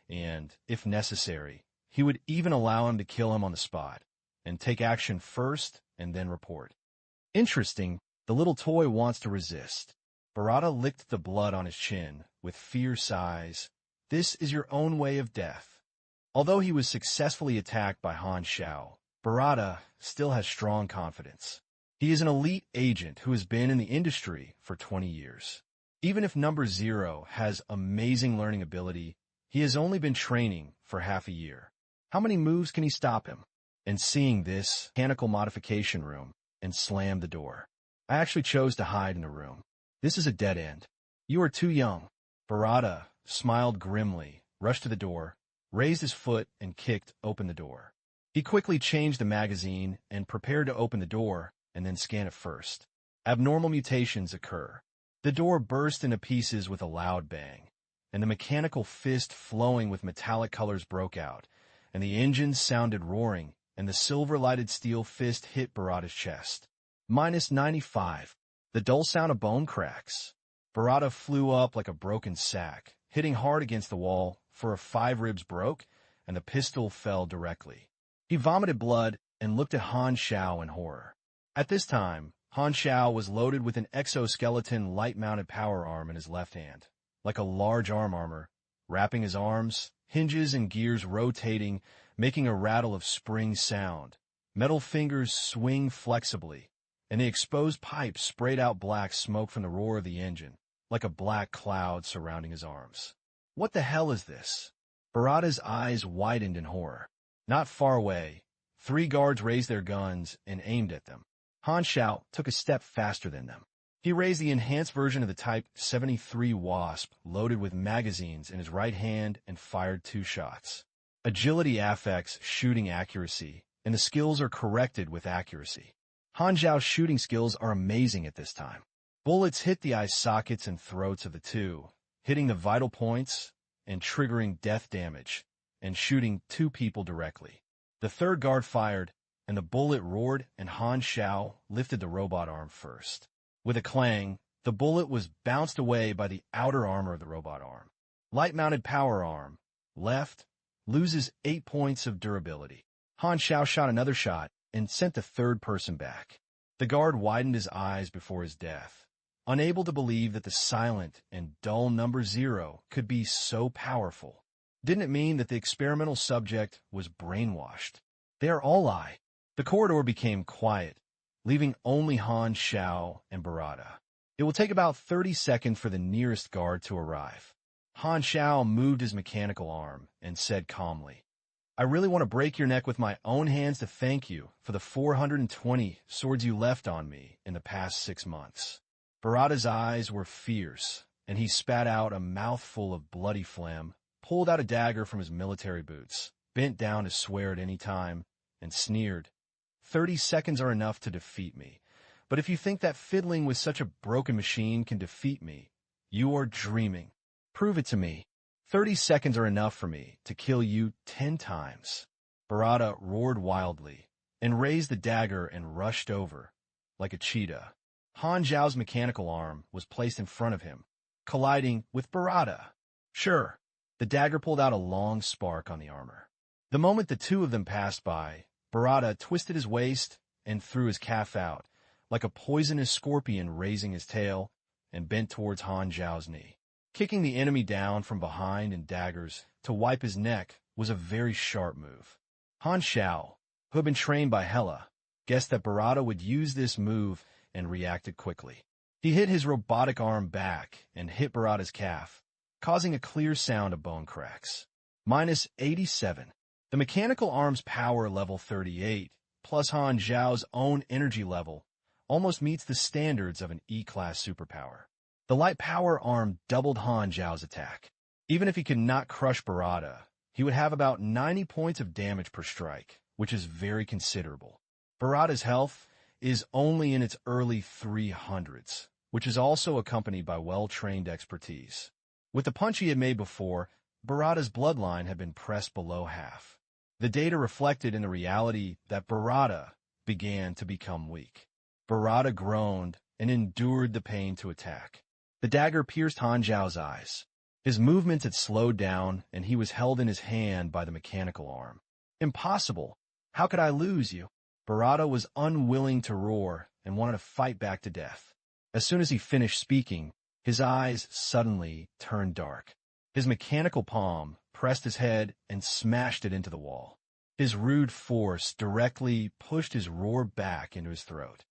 and, if necessary, he would even allow him to kill him on the spot, and take action first and then report. Interesting, the little toy wants to resist. Barada licked the blood on his chin with fierce eyes. This is your own way of death. Although he was successfully attacked by Han Xiao, Barada still has strong confidence. He is an elite agent who has been in the industry for 20 years. Even if number 0 has amazing learning ability, he has only been training for half a year. How many moves can he stop him? And seeing this, mechanical modification room, and slammed the door. I actually chose to hide in the room. This is a dead end. You are too young. Barada smiled grimly, rushed to the door, raised his foot, and kicked open the door. He quickly changed the magazine and prepared to open the door and then scan it first. Abnormal mutations occur. The door burst into pieces with a loud bang, and the mechanical fist flowing with metallic colors broke out, and the engines sounded roaring, and the silver-lighted steel fist hit Barada's chest. -95. The dull sound of bone cracks. Barada flew up like a broken sack, hitting hard against the wall, for a 5 ribs broke, and the pistol fell directly. He vomited blood and looked at Han Xiao in horror. At this time, Han Xiao was loaded with an exoskeleton light-mounted power arm in his left hand, like a large arm armor, wrapping his arms, hinges and gears rotating, making a rattle of spring sound. Metal fingers swing flexibly, and the exposed pipe sprayed out black smoke from the roar of the engine, like a black cloud surrounding his arms. What the hell is this? Barada's eyes widened in horror. Not far away, 3 guards raised their guns and aimed at them. Han Xiao took a step faster than them. He raised the enhanced version of the Type 73 Wasp, loaded with magazines, in his right hand and fired 2 shots. Agility affects shooting accuracy, and the skills are corrected with accuracy. Han Xiao's shooting skills are amazing at this time. Bullets hit the eye sockets and throats of the 2, hitting the vital points and triggering death damage, and shooting 2 people directly. The 3rd guard fired, and the bullet roared, and Han Xiao lifted the robot arm first. With a clang, the bullet was bounced away by the outer armor of the robot arm. Light-mounted power arm, left, loses 8 points of durability. Han Xiao shot another shot and sent the 3rd person back. The guard widened his eyes before his death, unable to believe that the silent and dull number 0 could be so powerful. Didn't it mean that the experimental subject was brainwashed? They are all I. The corridor became quiet, leaving only Han Xiao and Barada. It will take about 30 seconds for the nearest guard to arrive. Han Xiao moved his mechanical arm and said calmly, "I really want to break your neck with my own hands to thank you for the 420 swords you left on me in the past 6 months." Barada's eyes were fierce, and he spat out a mouthful of bloody phlegm, pulled out a dagger from his military boots, bent down to swear at any time, and sneered, "30 seconds are enough to defeat me, but if you think that fiddling with such a broken machine can defeat me, you are dreaming. Prove it to me. 30 seconds are enough for me to kill you 10 times. Barada roared wildly, and raised the dagger and rushed over, like a cheetah. Han Xiao's mechanical arm was placed in front of him, colliding with Barada. Sure, the dagger pulled out a long spark on the armor. The moment the 2 of them passed by, Barada twisted his waist and threw his calf out, like a poisonous scorpion raising his tail, and bent towards Han Xiao's knee. Kicking the enemy down from behind in daggers to wipe his neck was a very sharp move. Han Xiao, who had been trained by Hela, guessed that Barada would use this move and reacted quickly. He hit his robotic arm back and hit Barada's calf, causing a clear sound of bone cracks. -87. The mechanical arm's power level 38, plus Han Xiao's own energy level, almost meets the standards of an E-class superpower. The light power arm doubled Han Xiao's attack. Even if he could not crush Barada, he would have about 90 points of damage per strike, which is very considerable. Barada's health is only in its early 300s, which is also accompanied by well-trained expertise. With the punch he had made before, Barada's bloodline had been pressed below half. The data reflected in the reality that Barada began to become weak. Barada groaned and endured the pain to attack. The dagger pierced Han Xiao's eyes. His movements had slowed down, and he was held in his hand by the mechanical arm. Impossible! How could I lose you? Barada was unwilling to roar and wanted to fight back to death. As soon as he finished speaking, his eyes suddenly turned dark. His mechanical palm pressed his head and smashed it into the wall. His rude force directly pushed his roar back into his throat.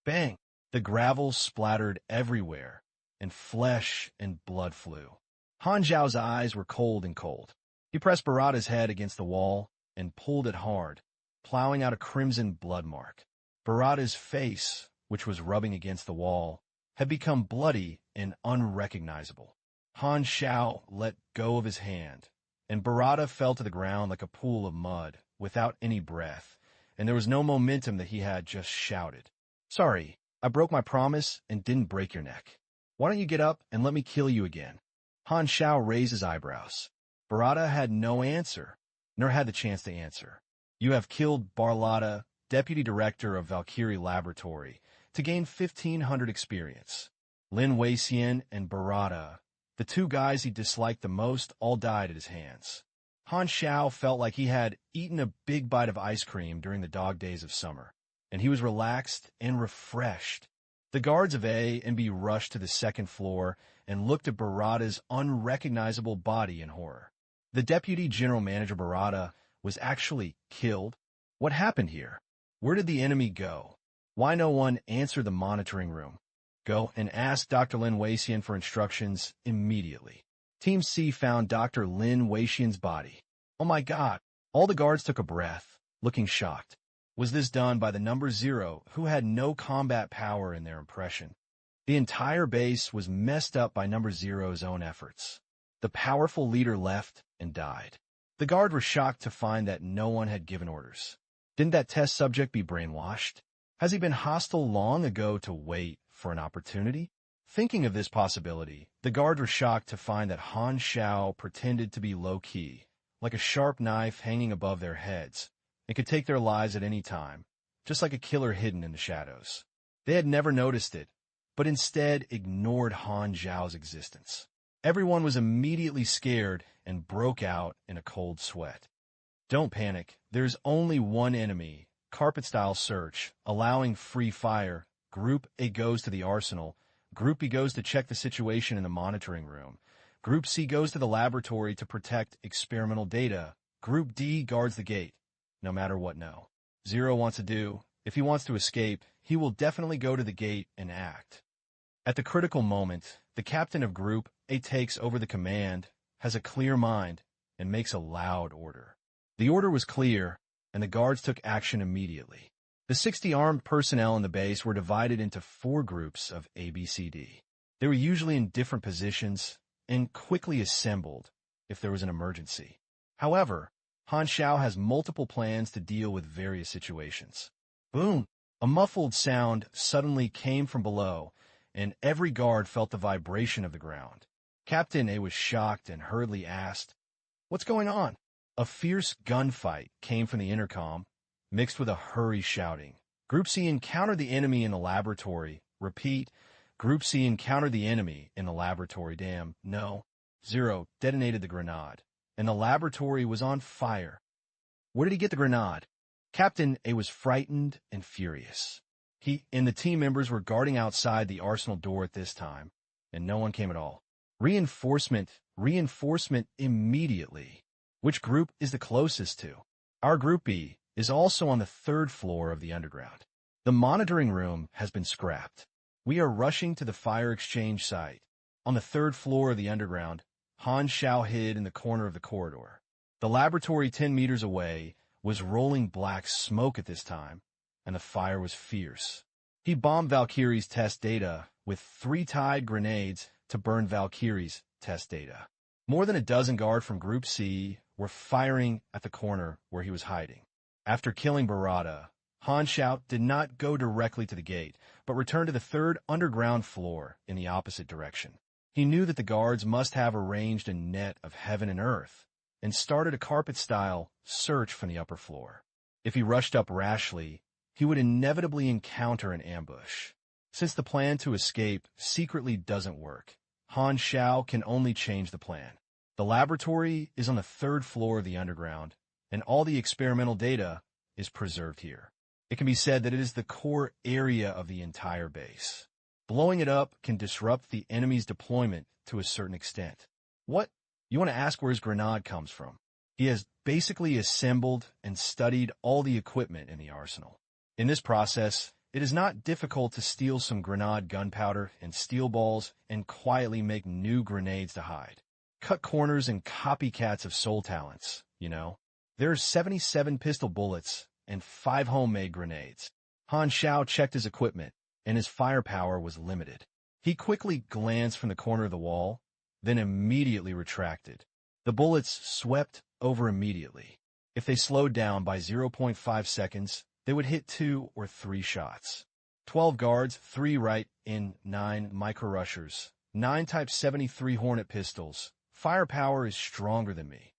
Bang! The gravel splattered everywhere, and flesh and blood flew. Han Xiao's eyes were cold. He pressed Barada's head against the wall and pulled it hard, plowing out a crimson blood mark. Barada's face, which was rubbing against the wall, had become bloody and unrecognizable. Han Xiao let go of his hand, and Barada fell to the ground like a pool of mud, without any breath, and there was no momentum that he had just shouted. Sorry, I broke my promise and didn't break your neck. Why don't you get up and let me kill you again? Han Xiao raised his eyebrows. Barada had no answer, nor had the chance to answer. You have killed Barlada, deputy director of Valkyrie Laboratory, to gain 1,500 experience. Lin Weixian and Barada, the two guys he disliked the most, all died at his hands. Han Xiao felt like he had eaten a big bite of ice cream during the dog days of summer, and he was relaxed and refreshed. The guards of A and B rushed to the second floor and looked at Barada's unrecognizable body in horror. The deputy general manager Barada was actually killed. What happened here? Where did the enemy go? Why no one answered the monitoring room? Go and ask Dr. Lin Weixian for instructions immediately. Team C found Dr. Lin Weixian's body. Oh my God! All the guards took a breath, looking shocked. Was this done by the number 0, who had no combat power in their impression? The entire base was messed up by number 0's own efforts. The powerful leader left and died. The guard were shocked to find that no one had given orders. Didn't that test subject be brainwashed? Has he been hostile long ago to wait for an opportunity? Thinking of this possibility, the guard were shocked to find that Han Xiao pretended to be low-key, like a sharp knife hanging above their heads, and could take their lives at any time, just like a killer hidden in the shadows. They had never noticed it, but instead ignored Han Xiao's existence. Everyone was immediately scared and broke out in a cold sweat. Don't panic. There's only one enemy. Carpet-style search, allowing free fire. Group A goes to the arsenal. Group B goes to check the situation in the monitoring room. Group C goes to the laboratory to protect experimental data. Group D guards the gate. No matter what, no. 0 wants to do. If he wants to escape, he will definitely go to the gate and act. At the critical moment, the captain of Group A takes over the command, has a clear mind, and makes a loud order. The order was clear, and the guards took action immediately. The 60 armed personnel in the base were divided into 4 groups of A, B, C, D. They were usually in different positions and quickly assembled if there was an emergency. However, Han Xiao has multiple plans to deal with various situations. Boom! A muffled sound suddenly came from below, and every guard felt the vibration of the ground. Captain A was shocked and hurriedly asked, "What's going on?" A fierce gunfight came from the intercom, mixed with a hurry shouting. Group C encountered the enemy in the laboratory. Repeat, Group C encountered the enemy in the laboratory. Damn, no. 0 detonated the grenade, and the laboratory was on fire. Where did he get the grenade? Captain A was frightened and furious. He and the team members were guarding outside the arsenal door at this time, and no one came at all. Reinforcement immediately. Which group is the closest to? Our Group B is also on the 3rd floor of the underground. The monitoring room has been scrapped. We are rushing to the fire exchange site. On the 3rd floor of the underground, Han Xiao hid in the corner of the corridor. The laboratory 10 meters away was rolling black smoke at this time, and the fire was fierce. He bombed Valkyrie's test data with 3 tied grenades to burn Valkyrie's test data. More than a dozen guards from Group C were firing at the corner where he was hiding. After killing Barada, Han Xiao did not go directly to the gate, but returned to the third underground floor in the opposite direction. He knew that the guards must have arranged a net of heaven and earth, and started a carpet-style search from the upper floor. If he rushed up rashly, he would inevitably encounter an ambush. Since the plan to escape secretly doesn't work, Han Xiao can only change the plan. The laboratory is on the third floor of the underground, and all the experimental data is preserved here. It can be said that it is the core area of the entire base. Blowing it up can disrupt the enemy's deployment to a certain extent. What? You want to ask where his grenade comes from? He has basically assembled and studied all the equipment in the arsenal. In this process, it is not difficult to steal some grenade gunpowder and steel balls and quietly make new grenades to hide. Cut corners and copycats of soul talents, you know. There are 77 pistol bullets and 5 homemade grenades. Han Xiao checked his equipment, and his firepower was limited. He quickly glanced from the corner of the wall, then immediately retracted. The bullets swept over immediately. If they slowed down by 0.5 seconds, they would hit 2 or 3 shots. 12 guards, 3 right in 9 micro-rushers, 9 Type 73 Hornet pistols. Firepower is stronger than me.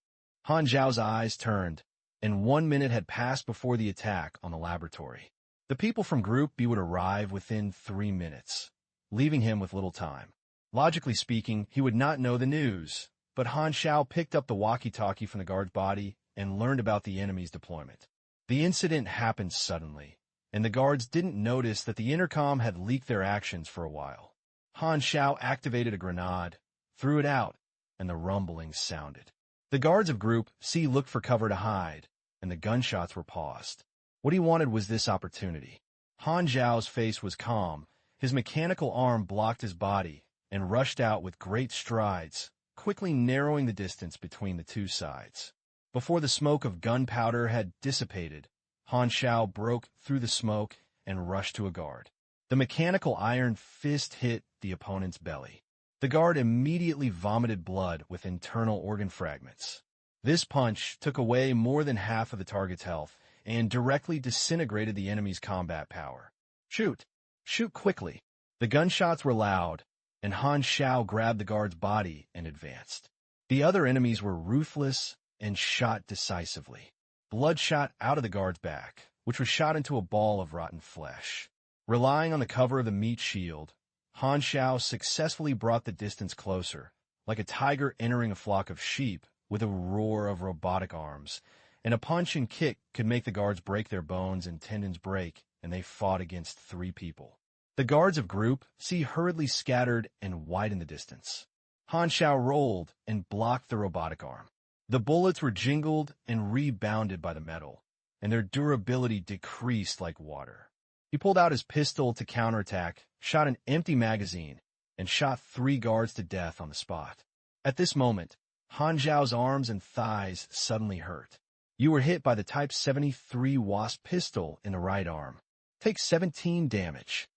Han Xiao's eyes turned, and 1 minute had passed before the attack on the laboratory. The people from Group B would arrive within 3 minutes, leaving him with little time. Logically speaking, he would not know the news, but Han Xiao picked up the walkie-talkie from the guard's body and learned about the enemy's deployment. The incident happened suddenly, and the guards didn't notice that the intercom had leaked their actions for a while. Han Xiao activated a grenade, threw it out, and the rumbling sounded. The guards of Group C looked for cover to hide, and the gunshots were paused. What he wanted was this opportunity. Han Xiao's face was calm, his mechanical arm blocked his body, and rushed out with great strides, quickly narrowing the distance between the two sides. Before the smoke of gunpowder had dissipated, Han Xiao broke through the smoke and rushed to a guard. The mechanical iron fist hit the opponent's belly. The guard immediately vomited blood with internal organ fragments. This punch took away more than half of the target's health and directly disintegrated the enemy's combat power. Shoot! Shoot quickly! The gunshots were loud, and Han Xiao grabbed the guard's body and advanced. The other enemies were ruthless and shot decisively. Blood shot out of the guard's back, which was shot into a ball of rotten flesh. Relying on the cover of the meat shield, Han Xiao successfully brought the distance closer, like a tiger entering a flock of sheep with a roar of robotic arms, and a punch and kick could make the guards break their bones and tendons break, and they fought against 3 people. The guards of Group C hurriedly scattered and widened the distance. Han Xiao rolled and blocked the robotic arm. The bullets were jingled and rebounded by the metal, and their durability decreased like water. He pulled out his pistol to counterattack, shot an empty magazine, and shot 3 guards to death on the spot. At this moment, Han Xiao's arms and thighs suddenly hurt. You were hit by the Type 73 Wasp pistol in the right arm. Take 17 damage.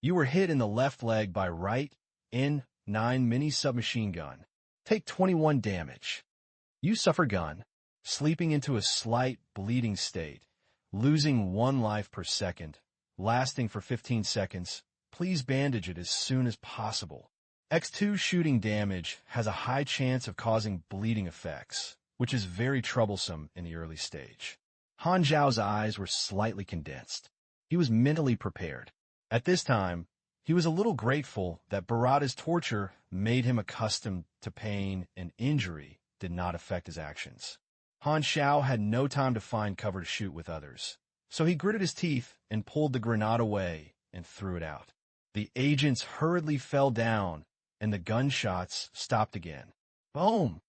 You were hit in the left leg by right N9 mini submachine gun. Take 21 damage. You suffer gun, sleeping into a slight bleeding state, losing 1 life per second, lasting for 15 seconds. Please bandage it as soon as possible. X2 shooting damage has a high chance of causing bleeding effects, which is very troublesome in the early stage. Han Xiao's eyes were slightly condensed. He was mentally prepared. At this time, he was a little grateful that Barada's torture made him accustomed to pain and injury did not affect his actions. Han Xiao had no time to find cover to shoot with others, so he gritted his teeth and pulled the grenade away and threw it out. The agents hurriedly fell down, and the gunshots stopped again. Boom!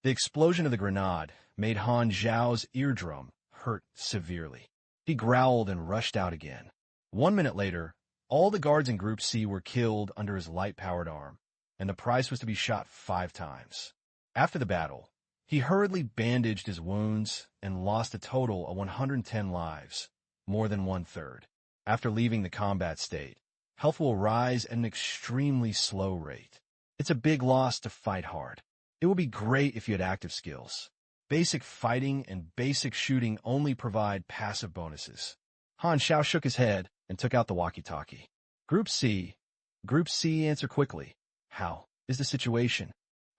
The explosion of the grenade made Han Xiao's eardrum hurt severely. He growled and rushed out again. 1 minute later, all the guards in Group C were killed under his light-powered arm, and the price was to be shot 5 times. After the battle, he hurriedly bandaged his wounds and lost a total of 110 lives, more than 1/3. After leaving the combat state, health will rise at an extremely slow rate. It's a big loss to fight hard. It would be great if you had active skills. Basic fighting and basic shooting only provide passive bonuses. Han Xiao shook his head and took out the walkie-talkie. Group C. Group C, answer quickly. How is the situation?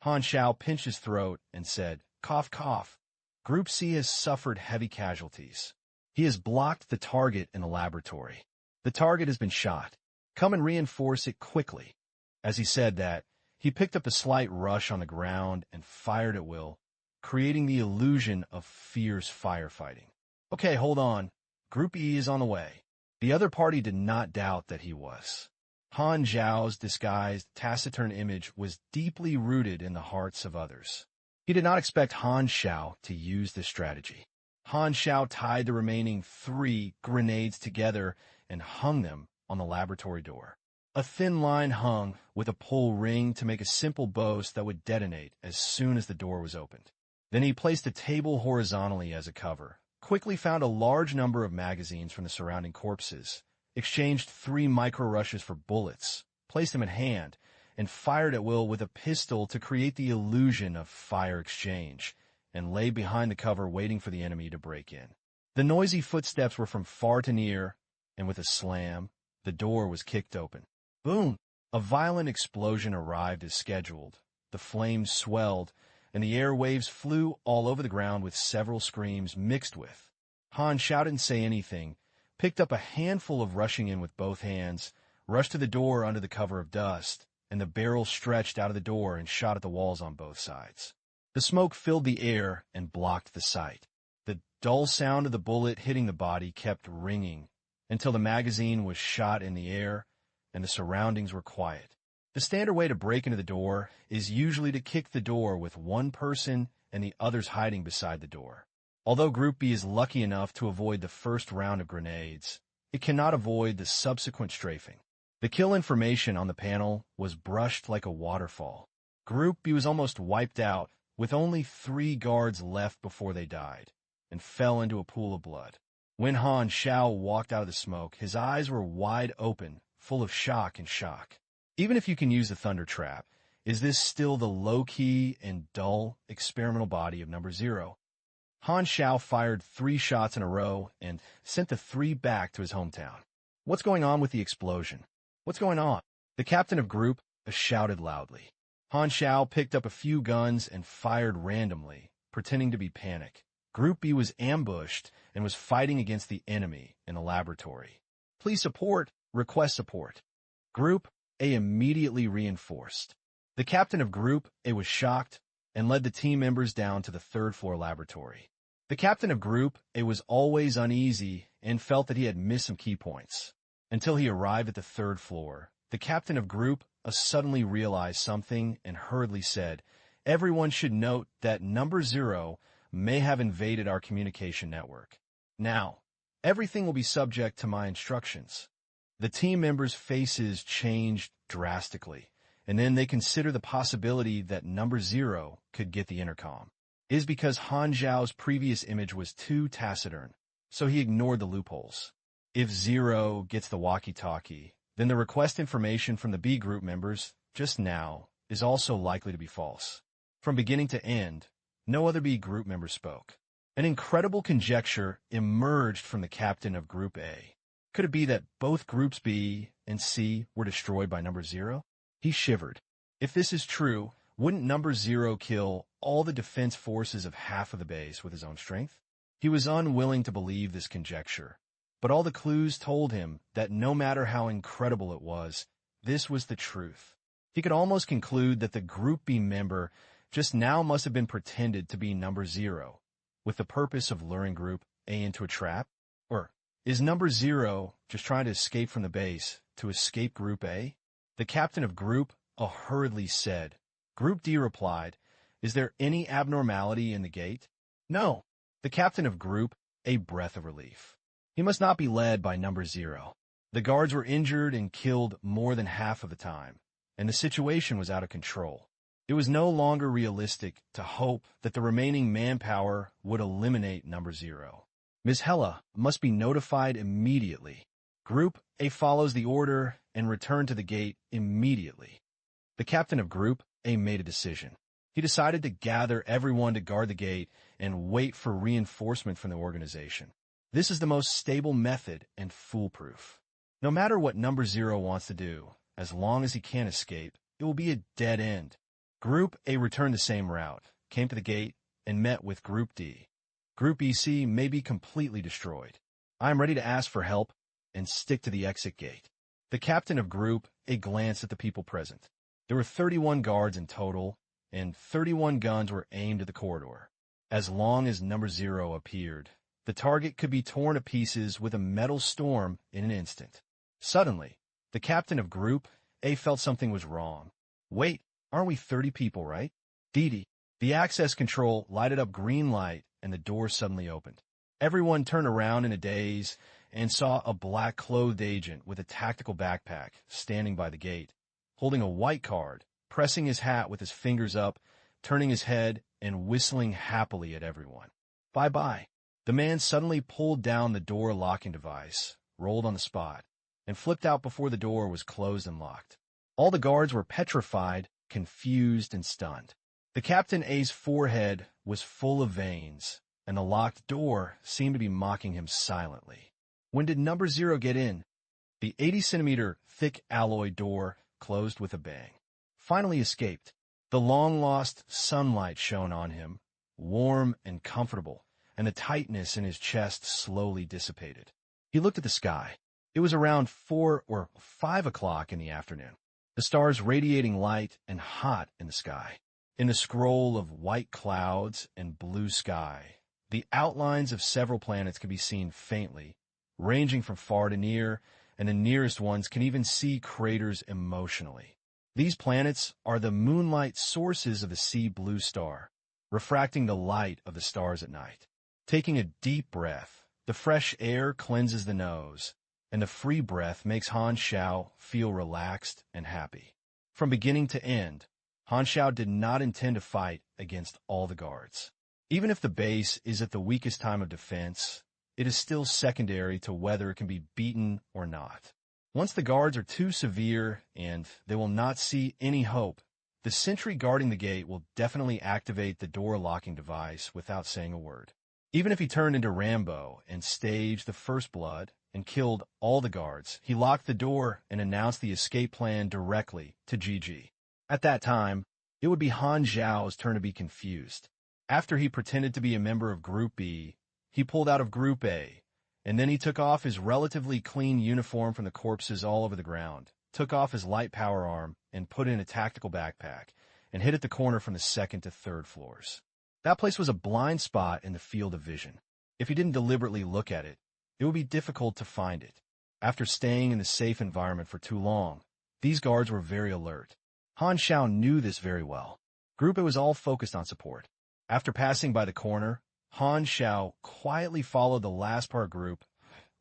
Han Xiao pinched his throat and said, cough, cough. Group C has suffered heavy casualties. He has blocked the target in the laboratory. The target has been shot. Come and reinforce it quickly. As he said that, he picked up a slight rush on the ground and fired at will, creating the illusion of fierce firefighting. Okay, hold on. Group E is on the way. The other party did not doubt that he was. Han Xiao's disguised, taciturn image was deeply rooted in the hearts of others. He did not expect Han Xiao to use this strategy. Han Xiao tied the remaining 3 grenades together and hung them on the laboratory door. A thin line hung with a pull ring to make a simple boast that would detonate as soon as the door was opened. Then he placed a table horizontally as a cover, quickly found a large number of magazines from the surrounding corpses, exchanged 3 micro-rushes for bullets, placed them in hand, and fired at will with a pistol to create the illusion of fire exchange, and lay behind the cover waiting for the enemy to break in. The noisy footsteps were from far to near, and with a slam, the door was kicked open. Boom! A violent explosion arrived as scheduled. The flames swelled, and the air waves flew all over the ground with several screams mixed with. Han Xiao didn't say anything, picked up a handful of rushing in with both hands, rushed to the door under the cover of dust, and the barrel stretched out of the door and shot at the walls on both sides. The smoke filled the air and blocked the sight. The dull sound of the bullet hitting the body kept ringing until the magazine was shot in the air and the surroundings were quiet. The standard way to break into the door is usually to kick the door with one person and the others hiding beside the door. Although Group B is lucky enough to avoid the first round of grenades, it cannot avoid the subsequent strafing. The kill information on the panel was brushed like a waterfall. Group B was almost wiped out, with only 3 guards left before they died, and fell into a pool of blood. When Han Xiao walked out of the smoke, his eyes were wide open, full of shock and shock. Even if you can use the thunder trap, is this still the low-key and dull experimental body of number 0? Han Xiao fired 3 shots in a row and sent the 3 back to his hometown. What's going on with the explosion? What's going on? The captain of Group A shouted loudly. Han Xiao picked up a few guns and fired randomly, pretending to be panic. Group B was ambushed and was fighting against the enemy in the laboratory. Please support. Request support. Group A immediately reinforced. The captain of Group A was shocked and led the team members down to the 3rd floor laboratory. The captain of Group A was always uneasy and felt that he had missed some key points. Until he arrived at the 3rd floor, the captain of Group A suddenly realized something and hurriedly said, "Everyone should note that number 0 may have invaded our communication network. Now, everything will be subject to my instructions." The team members' faces changed drastically, and then they considered the possibility that number 0 could get the intercom. It is because Han Xiao's previous image was too taciturn, so he ignored the loopholes. If 0 gets the walkie-talkie, then the request information from the B group members just now is also likely to be false. From beginning to end, no other B group member spoke. An incredible conjecture emerged from the captain of Group A. Could it be that both Groups B and C were destroyed by number 0? He shivered. If this is true, wouldn't number 0 kill all the defense forces of half of the base with his own strength? He was unwilling to believe this conjecture, but all the clues told him that no matter how incredible it was, this was the truth. He could almost conclude that the Group B member just now must have been pretended to be number 0, with the purpose of luring Group A into a trap? Or is number 0 just trying to escape from the base to escape Group A? The captain of Group A hurriedly said. Group D replied, "Is there any abnormality in the gate?" "No." The captain of Group A breath of relief. He must not be led by number 0. The guards were injured and killed more than half of the time, and the situation was out of control. It was no longer realistic to hope that the remaining manpower would eliminate number 0. Ms. Hella must be notified immediately. Group A follows the order and returned to the gate immediately. The captain of Group A made a decision. He decided to gather everyone to guard the gate and wait for reinforcement from the organization. This is the most stable method and foolproof. No matter what number 0 wants to do, as long as he can't escape, it will be a dead end. Group A returned the same route, came to the gate, and met with Group D. Group EC may be completely destroyed. I am ready to ask for help and stick to the exit gate. The captain of Group A glanced at the people present. There were 31 guards in total, and 31 guns were aimed at the corridor. As long as number 0 appeared, the target could be torn to pieces with a metal storm in an instant. Suddenly, the captain of Group A felt something was wrong. Wait, aren't we 30 people, right? Dee. The access control lighted up green light and the door suddenly opened. Everyone turned around in a daze and saw a black-clothed agent with a tactical backpack standing by the gate, holding a white card, pressing his hat with his fingers up, turning his head, and whistling happily at everyone. Bye-bye. The man suddenly pulled down the door locking device, rolled on the spot, and flipped out before the door was closed and locked. All the guards were petrified, confused, and stunned. The Captain A's forehead was full of veins, and the locked door seemed to be mocking him silently. When did number 0 get in? The 80-centimeter thick alloy door closed with a bang. Finally escaped. The long-lost sunlight shone on him, warm and comfortable, and the tightness in his chest slowly dissipated. He looked at the sky. It was around 4 or 5 o'clock in the afternoon. The stars radiating light and hot in the sky. In the scroll of white clouds and blue sky, the outlines of several planets can be seen faintly, ranging from far to near, and the nearest ones can even see craters emotionally. These planets are the moonlight sources of the sea blue star, refracting the light of the stars at night. Taking a deep breath, the fresh air cleanses the nose, and the free breath makes Han Xiao feel relaxed and happy. From beginning to end, Han Xiao did not intend to fight against all the guards. Even if the base is at the weakest time of defense, it is still secondary to whether it can be beaten or not. Once the guards are too severe and they will not see any hope, the sentry guarding the gate will definitely activate the door locking device without saying a word. Even if he turned into Rambo and staged the first blood and killed all the guards, he locked the door and announced the escape plan directly to GG. At that time, it would be Han Xiao's turn to be confused. After he pretended to be a member of Group B, he pulled out of Group A, and then he took off his relatively clean uniform from the corpses all over the ground, took off his light power arm, and put in a tactical backpack, and hid at the corner from the 2nd to 3rd floors. That place was a blind spot in the field of vision. If he didn't deliberately look at it, it would be difficult to find it. After staying in the safe environment for too long, these guards were very alert. Han Xiao knew this very well. Group A was all focused on support. After passing by the corner, Han Xiao quietly followed the last part group,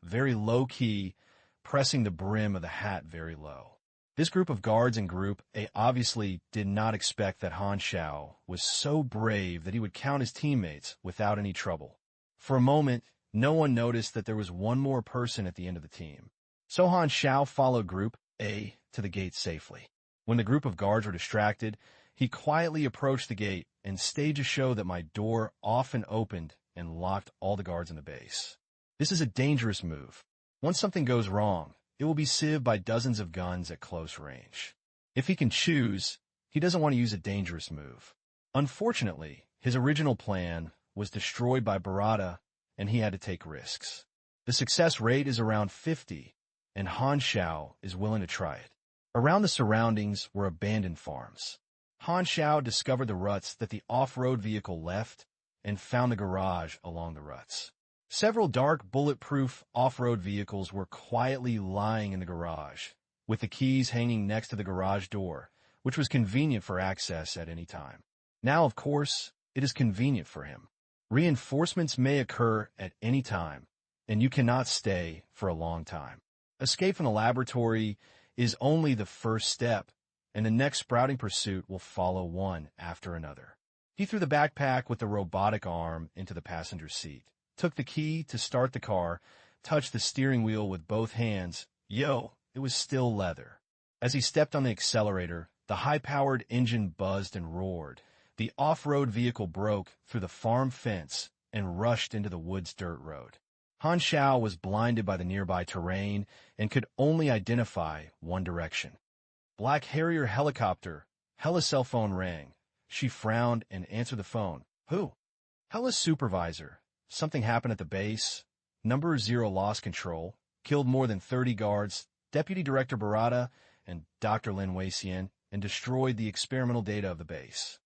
very low-key, pressing the brim of the hat very low. This group of guards in Group A obviously did not expect that Han Xiao was so brave that he would count his teammates without any trouble. For a moment, no one noticed that there was one more person at the end of the team. So Han Xiao followed Group A to the gate safely. When the group of guards were distracted, he quietly approached the gate and staged a show that my door often opened and locked all the guards in the base. This is a dangerous move. Once something goes wrong, it will be sieved by dozens of guns at close range. If he can choose, he doesn't want to use a dangerous move. Unfortunately, his original plan was destroyed by Barada, and he had to take risks. The success rate is around 50, and Han Xiao is willing to try it. Around the surroundings were abandoned farms. Han Xiao discovered the ruts that the off-road vehicle left and found the garage along the ruts. Several dark, bulletproof off-road vehicles were quietly lying in the garage, with the keys hanging next to the garage door, which was convenient for access at any time. Now, of course, it is convenient for him. Reinforcements may occur at any time, and you cannot stay for a long time. Escape from the laboratory is only the first step, and the next sprouting pursuit will follow one after another. He threw the backpack with the robotic arm into the passenger seat, took the key to start the car, touched the steering wheel with both hands. It was still leather. As he stepped on the accelerator, the high-powered engine buzzed and roared. The off-road vehicle broke through the farm fence and rushed into the woods dirt road. Han Xiao was blinded by the nearby terrain and could only identify one direction. Black Harrier helicopter. Hella's cell phone rang. She frowned and answered the phone. Who? Hella's supervisor. Something happened at the base. Number 0 lost control, killed more than 30 guards, Deputy Director Barada and Dr. Lin Weixian, and destroyed the experimental data of the base.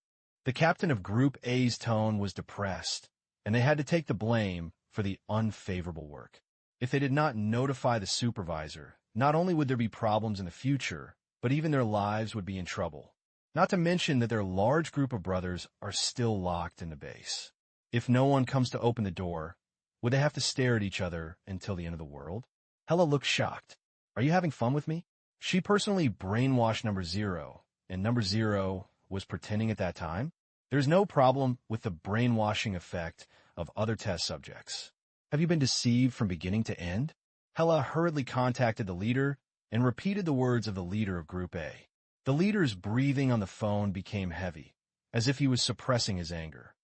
The captain of Group A's tone was depressed, and they had to take the blame for the unfavorable work. If they did not notify the supervisor, not only would there be problems in the future, but even their lives would be in trouble. Not to mention that their large group of brothers are still locked in the base. If no one comes to open the door, would they have to stare at each other until the end of the world? Hella looked shocked. Are you having fun with me? She personally brainwashed Number 0, and Number 0 was pretending at that time. There's no problem with the brainwashing effect of other test subjects. Have you been deceived from beginning to end? Hella hurriedly contacted the leader and repeated the words of the leader of Group A. The leader's breathing on the phone became heavy, as if he was suppressing his anger.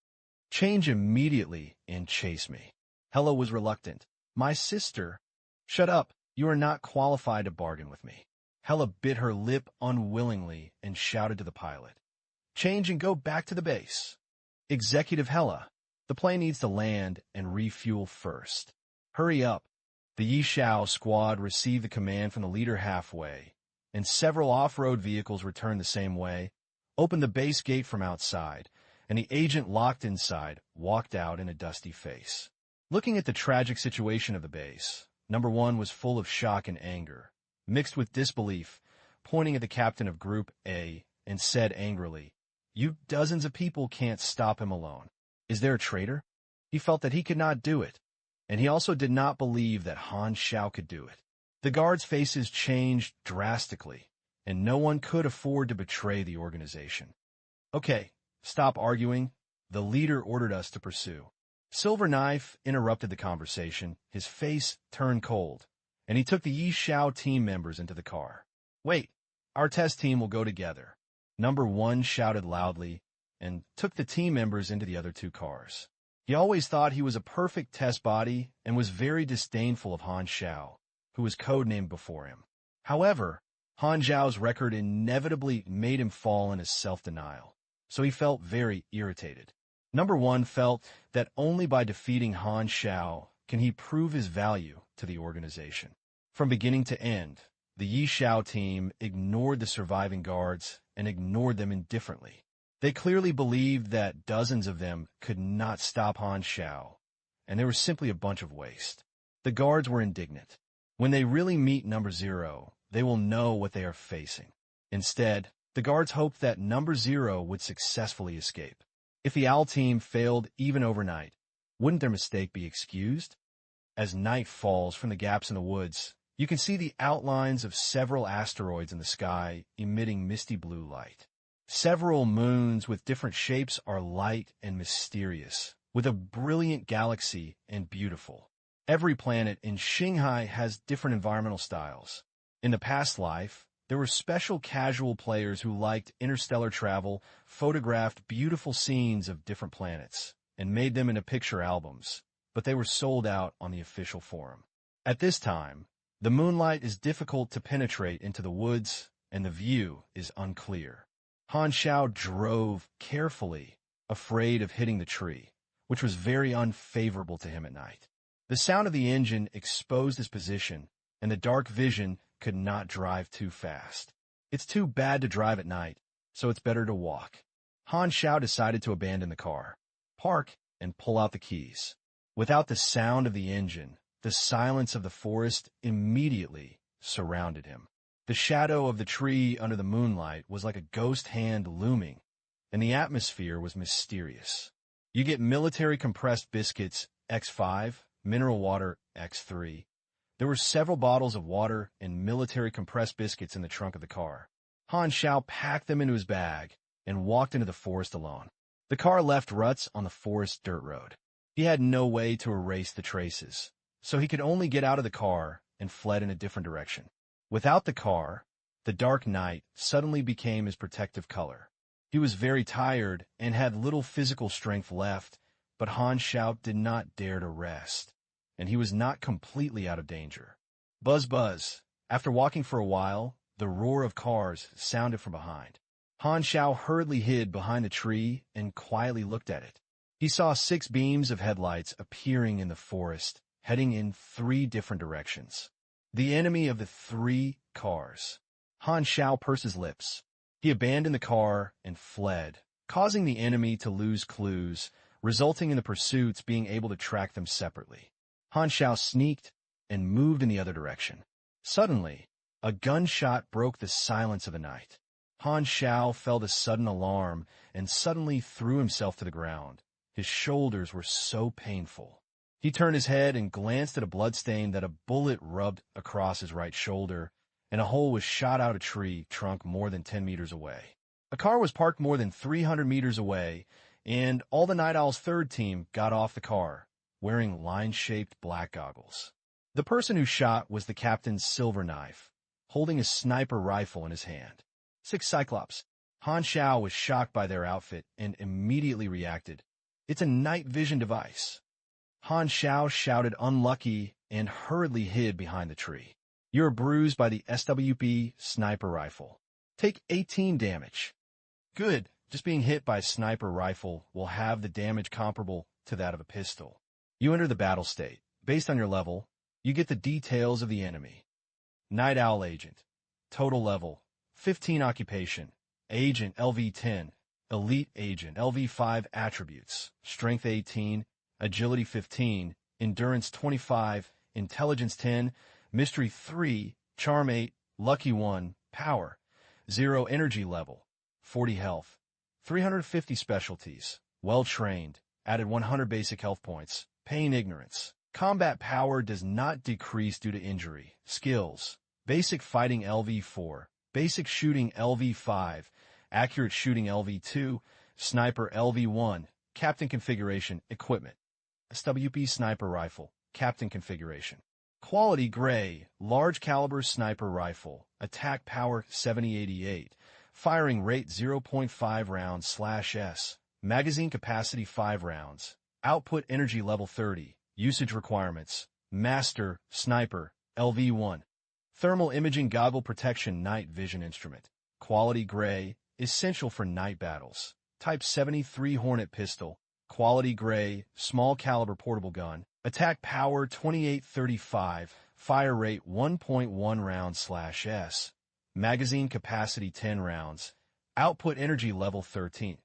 Change immediately and chase me. Hella was reluctant. My sister. Shut up. You are not qualified to bargain with me. Hella bit her lip unwillingly and shouted to the pilot. Change and go back to the base. Executive Hella. The plane needs to land and refuel first. Hurry up. The Yishao squad received the command from the leader halfway, and several off-road vehicles returned the same way, opened the base gate from outside, and the agent locked inside walked out in a dusty face. Looking at the tragic situation of the base, Number 1 was full of shock and anger, mixed with disbelief, pointing at the captain of Group A, and said angrily, You dozens of people can't stop him alone. Is there a traitor? He felt that he could not do it, and he also did not believe that Han Xiao could do it. The guards' faces changed drastically, and no one could afford to betray the organization. Okay, stop arguing. The leader ordered us to pursue. Silver Knife interrupted the conversation. His face turned cold, and he took the Yishao team members into the car. Wait, our test team will go together. Number 1 shouted loudly and took the team members into the other 2 cars. He always thought he was a perfect test body and was very disdainful of Han Xiao, who was codenamed before him. However, Han Xiao's record inevitably made him fall in his self-denial, so he felt very irritated. Number 1 felt that only by defeating Han Xiao can he prove his value to the organization. From beginning to end, the Yishao team ignored the surviving guards and ignored them indifferently. They clearly believed that dozens of them could not stop Han Xiao, and they were simply a bunch of waste. The guards were indignant. When they really meet Number 0, they will know what they are facing. Instead, the guards hoped that Number 0 would successfully escape. If the OWL team failed even overnight, wouldn't their mistake be excused? As night falls from the gaps in the woods, you can see the outlines of several asteroids in the sky emitting misty blue light. Several moons with different shapes are light and mysterious, with a brilliant galaxy and beautiful. Every planet in Shanghai has different environmental styles. In the past life, there were special casual players who liked interstellar travel, photographed beautiful scenes of different planets, and made them into picture albums, but they were sold out on the official forum. At this time, the moonlight is difficult to penetrate into the woods, and the view is unclear. Han Xiao drove carefully, afraid of hitting the tree, which was very unfavorable to him at night. The sound of the engine exposed his position, and the dark vision could not drive too fast. It's too bad to drive at night, so it's better to walk. Han Xiao decided to abandon the car, park, and pull out the keys. Without the sound of the engine, the silence of the forest immediately surrounded him. The shadow of the tree under the moonlight was like a ghost hand looming, and the atmosphere was mysterious. You get military compressed biscuits X5, mineral water X3. There were several bottles of water and military compressed biscuits in the trunk of the car. Han Xiao packed them into his bag and walked into the forest alone. The car left ruts on the forest dirt road. He had no way to erase the traces, so he could only get out of the car and fled in a different direction. Without the car, the dark night suddenly became his protective color. He was very tired and had little physical strength left, but Han Xiao did not dare to rest. and he was not completely out of danger. Buzz buzz. After walking for a while, the roar of cars sounded from behind. Han Xiao hurriedly hid behind the tree and quietly looked at it. He saw 6 beams of headlights appearing in the forest, heading in 3 different directions. The enemy of the 3 cars. Han Xiao pursed his lips. He abandoned the car and fled, causing the enemy to lose clues, resulting in the pursuits being able to track them separately. Han Xiao sneaked and moved in the other direction. Suddenly, a gunshot broke the silence of the night. Han Xiao felt a sudden alarm and suddenly threw himself to the ground. His shoulders were so painful. He turned his head and glanced at a bloodstain that a bullet rubbed across his right shoulder, and a hole was shot out a tree trunk more than 10 meters away. A car was parked more than 300 meters away, and all the Night Owl's third team got off the car, wearing line-shaped black goggles. The person who shot was the captain's silver knife, holding a sniper rifle in his hand. 6 Cyclops. Han Xiao was shocked by their outfit and immediately reacted. It's a night vision device. Han Xiao shouted unlucky and hurriedly hid behind the tree. You're bruised by the SWP sniper rifle. Take 18 damage. Good. Just being hit by a sniper rifle will have the damage comparable to that of a pistol. You enter the battle state. Based on your level, you get the details of the enemy. Night Owl Agent. Total level, 15 occupation. Agent LV10. Elite Agent LV5 attributes. Strength 18, Agility 15, Endurance 25, Intelligence 10, Mystery 3, Charm 8, Lucky 1, Power. 0 energy level, 40 health. 350 specialties. Well-trained. Added 100 basic health points. Pain ignorance. Combat power does not decrease due to injury. Skills. Basic fighting LV4. Basic shooting LV5. Accurate shooting LV2. Sniper LV1. Captain configuration. Equipment. SWP sniper rifle. Captain configuration. Quality gray. Large caliber sniper rifle. Attack power 7088. Firing rate 0.5 rounds/s. Magazine capacity 5 rounds. Output energy level 30. Usage requirements. Master, Sniper, LV1. Thermal imaging goggle protection night vision instrument. Quality gray. Essential for night battles. Type 73 Hornet pistol. Quality gray. Small caliber portable gun. Attack power 2835. Fire rate 1.1 rounds/s. Magazine capacity 10 rounds. Output energy level 13.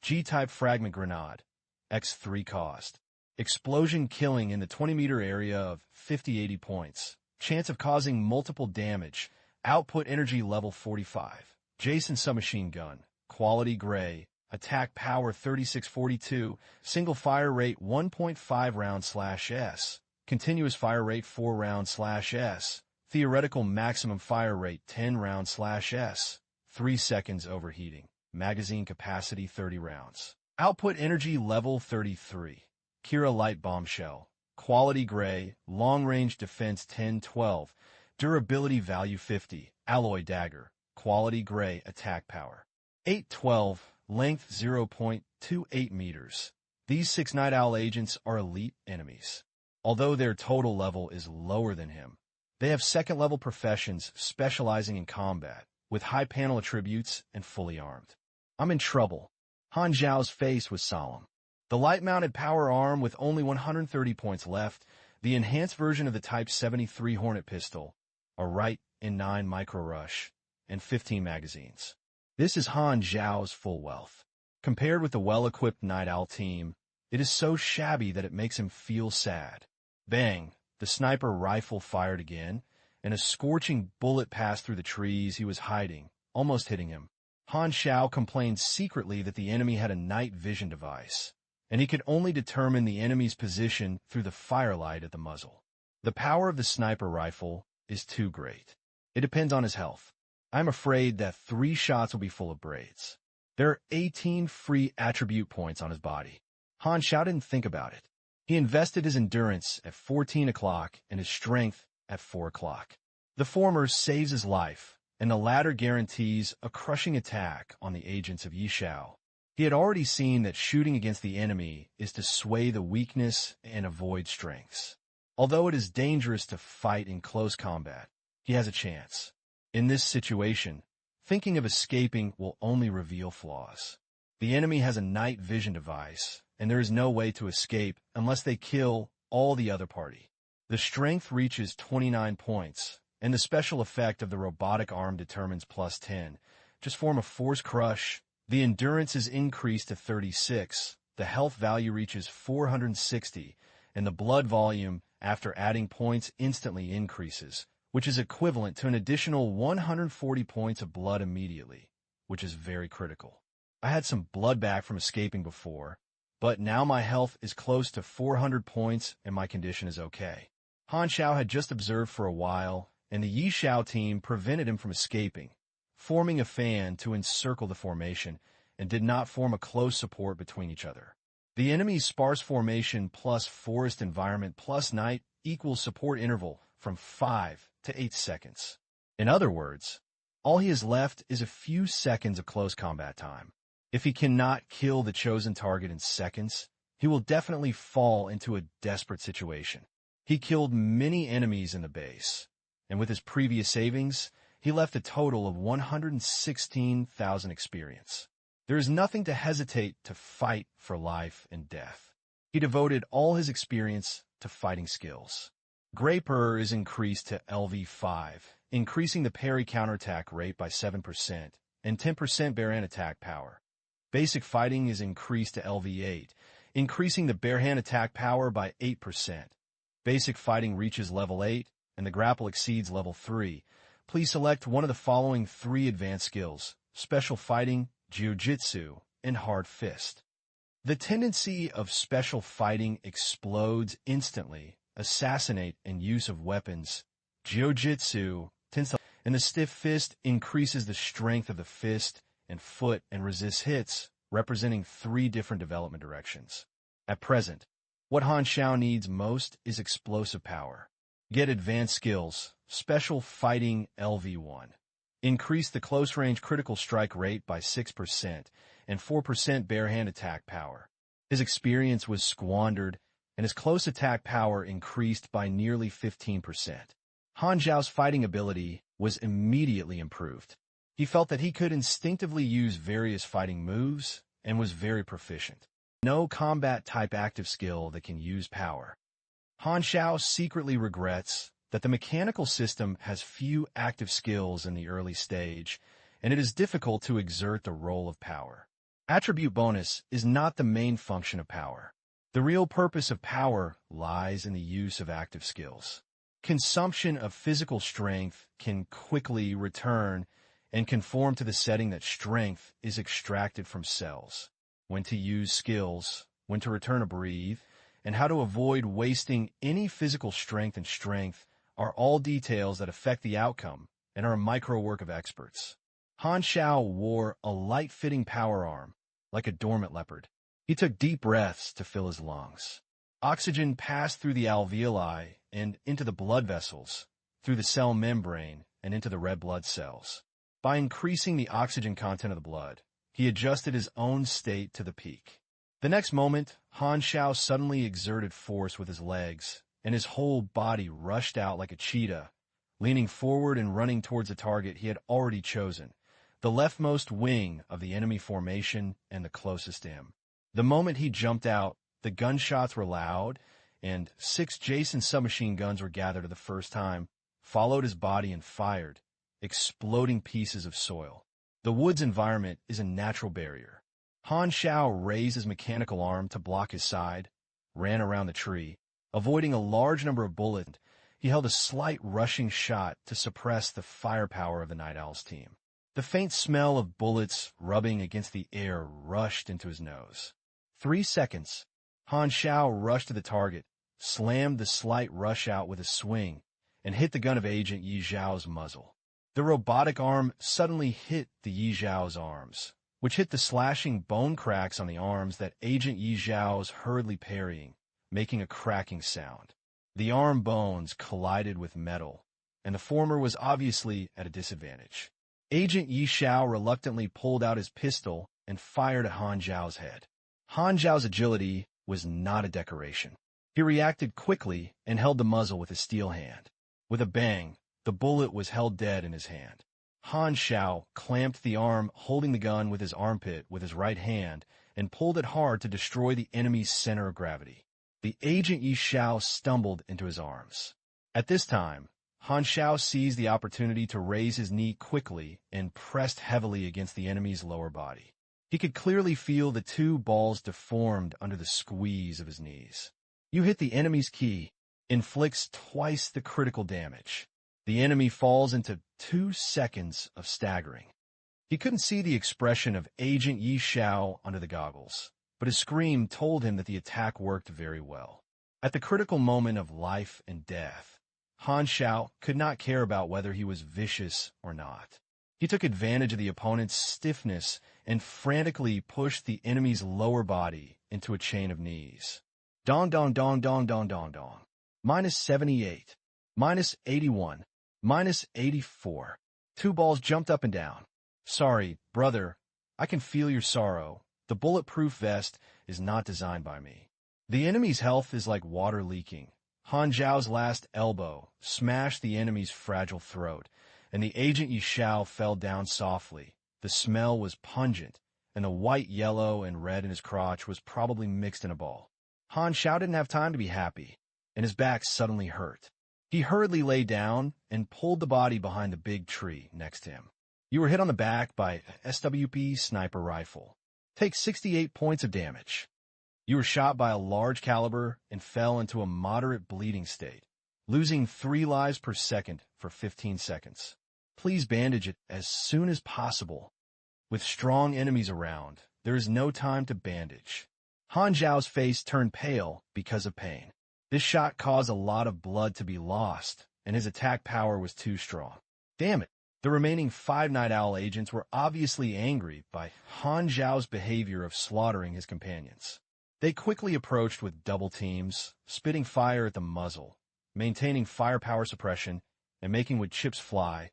G-type fragment grenade. X3 cost. Explosion killing in the 20-meter area of 50-80 points. Chance of causing multiple damage. Output energy level 45. Jason submachine gun. Quality gray. Attack power 3642. Single fire rate 1.5 rounds/s. Continuous fire rate 4 rounds/s. Theoretical maximum fire rate 10 rounds/s. 3 seconds overheating. Magazine capacity 30 rounds. Output energy level 33. Kira light bombshell. Quality gray. Long-range defense 10-12. Durability value 50. Alloy dagger. Quality gray. Attack power 8-12. Length 0.28 meters. These 6 Night Owl agents are elite enemies. Although their total level is lower than him, they have second-level professions specializing in combat, with high panel attributes and fully armed. I'm in trouble. Han Xiao's face was solemn. The light-mounted power arm with only 130 points left, the enhanced version of the Type 73 Hornet pistol, a right in 9 micro-rush, and 15 magazines. This is Han Xiao's full wealth. Compared with the well-equipped Night Owl team, it is so shabby that it makes him feel sad. Bang! The sniper rifle fired again, and a scorching bullet passed through the trees he was hiding, almost hitting him. Han Xiao complained secretly that the enemy had a night vision device, and he could only determine the enemy's position through the firelight at the muzzle. The power of the sniper rifle is too great. It depends on his health. I'm afraid that 3 shots will be full of braids. There are 18 free attribute points on his body. Han Xiao didn't think about it. He invested his endurance at 14 o'clock and his strength at 4 o'clock. The former saves his life, and the latter guarantees a crushing attack on the agents of Yi Xiao. He had already seen that shooting against the enemy is to sway the weakness and avoid strengths. Although it is dangerous to fight in close combat, he has a chance. In this situation, thinking of escaping will only reveal flaws. The enemy has a night vision device, and there is no way to escape unless they kill all the other party. The strength reaches 29 points, and the special effect of the robotic arm determines +10. Just form a force crush. The endurance is increased to 36, the health value reaches 460, and the blood volume, after adding points, instantly increases, which is equivalent to an additional 140 points of blood immediately, which is very critical. I had some blood back from escaping before, but now my health is close to 400 points and my condition is okay. Han Xiao had just observed for a while, and the Yi Xiao team prevented him from escaping, forming a fan to encircle the formation, and did not form a close support between each other. The enemy's sparse formation plus forest environment plus night equals support interval from 5 to 8 seconds. In other words, all he has left is a few seconds of close combat time. If he cannot kill the chosen target in seconds, he will definitely fall into a desperate situation. He killed many enemies in the base, and with his previous savings, he left a total of 116,000 experience. There is nothing to hesitate to fight for life and death. He devoted all his experience to fighting skills. Graper is increased to LV5, increasing the parry counterattack rate by 7% and 10% bare hand attack power. Basic fighting is increased to LV8, increasing the bare hand attack power by 8%. Basic fighting reaches level 8, and the grapple exceeds level 3. Please select one of the following 3 advanced skills: special fighting, jiu-jitsu, and hard fist. The tendency of special fighting explodes instantly, assassinate, and use of weapons. Jiu-jitsu tends to, and the stiff fist increases the strength of the fist and foot and resists hits, representing 3 different development directions. At present, what Han Xiao needs most is explosive power. Get advanced skills, special fighting LV1. Increase the close-range critical strike rate by 6% and 4% bare hand attack power. His experience was squandered, and his close attack power increased by nearly 15%. Han Xiao's fighting ability was immediately improved. He felt that he could instinctively use various fighting moves and was very proficient. No combat-type active skill that can use power. Han Xiao secretly regrets that the mechanical system has few active skills in the early stage, and it is difficult to exert the role of power. Attribute bonus is not the main function of power. The real purpose of power lies in the use of active skills. Consumption of physical strength can quickly return and conform to the setting that strength is extracted from cells. When to use skills, when to return a breathe, and how to avoid wasting any physical strength and strength are all details that affect the outcome and are a micro work of experts. Han Xiao wore a light-fitting power arm, like a dormant leopard. He took deep breaths to fill his lungs. Oxygen passed through the alveoli and into the blood vessels, through the cell membrane and into the red blood cells. By increasing the oxygen content of the blood, he adjusted his own state to the peak. The next moment, Han Xiao suddenly exerted force with his legs, and his whole body rushed out like a cheetah, leaning forward and running towards a target he had already chosen, the leftmost wing of the enemy formation and the closest M. The moment he jumped out, the gunshots were loud, and 6 Jason submachine guns were gathered for the first time, followed his body and fired, exploding pieces of soil. The wood's environment is a natural barrier. Han Xiao raised his mechanical arm to block his side, ran around the tree, avoiding a large number of bullets. He held a slight rushing shot to suppress the firepower of the Night Owl's team. The faint smell of bullets rubbing against the air rushed into his nose. 3 seconds. Han Xiao rushed to the target, slammed the slight rush out with a swing, and hit the gun of Agent Yi Xiao's muzzle. The robotic arm suddenly hit the Yi Xiao's arms, which hit the slashing bone cracks on the arms that Agent Yi Xiao's hurriedly parrying, making a cracking sound. The arm bones collided with metal, and the former was obviously at a disadvantage. Agent Yi Xiao reluctantly pulled out his pistol and fired at Han Xiao's head. Han Xiao's agility was not a decoration. He reacted quickly and held the muzzle with his steel hand. With a bang, the bullet was held dead in his hand. Han Xiao clamped the arm holding the gun with his armpit with his right hand and pulled it hard to destroy the enemy's center of gravity. The agent Yi Xiao stumbled into his arms. At this time, Han Xiao seized the opportunity to raise his knee quickly and pressed heavily against the enemy's lower body. He could clearly feel the two balls deformed under the squeeze of his knees. You hit the enemy's key, inflicts twice the critical damage. The enemy falls into 2 seconds of staggering. He couldn't see the expression of Agent Yi Xiao under the goggles, but his scream told him that the attack worked very well. At the critical moment of life and death, Han Xiao could not care about whether he was vicious or not. He took advantage of the opponent's stiffness and frantically pushed the enemy's lower body into a chain of knees. Dong dong dong dong dong dong dong. -78. -81. -84. 2 balls jumped up and down. Sorry, brother. I can feel your sorrow. The bulletproof vest is not designed by me. The enemy's health is like water leaking. Han Xiao's last elbow smashed the enemy's fragile throat, and the agent Yi Xiao fell down softly. The smell was pungent, and the white, yellow, and red in his crotch was probably mixed in a ball. Han Xiao didn't have time to be happy, and his back suddenly hurt. He hurriedly lay down and pulled the body behind the big tree next to him. You were hit on the back by a SWP sniper rifle. Take 68 points of damage. You were shot by a large caliber and fell into a moderate bleeding state, losing 3 lives per second for 15 seconds. Please bandage it as soon as possible. With strong enemies around, there is no time to bandage. Han Xiao's face turned pale because of pain. This shot caused a lot of blood to be lost, and his attack power was too strong. Damn it! The remaining 5 Night Owl agents were obviously angry by Han Xiao's behavior of slaughtering his companions. They quickly approached with double teams, spitting fire at the muzzle, maintaining firepower suppression, and making wood chips fly.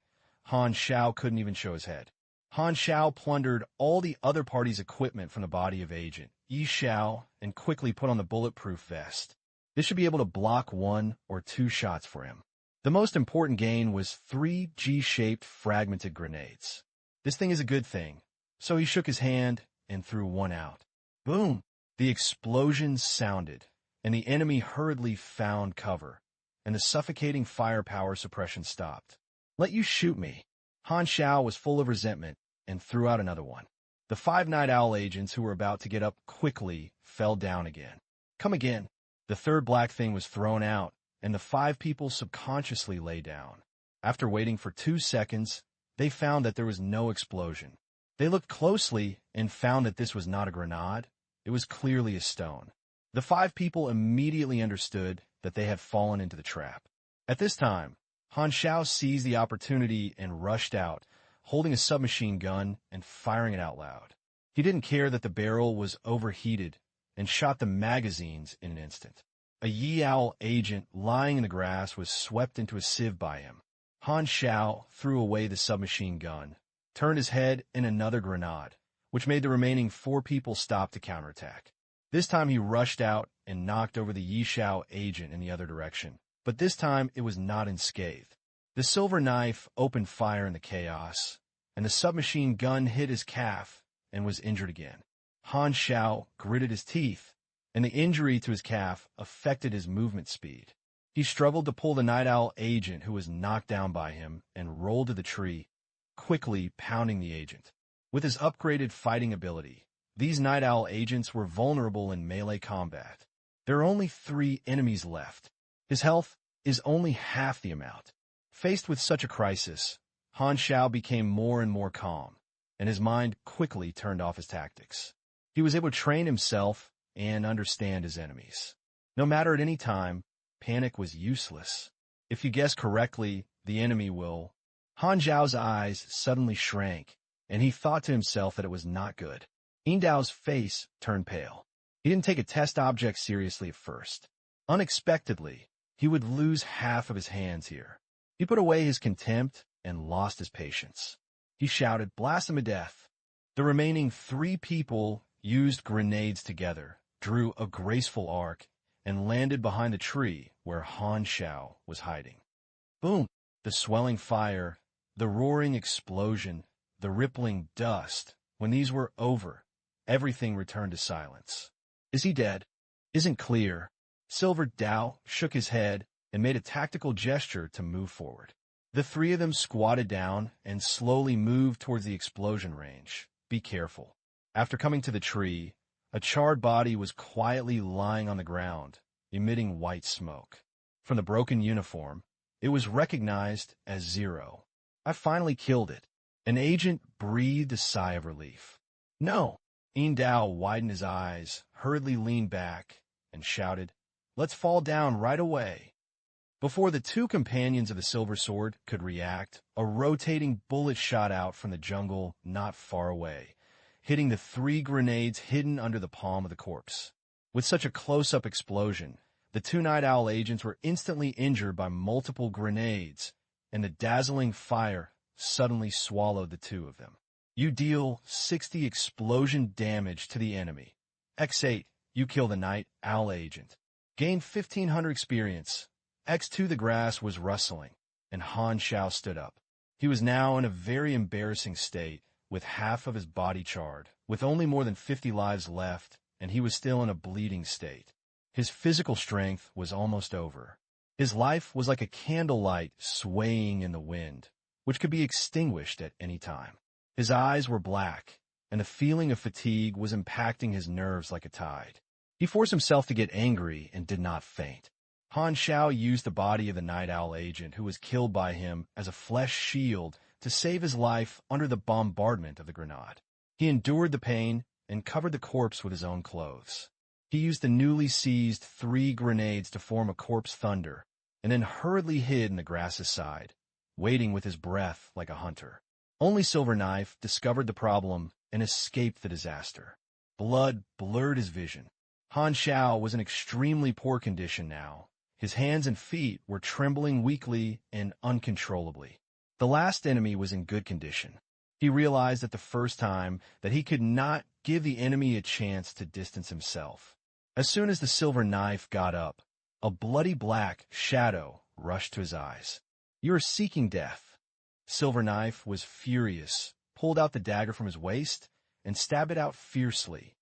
Han Xiao couldn't even show his head. Han Xiao plundered all the other party's equipment from the body of Agent Yi Xiao and quickly put on the bulletproof vest. This should be able to block 1 or 2 shots for him. The most important gain was 3 G-shaped fragmented grenades. This thing is a good thing, so he shook his hand and threw one out. Boom! The explosion sounded, and the enemy hurriedly found cover, and the suffocating firepower suppression stopped. Let you shoot me. Han Xiao was full of resentment and threw out another one. The 5 Night Owl agents who were about to get up quickly fell down again. Come again. The third black thing was thrown out, and the 5 people subconsciously lay down. After waiting for 2 seconds, they found that there was no explosion. They looked closely and found that this was not a grenade. It was clearly a stone. The 5 people immediately understood that they had fallen into the trap. At this time, Han Xiao seized the opportunity and rushed out, holding a submachine gun and firing it out loud. He didn't care that the barrel was overheated and shot the magazines in an instant. A Yi Owl agent lying in the grass was swept into a sieve by him. Han Xiao threw away the submachine gun, turned his head in another grenade, which made the remaining 4 people stop to counterattack. This time he rushed out and knocked over the Yi Xiao agent in the other direction, but this time it was not unscathed. The silver knife opened fire in the chaos, and the submachine gun hit his calf and was injured again. Han Xiao gritted his teeth, and the injury to his calf affected his movement speed. He struggled to pull the Night Owl agent who was knocked down by him and rolled to the tree, quickly pounding the agent. With his upgraded fighting ability, these Night Owl agents were vulnerable in melee combat. There are only 3 enemies left. His health is only half the amount. Faced with such a crisis, Han Xiao became more and more calm, and his mind quickly turned off his tactics. He was able to train himself and understand his enemies. No matter at any time, panic was useless. If you guess correctly, the enemy will. Han Xiao's eyes suddenly shrank, and he thought to himself that it was not good. Yindao's face turned pale. He didn't take a test object seriously at first. Unexpectedly, he would lose half of his hands here. He put away his contempt and lost his patience. He shouted, "Blast him to death." The remaining 3 people used grenades together, drew a graceful arc, and landed behind the tree where Han Xiao was hiding. Boom! The swelling fire, the roaring explosion, the rippling dust. When these were over, everything returned to silence. Is he dead? Isn't clear. Silver Dao shook his head and made a tactical gesture to move forward. The three of them squatted down and slowly moved towards the explosion range. Be careful. After coming to the tree, a charred body was quietly lying on the ground, emitting white smoke. From the broken uniform, it was recognized as Zero. I finally killed it. An agent breathed a sigh of relief. No! Yin Dao widened his eyes, hurriedly leaned back, and shouted, "Let's fall down right away." Before the two companions of the Silver Sword could react, a rotating bullet shot out from the jungle not far away, hitting the three grenades hidden under the palm of the corpse. With such a close-up explosion, the two Night Owl agents were instantly injured by multiple grenades, and the dazzling fire suddenly swallowed the two of them. You deal 60 explosion damage to the enemy. X8, you kill the Night Owl agent. Gain 1,500 experience. X2, the grass was rustling, and Han Xiao stood up. He was now in a very embarrassing state, with half of his body charred, with only more than 50 lives left, and he was still in a bleeding state. His physical strength was almost over. His life was like a candlelight swaying in the wind, which could be extinguished at any time. His eyes were black, and the feeling of fatigue was impacting his nerves like a tide. He forced himself to get angry and did not faint. Han Xiao used the body of the Night Owl agent who was killed by him as a flesh shield to save his life under the bombardment of the grenade. He endured the pain and covered the corpse with his own clothes. He used the newly seized 3 grenades to form a corpse thunder, and then hurriedly hid in the grass's side, waiting with his breath like a hunter. Only Silver Knife discovered the problem and escaped the disaster. Blood blurred his vision. Han Xiao was in extremely poor condition now. His hands and feet were trembling weakly and uncontrollably. The last enemy was in good condition. He realized at the first time that he could not give the enemy a chance to distance himself. As soon as the Silver Knife got up, a bloody black shadow rushed to his eyes. "You are seeking death." Silver Knife was furious, pulled out the dagger from his waist, and stabbed it out fiercely.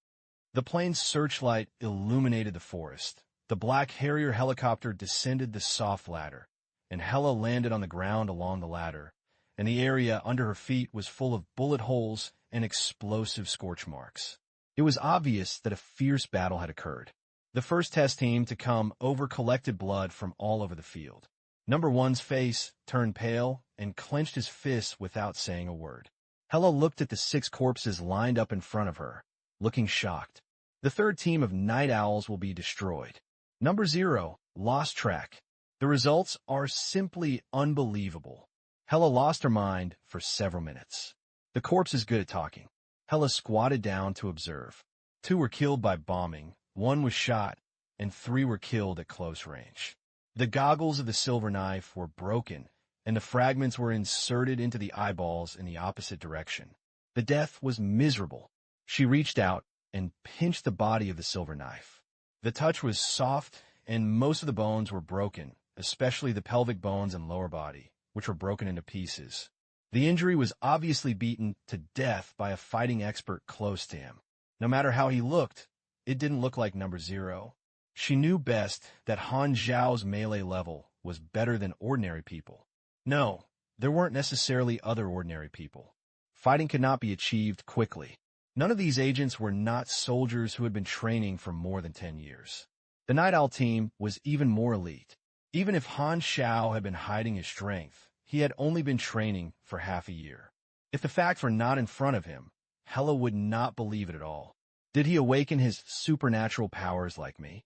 The plane's searchlight illuminated the forest. The Black Harrier helicopter descended the soft ladder, and Hela landed on the ground along the ladder, and the area under her feet was full of bullet holes and explosive scorch marks. It was obvious that a fierce battle had occurred. The first test team to come over collected blood from all over the field. Number 1's face turned pale and clenched his fists without saying a word. Hela looked at the 6 corpses lined up in front of her, looking shocked. The third team of Night Owls will be destroyed. Number 0, lost track. The results are simply unbelievable. Hela lost her mind for several minutes. The corpse is good at talking. Hela squatted down to observe. 2 were killed by bombing, 1 was shot, and 3 were killed at close range. The goggles of the Silver Knife were broken, and the fragments were inserted into the eyeballs in the opposite direction. The death was miserable. She reached out and pinched the body of the Silver Knife. The touch was soft, and most of the bones were broken, especially the pelvic bones and lower body, which were broken into pieces. The injury was obviously beaten to death by a fighting expert close to him. No matter how he looked, it didn't look like number 0. She knew best that Han Xiao's melee level was better than ordinary people. No, there weren't necessarily other ordinary people. Fighting could not be achieved quickly. None of these agents were not soldiers who had been training for more than 10 years. The Night Owl team was even more elite. Even if Han Xiao had been hiding his strength, he had only been training for half a year. If the facts were not in front of him, Hela would not believe it at all. Did he awaken his supernatural powers like me?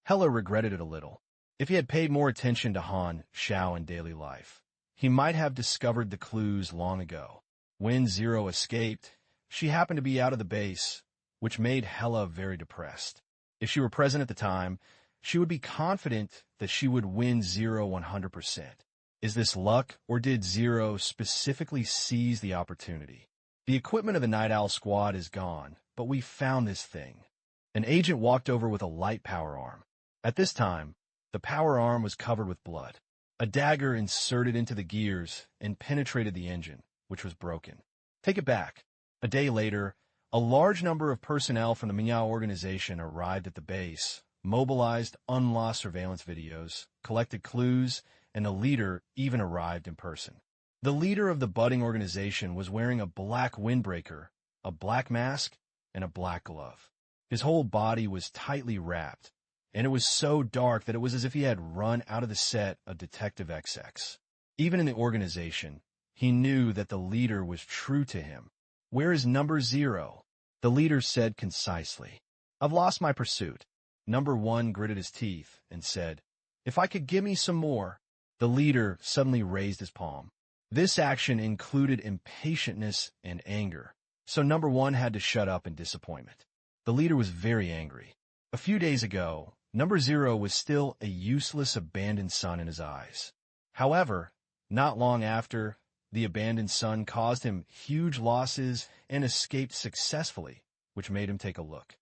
Hela regretted it a little. If he had paid more attention to Han Xiao in daily life, he might have discovered the clues long ago. When Zero escaped, she happened to be out of the base, which made Hela very depressed. If she were present at the time, she would be confident that she would win Zero 100%. Is this luck, or did Zero specifically seize the opportunity? The equipment of the Night Owl squad is gone, but we found this thing. An agent walked over with a light power arm. At this time, the power arm was covered with blood. A dagger inserted into the gears and penetrated the engine, which was broken. Take it back. A day later, a large number of personnel from the Miao organization arrived at the base, mobilized unlost surveillance videos, collected clues, and the leader even arrived in person. The leader of the budding organization was wearing a black windbreaker, a black mask, and a black glove. His whole body was tightly wrapped, and it was so dark that it was as if he had run out of the set of Detective XX. Even in the organization, he knew that the leader was true to him. "Where is number 0? The leader said concisely. "I've lost my pursuit." Number 1 gritted his teeth and said, "If I could give me some more." The leader suddenly raised his palm. This action included impatientness and anger, so number 1 had to shut up in disappointment. The leader was very angry. A few days ago, number 0 was still a useless abandoned son in his eyes. However, not long after, the abandoned son caused him huge losses and escaped successfully, which made him take a look.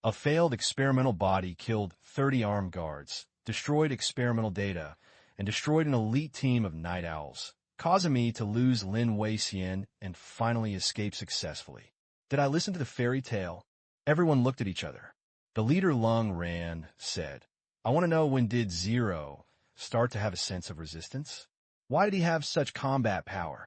A failed experimental body killed 30 armed guards, destroyed experimental data, and destroyed an elite team of night owls, causing me to lose Lin Wei-Xian and finally escape successfully. Did I listen to the fairy tale? Everyone looked at each other. The leader Lung Ran said, "I want to know, when did 0 start to have a sense of resistance? Why did he have such combat power?"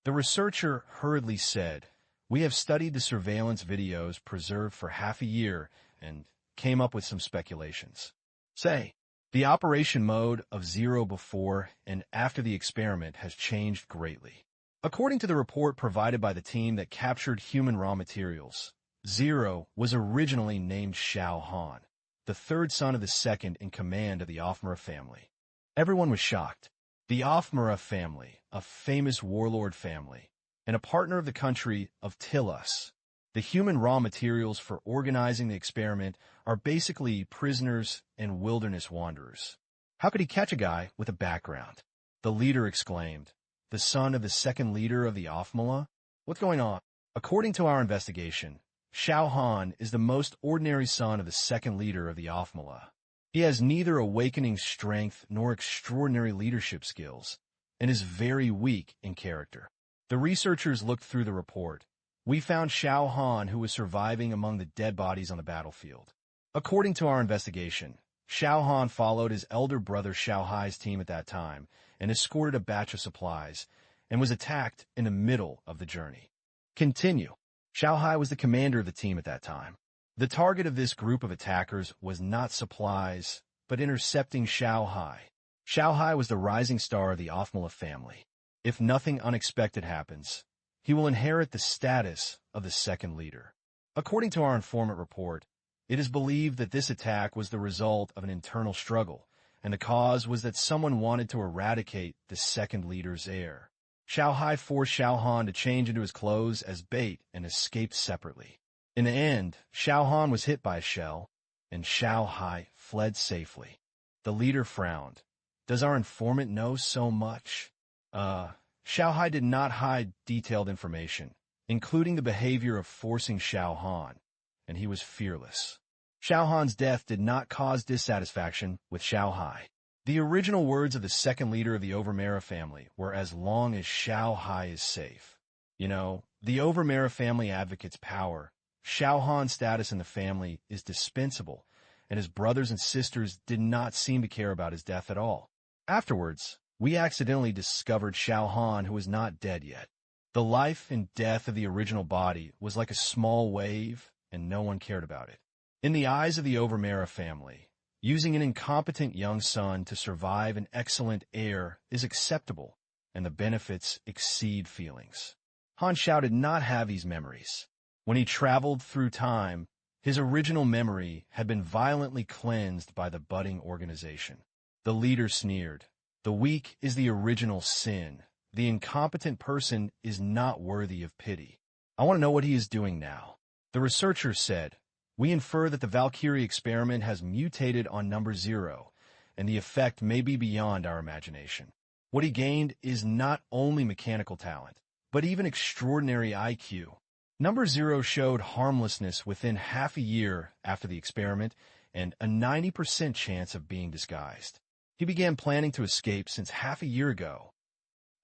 The researcher hurriedly said, "We have studied the surveillance videos preserved for half a year and came up with some speculations. Say, the operation mode of 0 before and after the experiment has changed greatly. According to the report provided by the team that captured human raw materials, 0 was originally named Xiao Han, the third son of the second in command of the Offmara family." Everyone was shocked. The Offmara family, a famous warlord family, and a partner of the country of Tillus. The human raw materials for organizing the experiment are basically prisoners and wilderness wanderers. How could he catch a guy with a background? The leader exclaimed. "The son of the second leader of the Offmara? What's going on?" According to our investigation, Xiao Han is the most ordinary son of the second leader of the Offmara. He has neither awakening strength nor extraordinary leadership skills, and is very weak in character. The researchers looked through the report. We found Xiao Han, who was surviving among the dead bodies on the battlefield. According to our investigation, Xiao Han followed his elder brother Xiao Hai's team at that time and escorted a batch of supplies, and was attacked in the middle of the journey. Continue. Xiao Hai was the commander of the team at that time. The target of this group of attackers was not supplies, but intercepting Xiao Hai. Xiao Hai was the rising star of the Offmara family. If nothing unexpected happens, he will inherit the status of the second leader. According to our informant report, it is believed that this attack was the result of an internal struggle, and the cause was that someone wanted to eradicate the second leader's heir. Xiao Hai forced Xiao Han to change into his clothes as bait and escaped separately. In the end, Xiao Han was hit by a shell, and Xiao Hai fled safely. The leader frowned. Does our informant know so much? Xiao Hai did not hide detailed information, including the behavior of forcing Xiao Han, and he was fearless. Xiao Han's death did not cause dissatisfaction with Xiao Hai. The original words of the second leader of the Overmara family were, "As long as Xiao Hai is safe." You know, the Overmara family advocates power. Xiao Han's status in the family is dispensable, and his brothers and sisters did not seem to care about his death at all. Afterwards, we accidentally discovered Xiao Han, who was not dead yet. The life and death of the original body was like a small wave, and no one cared about it. In the eyes of the Overmara family, using an incompetent young son to survive an excellent heir is acceptable, and the benefits exceed feelings. Han Xiao did not have these memories. When he traveled through time, his original memory had been violently cleansed by the budding organization. The leader sneered. The weak is the original sin. The incompetent person is not worthy of pity. I want to know what he is doing now. The researcher said, "We infer that the Valkyrie experiment has mutated on number 0, and the effect may be beyond our imagination. What he gained is not only mechanical talent, but even extraordinary IQ. Number 0 showed harmlessness within half a year after the experiment, and a 90% chance of being disguised. He began planning to escape since half a year ago.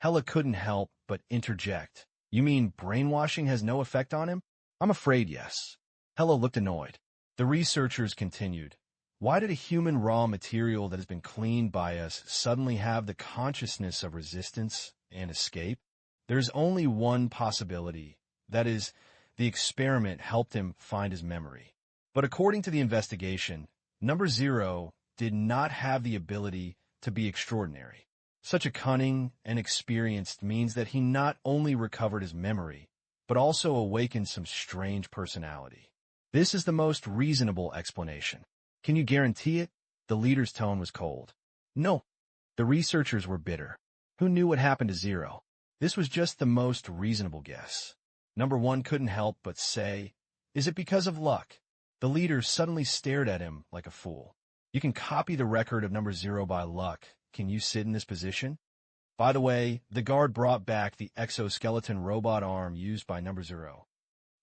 Hella couldn't help but interject. You mean brainwashing has no effect on him? I'm afraid yes. Hella looked annoyed. The researchers continued. Why did a human raw material that has been cleaned by us suddenly have the consciousness of resistance and escape? There's only one possibility. That is, the experiment helped him find his memory. But according to the investigation, Number Zero did not have the ability to be extraordinary. Such a cunning and experienced means that he not only recovered his memory, but also awakened some strange personality. This is the most reasonable explanation. Can you guarantee it? The leader's tone was cold. No. The researchers were bitter. Who knew what happened to Zero? This was just the most reasonable guess. Number One couldn't help but say, is it because of luck? The leader suddenly stared at him like a fool. You can copy the record of Number Zero by luck. Can you sit in this position? By the way, the guard brought back the exoskeleton robot arm used by Number Zero.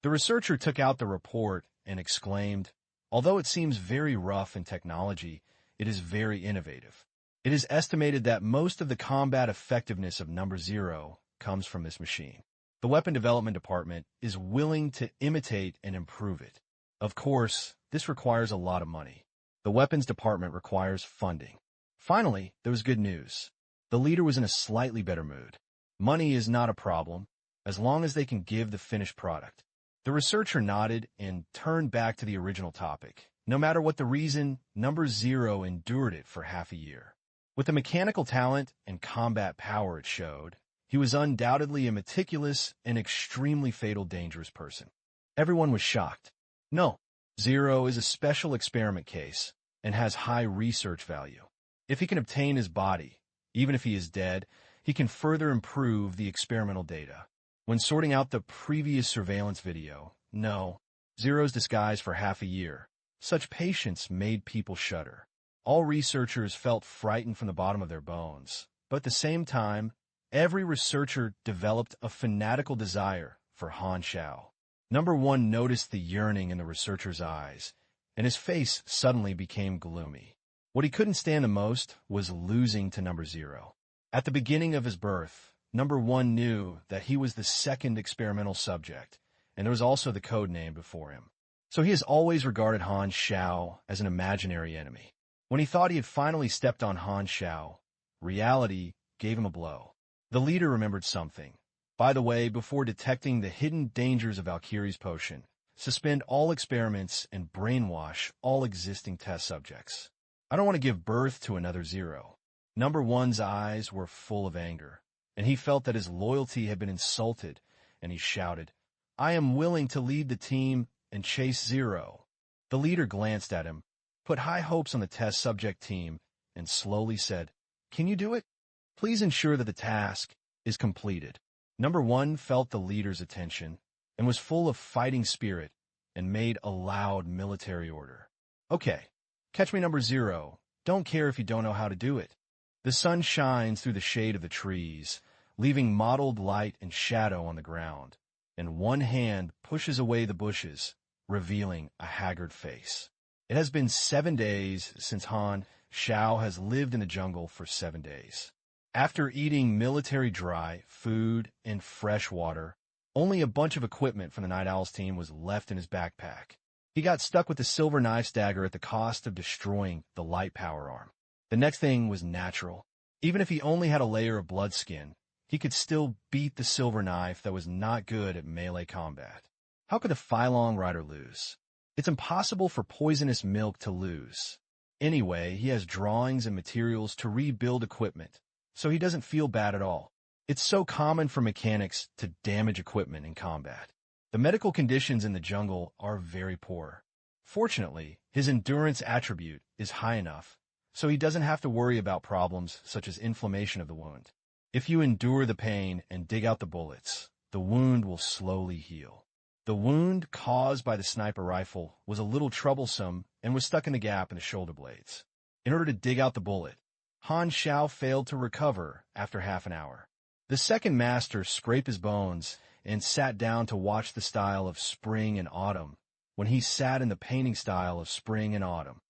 The researcher took out the report and exclaimed, although it seems very rough in technology, it is very innovative. It is estimated that most of the combat effectiveness of Number Zero comes from this machine. The weapon development department is willing to imitate and improve it. Of course, this requires a lot of money. The weapons department requires funding. Finally, there was good news. The leader was in a slightly better mood. Money is not a problem, as long as they can give the finished product. The researcher nodded and turned back to the original topic. No matter what the reason, Number Zero endured it for half a year. With the mechanical talent and combat power it showed, he was undoubtedly a meticulous and extremely fatal dangerous person. Everyone was shocked. No, Zero is a special experiment case and has high research value. If he can obtain his body, even if he is dead, he can further improve the experimental data. When sorting out the previous surveillance video, no, Zero's disguise for half a year. Such patience made people shudder. All researchers felt frightened from the bottom of their bones, but at the same time, every researcher developed a fanatical desire for Han Xiao. Number One noticed the yearning in the researcher's eyes, and his face suddenly became gloomy. What he couldn't stand the most was losing to Number Zero. At the beginning of his birth, Number One knew that he was the second experimental subject, and there was also the code name before him. So he has always regarded Han Xiao as an imaginary enemy. When he thought he had finally stepped on Han Xiao, reality gave him a blow. The leader remembered something. By the way, before detecting the hidden dangers of Valkyrie's potion, suspend all experiments and brainwash all existing test subjects. I don't want to give birth to another Zero. Number One's eyes were full of anger, and he felt that his loyalty had been insulted, and he shouted, I am willing to lead the team and chase Zero. The leader glanced at him, put high hopes on the test subject team, and slowly said, Can you do it? Please ensure that the task is completed. Number One felt the leader's attention and was full of fighting spirit and made a loud military order. Okay, catch me Number Zero. Don't care if you don't know how to do it. The sun shines through the shade of the trees, leaving mottled light and shadow on the ground, and one hand pushes away the bushes, revealing a haggard face. It has been 7 days since Han Xiao has lived in the jungle for 7 days. After eating military dry food and fresh water, only a bunch of equipment from the Night Owl's team was left in his backpack. He got stuck with the silver knife dagger at the cost of destroying the light power arm. The next thing was natural. Even if he only had a layer of blood skin, he could still beat the silver knife that was not good at melee combat. How could the Phylong Rider lose? It's impossible for poisonous milk to lose. Anyway, he has drawings and materials to rebuild equipment, so he doesn't feel bad at all. It's so common for mechanics to damage equipment in combat. The medical conditions in the jungle are very poor. Fortunately, his endurance attribute is high enough, so he doesn't have to worry about problems such as inflammation of the wound. If you endure the pain and dig out the bullets, the wound will slowly heal. The wound caused by the sniper rifle was a little troublesome and was stuck in the gap in the shoulder blades. In order to dig out the bullet, Han Xiao failed to recover after half an hour. The second master scraped his bones and sat down to watch the style of spring and autumn when he sat in the painting style of spring and autumn.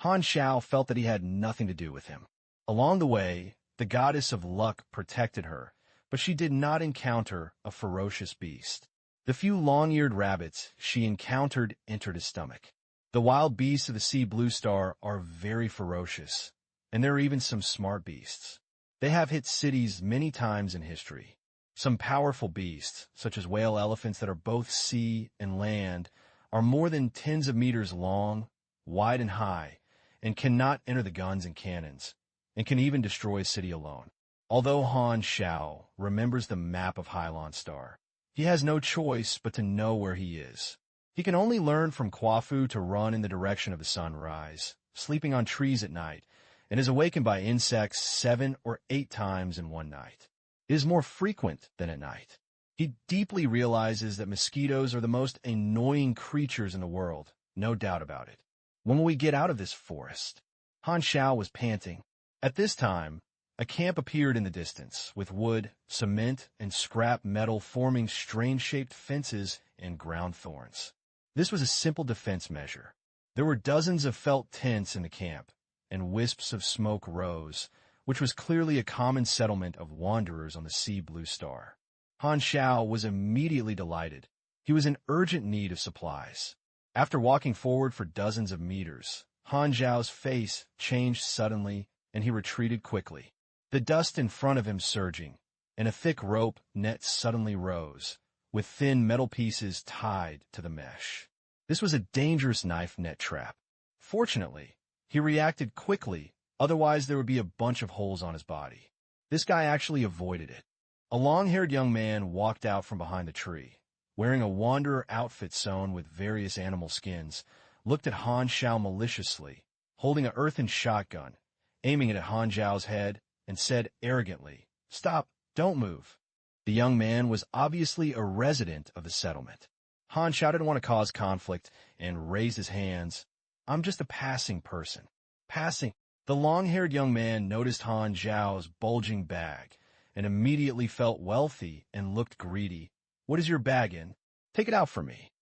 Han Xiao felt that he had nothing to do with him. Along the way, the goddess of luck protected her, but she did not encounter a ferocious beast. The few long-eared rabbits she encountered entered his stomach. The wild beasts of the sea blue star are very ferocious, and there are even some smart beasts. They have hit cities many times in history. Some powerful beasts, such as whale elephants that are both sea and land, are more than tens of meters long, wide and high, and cannot enter the guns and cannons, and can even destroy a city alone. Although Han Xiao remembers the map of Hylon Star, he has no choice but to know where he is. He can only learn from Quafu to run in the direction of the sunrise, sleeping on trees at night, and is awakened by insects 7 or 8 times in one night. It is more frequent than at night. He deeply realizes that mosquitoes are the most annoying creatures in the world, no doubt about it. When will we get out of this forest? Han Xiao was panting. At this time, a camp appeared in the distance, with wood, cement, and scrap metal forming strange-shaped fences and ground thorns. This was a simple defense measure. There were dozens of felt tents in the camp, and wisps of smoke rose, which was clearly a common settlement of wanderers on the sea blue star. Han Xiao was immediately delighted. He was in urgent need of supplies. After walking forward for dozens of meters, Han Xiao's face changed suddenly, and he retreated quickly. The dust in front of him surging, and a thick rope net suddenly rose, with thin metal pieces tied to the mesh. This was a dangerous knife net trap. Fortunately, he reacted quickly, otherwise there would be a bunch of holes on his body. This guy actually avoided it. A long-haired young man walked out from behind the tree, wearing a wanderer outfit sewn with various animal skins, looked at Han Xiao maliciously, holding an earthen shotgun, aiming it at Han Xiao's head, and said arrogantly, "Stop, don't move." The young man was obviously a resident of the settlement. Han Xiao didn't want to cause conflict and raised his hands. "I'm just a passing person." Passing. The long-haired young man noticed Han Xiao's bulging bag and immediately felt wealthy and looked greedy. "What is your bag in? Take it out for me."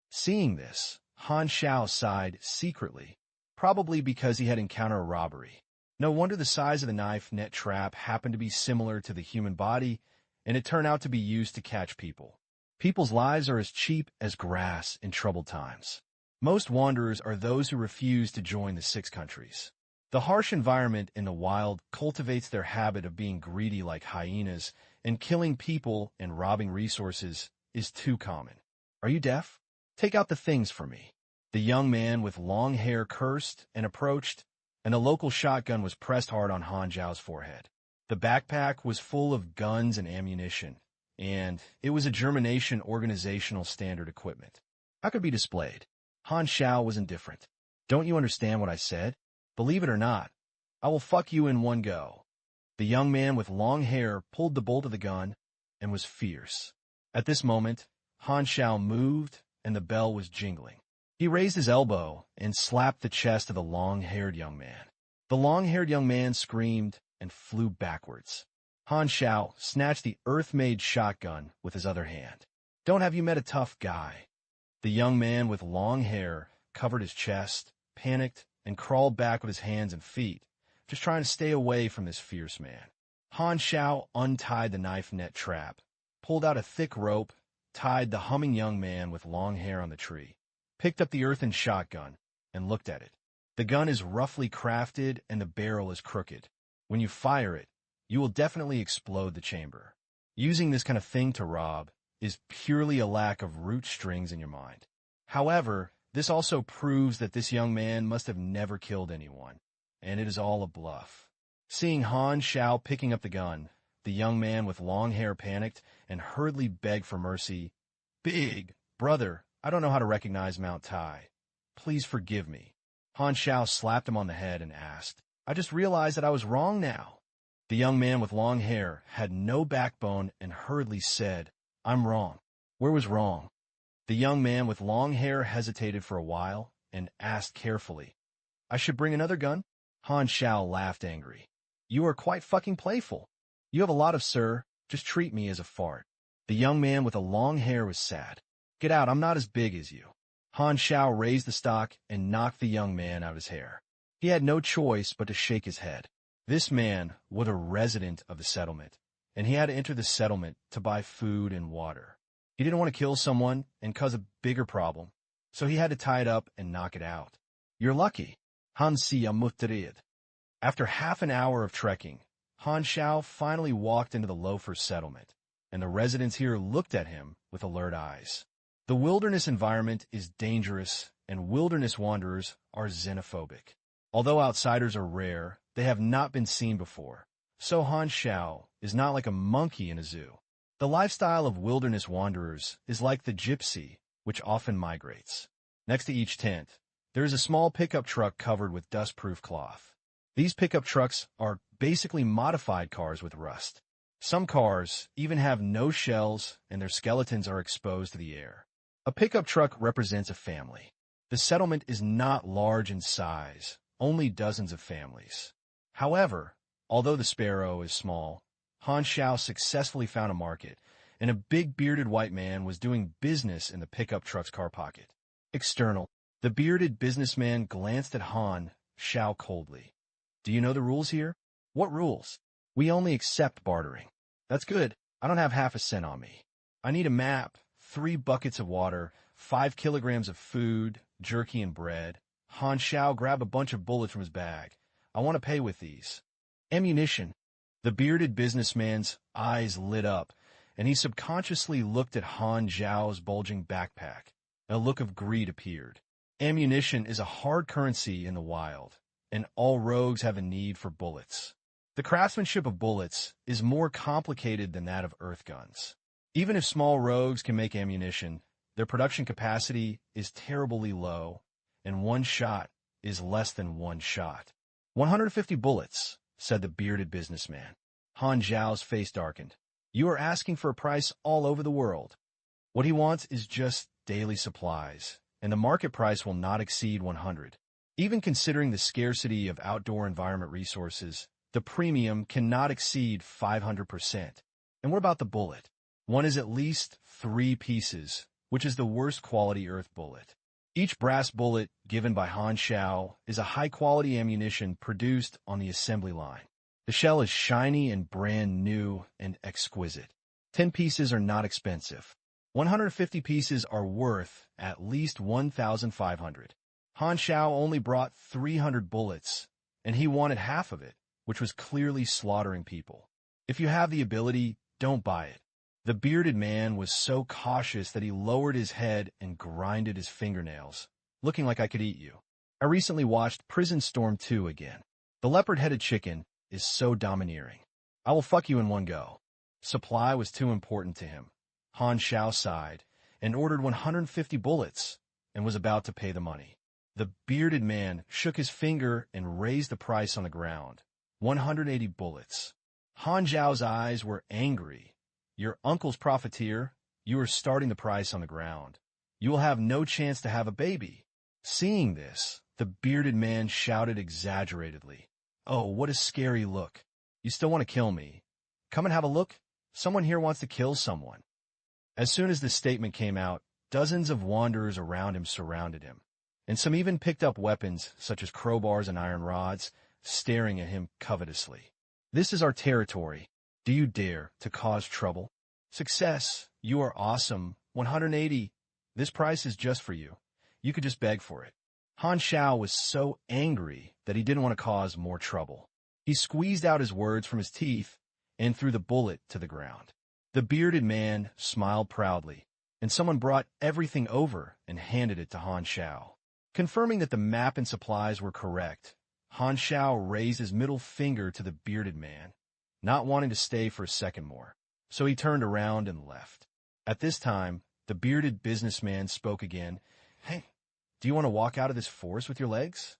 Seeing this, Han Xiao sighed secretly, probably because he had encountered a robbery. No wonder the size of the knife net trap happened to be similar to the human body, and it turned out to be used to catch people. People's lives are as cheap as grass in troubled times. Most wanderers are those who refuse to join the 6 countries. The harsh environment in the wild cultivates their habit of being greedy like hyenas, and killing people and robbing resources is too common. "Are you deaf? Take out the things for me." The young man with long hair cursed and approached, and a local shotgun was pressed hard on Han Xiao's forehead. The backpack was full of guns and ammunition, and it was a Germanation organizational standard equipment. How could it be displayed? Han Xiao was indifferent. "Don't you understand what I said? Believe it or not, I will fuck you in one go." The young man with long hair pulled the bolt of the gun and was fierce. At this moment, Han Xiao moved and the bell was jingling. He raised his elbow and slapped the chest of the long-haired young man. The long-haired young man screamed and flew backwards. Han Xiao snatched the earth-made shotgun with his other hand. "Don't have you met a tough guy?" The young man with long hair covered his chest, panicked, and crawled back with his hands and feet, just trying to stay away from this fierce man. Han Xiao untied the knife net trap, pulled out a thick rope, tied the humming young man with long hair on the tree, picked up the earthen shotgun, and looked at it. The gun is roughly crafted and the barrel is crooked. When you fire it, you will definitely explode the chamber. Using this kind of thing to rob is purely a lack of root strings in your mind. However, this also proves that this young man must have never killed anyone, and it is all a bluff. Seeing Han Xiao picking up the gun, the young man with long hair panicked and hurriedly begged for mercy. "Big brother, I don't know how to recognize Mount Tai. Please forgive me." Han Xiao slapped him on the head and asked, "I just realized that I was wrong now." The young man with long hair had no backbone and hurriedly said, "I'm wrong." "Where was wrong?" The young man with long hair hesitated for a while and asked carefully, "I should bring another gun?" Han Xiao laughed angry. "You are quite fucking playful. You have a lot of sir. Just treat me as a fart." The young man with the long hair was sad. "Get out, I'm not as big as you." Han Xiao raised the stock and knocked the young man out of his hair. He had no choice but to shake his head. This man was a resident of the settlement, and he had to enter the settlement to buy food and water. He didn't want to kill someone and cause a bigger problem, so he had to tie it up and knock it out. You're lucky. Han Xiao. After half an hour of trekking, Han Xiao finally walked into the loafer's settlement, and the residents here looked at him with alert eyes. The wilderness environment is dangerous, and wilderness wanderers are xenophobic. Although outsiders are rare, they have not been seen before. So Han Xiao is not like a monkey in a zoo. The lifestyle of wilderness wanderers is like the gypsy, which often migrates. Next to each tent, there is a small pickup truck covered with dust-proof cloth. These pickup trucks are basically modified cars with rust. Some cars even have no shells and their skeletons are exposed to the air. A pickup truck represents a family. The settlement is not large in size, only dozens of families. However, although the sparrow is small, Han Xiao successfully found a market, and a big bearded white man was doing business in the pickup truck's car pocket. External. The bearded businessman glanced at Han Xiao coldly. Do you know the rules here? What rules? We only accept bartering. That's good. I don't have half a cent on me. I need a map, 3 buckets of water, 5 kilograms of food, jerky, and bread. Han Xiao grabbed a bunch of bullets from his bag. I want to pay with these. Ammunition. The bearded businessman's eyes lit up, and he subconsciously looked at Han Xiao's bulging backpack. A look of greed appeared. Ammunition is a hard currency in the wild, and all rogues have a need for bullets. The craftsmanship of bullets is more complicated than that of earth guns. Even if small rogues can make ammunition, their production capacity is terribly low, and one shot is less than one shot. 150 bullets, said the bearded businessman. Han Xiao's face darkened. You are asking for a price all over the world. What he wants is just daily supplies, and the market price will not exceed 100. Even considering the scarcity of outdoor environment resources, the premium cannot exceed 500%. And what about the bullet? One is at least 3 pieces, which is the worst quality earth bullet. Each brass bullet given by Han Xiao is a high-quality ammunition produced on the assembly line. The shell is shiny and brand new and exquisite. 10 pieces are not expensive. 150 pieces are worth at least 1,500. Han Xiao only brought 300 bullets, and he wanted half of it, which was clearly slaughtering people. If you have the ability, don't buy it. The bearded man was so cautious that he lowered his head and grinded his fingernails, looking like I could eat you. I recently watched Prison Storm 2 again. The leopard-headed chicken is so domineering. I will fuck you in one go. Supply was too important to him. Han Xiao sighed and ordered 150 bullets and was about to pay the money. The bearded man shook his finger and raised the price on the ground. 180 bullets. Han Xiao's eyes were angry. Your uncle's profiteer, you are starting the price on the ground. You will have no chance to have a baby. Seeing this, the bearded man shouted exaggeratedly. Oh, what a scary look. You still want to kill me? Come and have a look. Someone here wants to kill someone. As soon as this statement came out, dozens of wanderers around him surrounded him, and some even picked up weapons such as crowbars and iron rods, staring at him covetously. This is our territory. Do you dare to cause trouble? Success. You are awesome. 180. This price is just for you. You could just beg for it. Han Xiao was so angry that he didn't want to cause more trouble. He squeezed out his words from his teeth and threw the bullet to the ground. The bearded man smiled proudly, and someone brought everything over and handed it to Han Xiao. Confirming that the map and supplies were correct, Han Xiao raised his middle finger to the bearded man, not wanting to stay for a second more, so he turned around and left. At this time, the bearded businessman spoke again. Hey, do you want to walk out of this forest with your legs?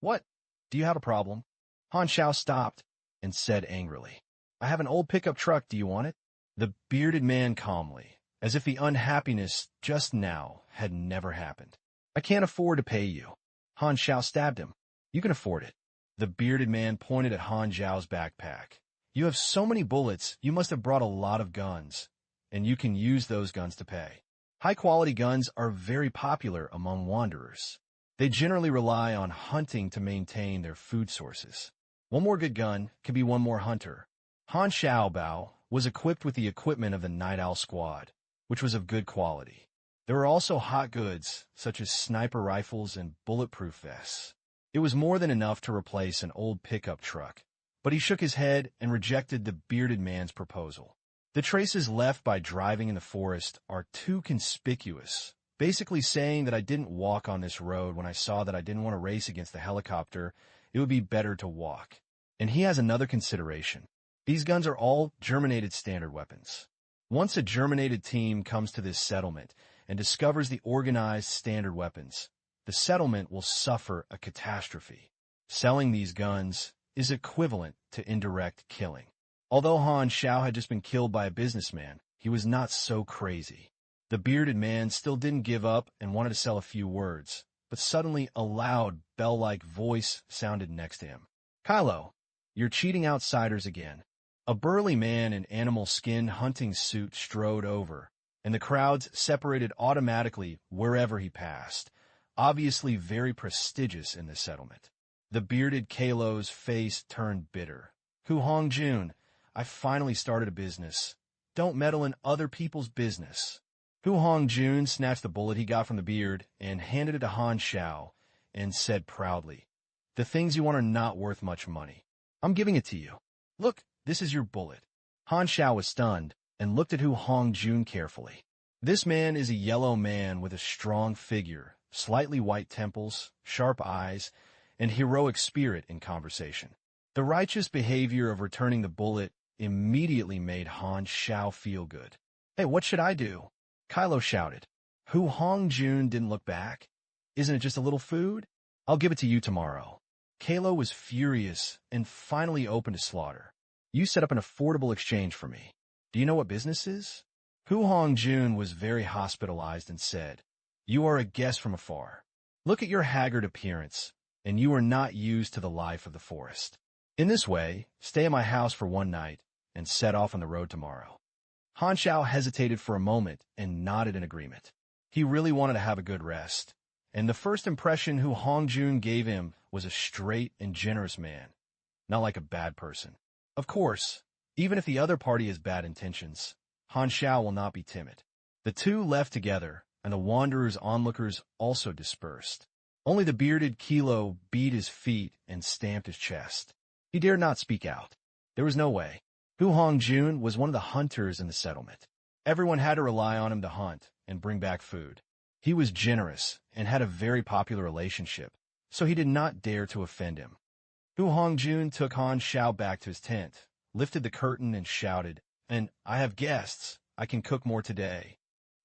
What? Do you have a problem? Han Xiao stopped and said angrily, I have an old pickup truck, do you want it? The bearded man calmly, as if the unhappiness just now had never happened. I can't afford to pay you. Han Xiao stabbed him. You can afford it. The bearded man pointed at Han Xiao's backpack. You have so many bullets, you must have brought a lot of guns, and you can use those guns to pay. High-quality guns are very popular among wanderers. They generally rely on hunting to maintain their food sources. One more good gun can be one more hunter. Han Xiao was equipped with the equipment of the Night Owl Squad, which was of good quality. There were also hot goods, such as sniper rifles and bulletproof vests. It was more than enough to replace an old pickup truck, but he shook his head and rejected the bearded man's proposal. The traces left by driving in the forest are too conspicuous, basically saying that I didn't walk on this road when I saw that I didn't want to race against the helicopter. It would be better to walk. And he has another consideration. These guns are all germinated standard weapons. Once a germinated team comes to this settlement and discovers the organized standard weapons, the settlement will suffer a catastrophe. Selling these guns is equivalent to indirect killing. Although Han Xiao had just been killed by a businessman, he was not so crazy. The bearded man still didn't give up and wanted to sell a few words, but suddenly a loud, bell-like voice sounded next to him. "Kylo, you're cheating outsiders again." A burly man in animal skin hunting suit strode over, and the crowds separated automatically wherever he passed, obviously very prestigious in the settlement. The bearded Kylo's face turned bitter. "Hu Hongjun, I finally started a business. Don't meddle in other people's business." Hu Hongjun snatched the bullet he got from the beard and handed it to Han Xiao and said proudly, "The things you want are not worth much money. I'm giving it to you. Look, this is your bullet." Han Xiao was stunned and looked at Hu Hongjun carefully. This man is a yellow man with a strong figure, slightly white temples, sharp eyes, and heroic spirit in conversation. The righteous behavior of returning the bullet immediately made Han Xiao feel good. "Hey, what should I do?" Kylo shouted. Hu Hongjun didn't look back. "Isn't it just a little food? I'll give it to you tomorrow." Kylo was furious and finally opened to slaughter. "You set up an affordable exchange for me. Do you know what business is?" Hu Hongjun was very hospitalized and said, "You are a guest from afar. Look at your haggard appearance, and you are not used to the life of the forest. In this way, stay at my house for one night and set off on the road tomorrow." Han Xiao hesitated for a moment and nodded in agreement. He really wanted to have a good rest, and the first impression Hu Hongjun gave him was a straight and generous man, not like a bad person. Of course, even if the other party has bad intentions, Han Xiao will not be timid. The two left together, and the wanderers' onlookers also dispersed. Only the bearded Kylo beat his feet and stamped his chest. He dared not speak out. There was no way. Hu Hongjun was one of the hunters in the settlement. Everyone had to rely on him to hunt and bring back food. He was generous and had a very popular relationship, so he did not dare to offend him. Hu Hongjun took Han Xiao back to his tent, lifted the curtain and shouted, "And I have guests. I can cook more today."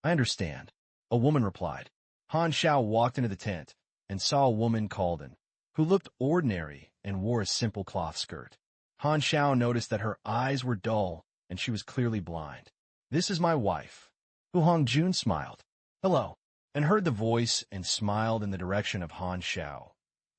"I understand," a woman replied. Han Xiao walked into the tent and saw a woman called in, who looked ordinary and wore a simple cloth skirt. Han Xiao noticed that her eyes were dull and she was clearly blind. "This is my wife." Hu Hongjun smiled. "Hello," and heard the voice and smiled in the direction of Han Xiao,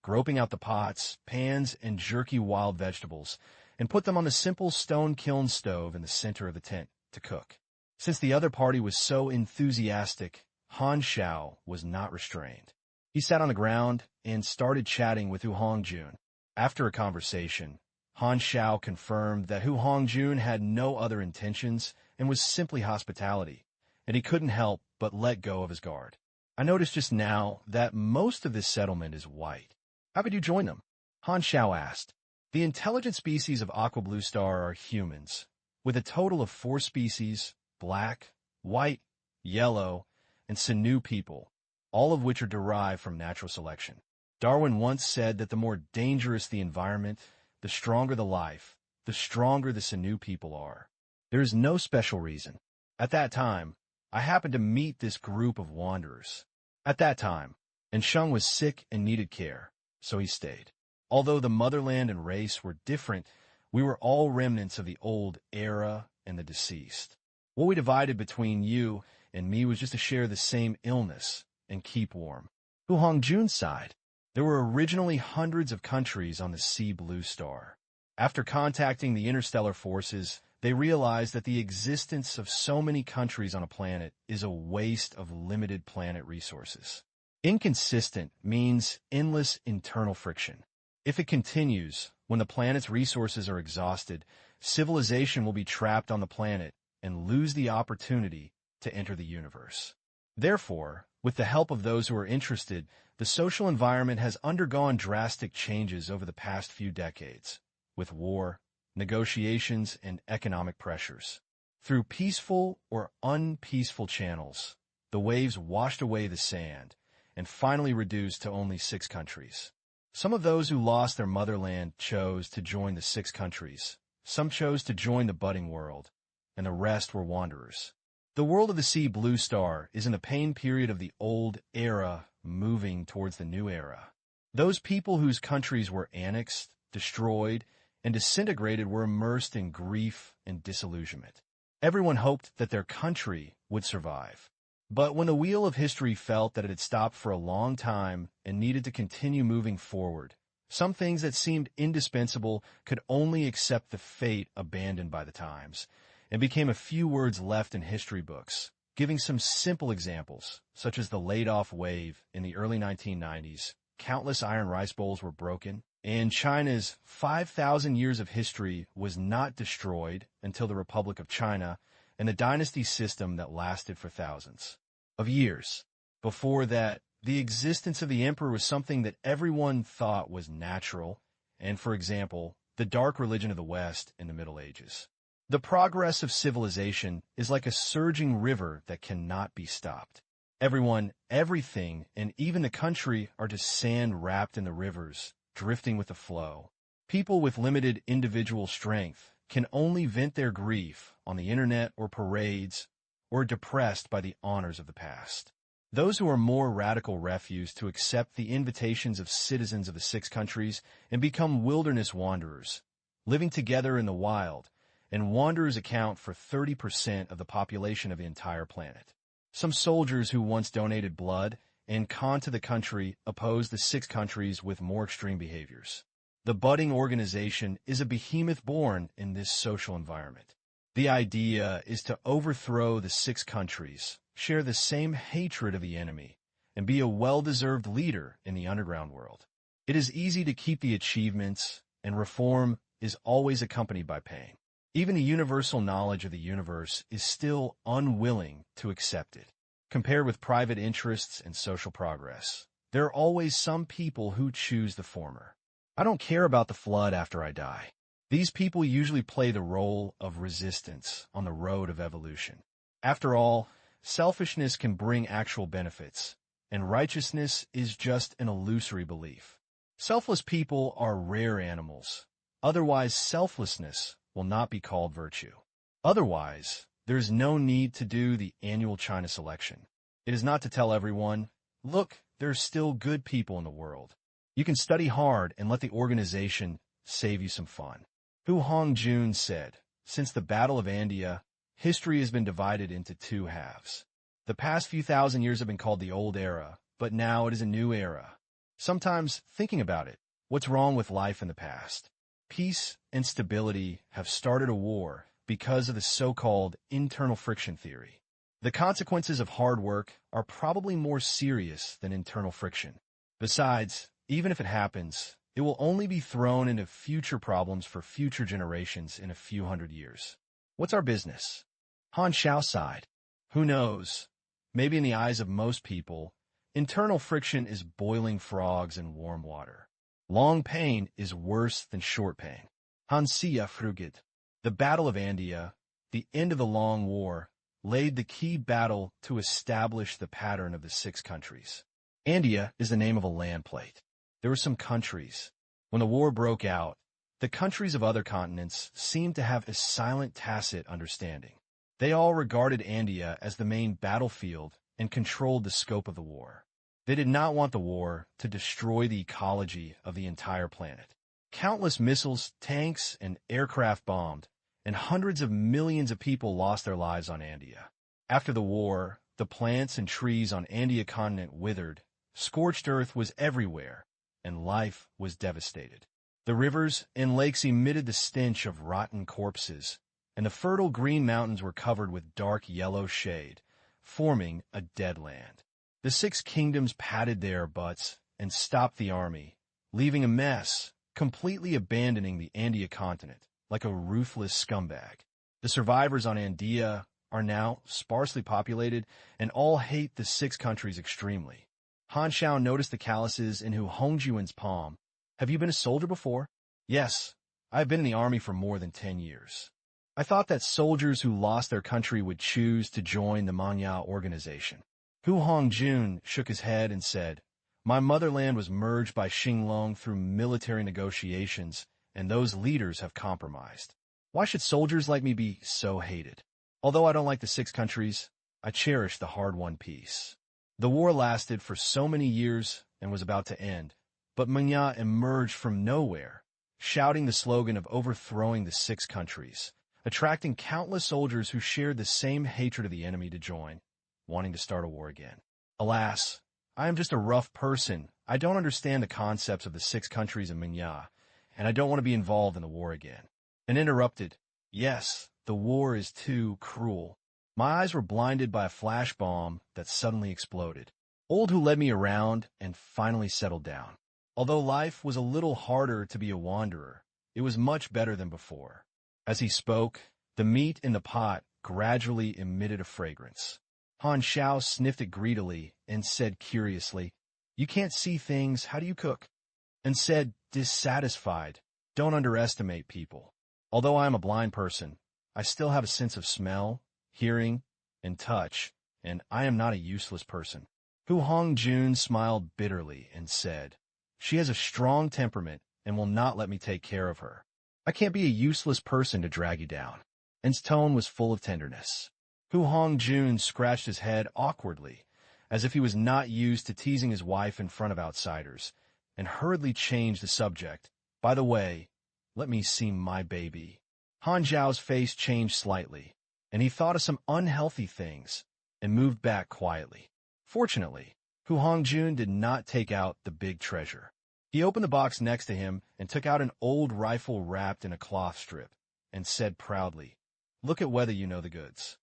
groping out the pots, pans, and jerky wild vegetables, and put them on the simple stone kiln stove in the center of the tent to cook. Since the other party was so enthusiastic, Han Xiao was not restrained. He sat on the ground and started chatting with Hu Hongjun. After a conversation, Han Xiao confirmed that Hu Hongjun had no other intentions and was simply hospitality, and he couldn't help but let go of his guard. "I noticed just now that most of this settlement is white. How could you join them?" Han Xiao asked. The intelligent species of Aqua Blue Star are humans, with a total of 4 species, black, white, yellow, and sinew people, all of which are derived from natural selection. Darwin once said that the more dangerous the environment, the stronger the life, the stronger the sinew people are. There is no special reason. At that time, I happened to meet this group of wanderers. At that time, and Sheng was sick and needed care, so he stayed. Although the motherland and race were different, we were all remnants of the old era and the deceased. What we divided between you and me was just to share the same illness and keep warm. Hu Hongjun sighed. There were originally hundreds of countries on the Sea Blue Star. After contacting the interstellar forces, they realized that the existence of so many countries on a planet is a waste of limited planet resources. Inconsistent means endless internal friction. If it continues, when the planet's resources are exhausted, civilization will be trapped on the planet and lose the opportunity to enter the universe. Therefore, with the help of those who are interested, the social environment has undergone drastic changes over the past few decades, with war, negotiations, and economic pressures. Through peaceful or unpeaceful channels, the waves washed away the sand and finally reduced to only 6 countries. Some of those who lost their motherland chose to join the 6 countries. Some chose to join the budding world, and the rest were wanderers. The world of the sea blue star is in the pain period of the old era moving towards the new era. Those people whose countries were annexed, destroyed, and disintegrated were immersed in grief and disillusionment. Everyone hoped that their country would survive. But when the wheel of history felt that it had stopped for a long time and needed to continue moving forward, some things that seemed indispensable could only accept the fate abandoned by the times, and became a few words left in history books, giving some simple examples, such as the laid-off wave in the early 1990s. Countless iron rice bowls were broken, and China's 5,000 years of history was not destroyed until the Republic of China and the dynasty system that lasted for thousands of years. Before that, the existence of the emperor was something that everyone thought was natural, and for example, the dark religion of the West in the Middle Ages. The progress of civilization is like a surging river that cannot be stopped. Everyone, everything, and even the country are just sand wrapped in the rivers, drifting with the flow. People with limited individual strength can only vent their grief on the internet or parades, or depressed by the honors of the past. Those who are more radical refuse to accept the invitations of citizens of the 6 countries and become wilderness wanderers, living together in the wild, and wanderers account for 30% of the population of the entire planet. Some soldiers who once donated blood and con to the country oppose the 6 countries with more extreme behaviors. The budding organization is a behemoth born in this social environment. The idea is to overthrow the 6 countries, share the same hatred of the enemy, and be a well-deserved leader in the underground world. It is easy to keep the achievements, and reform is always accompanied by pain. Even the universal knowledge of the universe is still unwilling to accept it. Compared with private interests and social progress, there are always some people who choose the former. I don't care about the flood after I die. These people usually play the role of resistance on the road of evolution. After all, selfishness can bring actual benefits, and righteousness is just an illusory belief. Selfless people are rare animals. Otherwise, selflessness will not be called virtue. Otherwise, there is no need to do the annual China selection. It is not to tell everyone, look, there are still good people in the world. You can study hard and let the organization save you some fun. Hu Hongjun said, since the Battle of Andia, history has been divided into 2 halves. The past few thousand years have been called the old era, but now it is a new era. Sometimes, thinking about it, what's wrong with life in the past? Peace and stability have started a war because of the so-called internal friction theory. The consequences of hard work are probably more serious than internal friction. Besides, even if it happens, it will only be thrown into future problems for future generations in a few hundred years. What's our business? Han Xiao sighed. Who knows? Maybe in the eyes of most people, internal friction is boiling frogs in warm water. Long pain is worse than short pain. Han Xiao frugit. The Battle of Andia, the end of the long war, laid the key battle to establish the pattern of the 6 countries. Andia is the name of a land plate. There were some countries. When the war broke out, the countries of other continents seemed to have a silent, tacit understanding. They all regarded Andia as the main battlefield and controlled the scope of the war. They did not want the war to destroy the ecology of the entire planet. Countless missiles, tanks, and aircraft bombed, and hundreds of millions of people lost their lives on Andia. After the war, the plants and trees on Andia continent withered, scorched earth was everywhere, and life was devastated. The rivers and lakes emitted the stench of rotten corpses, and the fertile green mountains were covered with dark yellow shade, forming a dead land. The six kingdoms patted their butts and stopped the army, leaving a mess, completely abandoning the Andia continent like a ruthless scumbag. The survivors on Andia are now sparsely populated and all hate the six countries extremely. Han Xiao noticed the calluses in Hu Hongjuan's palm. Have you been a soldier before? Yes, I have been in the army for more than 10 years. I thought that soldiers who lost their country would choose to join the Manya organization. Hu Hongjun shook his head and said, My motherland was merged by Xinglong through military negotiations, and those leaders have compromised. Why should soldiers like me be so hated? Although I don't like the six countries, I cherish the hard-won peace. The war lasted for so many years and was about to end, but Manya emerged from nowhere, shouting the slogan of overthrowing the six countries, attracting countless soldiers who shared the same hatred of the enemy to join, wanting to start a war again. Alas, I am just a rough person. I don't understand the concepts of the six countries in Manya, and I don't want to be involved in the war again. And interrupted, Yes, the war is too cruel. My eyes were blinded by a flash bomb that suddenly exploded. Old who led me around and finally settled down. Although life was a little harder to be a wanderer, it was much better than before. As he spoke, the meat in the pot gradually emitted a fragrance. Han Xiao sniffed it greedily and said curiously, You can't see things, how do you cook? And said, dissatisfied, Don't underestimate people. Although I am a blind person, I still have a sense of smell, hearing, and touch, and I am not a useless person. Hu Hongjun smiled bitterly and said, She has a strong temperament and will not let me take care of her. I can't be a useless person to drag you down. And his tone was full of tenderness. Hu Hongjun scratched his head awkwardly, as if he was not used to teasing his wife in front of outsiders, and hurriedly changed the subject. By the way, let me see my baby. Han Xiao's face changed slightly, and he thought of some unhealthy things, and moved back quietly. Fortunately, Hu Hongjun did not take out the big treasure. He opened the box next to him and took out an old rifle wrapped in a cloth strip, and said proudly, Look at whether you know the goods.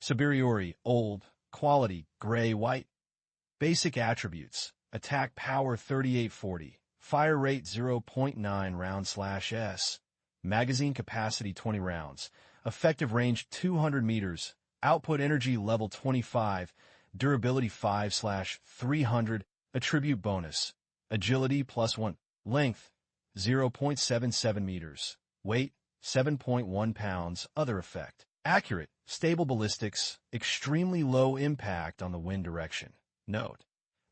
Superiority, old, quality, gray, white. Basic attributes, attack power 3840, fire rate 0.9 round/s, magazine capacity 20 rounds, effective range 200 meters, output energy level 25, durability 5/300, attribute bonus, agility +1, length 0.77 meters, weight 7.1 pounds, other effect, accurate, stable ballistics, extremely low impact on the wind direction. Note,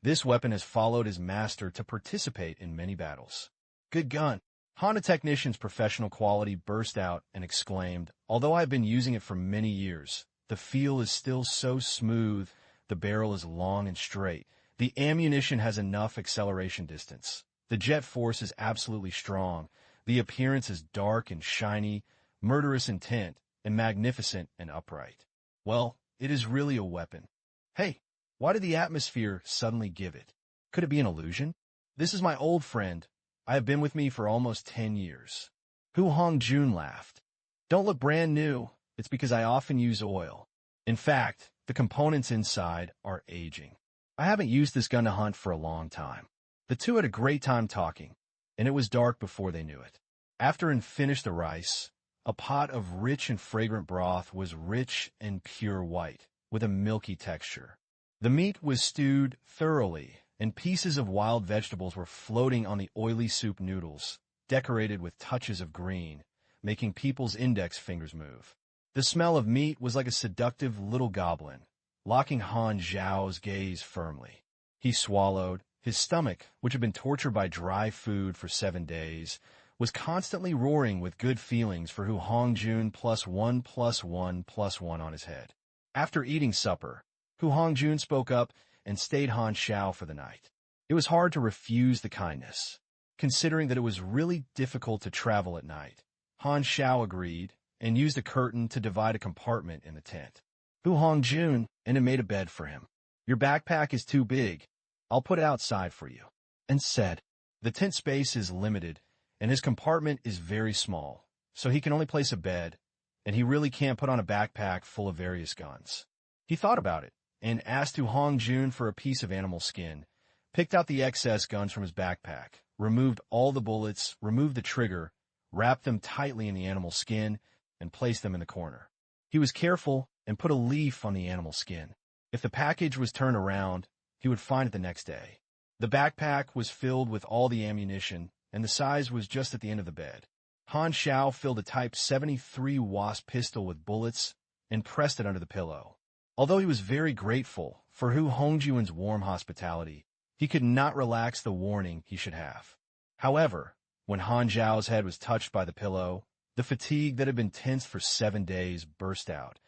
this weapon has followed his master to participate in many battles. Good gun. Honda Technician's professional quality burst out and exclaimed, Although I've been using it for many years, the feel is still so smooth, the barrel is long and straight, the ammunition has enough acceleration distance, the jet force is absolutely strong, the appearance is dark and shiny, murderous intent, and magnificent and upright. Well, it is really a weapon. Hey, why did the atmosphere suddenly give it? Could it be an illusion? This is my old friend. I have been with me for almost 10 years. Hu Hongjun laughed. Don't look brand new. It's because I often use oil. In fact, the components inside are aging. I haven't used this gun to hunt for a long time. The two had a great time talking, and it was dark before they knew it. After and finished the rice, a pot of rich and fragrant broth was rich and pure white, with a milky texture. The meat was stewed thoroughly, and pieces of wild vegetables were floating on the oily soup noodles, decorated with touches of green, making people's index fingers move. The smell of meat was like a seductive little goblin, locking Han Xiao's gaze firmly. He swallowed. His stomach, which had been tortured by dry food for 7 days, was constantly roaring with good feelings for Hu Hongjun +1 on his head. After eating supper, Hu Hongjun spoke up and stayed Han Xiao for the night. It was hard to refuse the kindness, considering that it was really difficult to travel at night. Han Xiao agreed and used a curtain to divide a compartment in the tent. Hu Hongjun and it made a bed for him. Your backpack is too big. I'll put it outside for you. And said, the tent space is limited, and his compartment is very small, so he can only place a bed, and he really can't put on a backpack full of various guns. He thought about it, and asked Hu Hongjun for a piece of animal skin, picked out the excess guns from his backpack, removed all the bullets, removed the trigger, wrapped them tightly in the animal skin, and placed them in the corner. He was careful and put a leaf on the animal skin. If the package was turned around, he would find it the next day. The backpack was filled with all the ammunition, and the size was just at the end of the bed. Han Xiao filled a Type 73 Wasp pistol with bullets and pressed it under the pillow. Although he was very grateful for Hu Hongjun's warm hospitality, he could not relax the warning he should have. However, when Han Xiao's head was touched by the pillow, the fatigue that had been tense for 7 days burst out,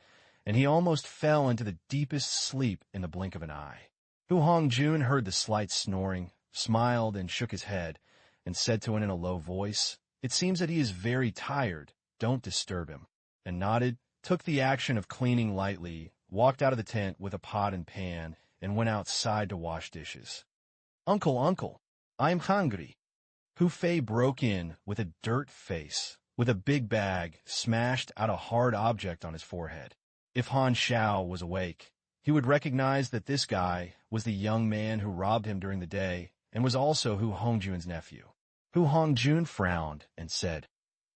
and he almost fell into the deepest sleep in the blink of an eye. Hu Hongjun heard the slight snoring, smiled and shook his head, and said to him in a low voice, "It seems that he is very tired. Don't disturb him," and nodded, took the action of cleaning lightly, walked out of the tent with a pot and pan, and went outside to wash dishes. Uncle, I'm hungry." Hu Fei broke in with a dirt face, with a big bag smashed out a hard object on his forehead. If Han Xiao was awake, he would recognize that this guy was the young man who robbed him during the day and was also Hu Hongjun's nephew. Hu Hongjun frowned and said,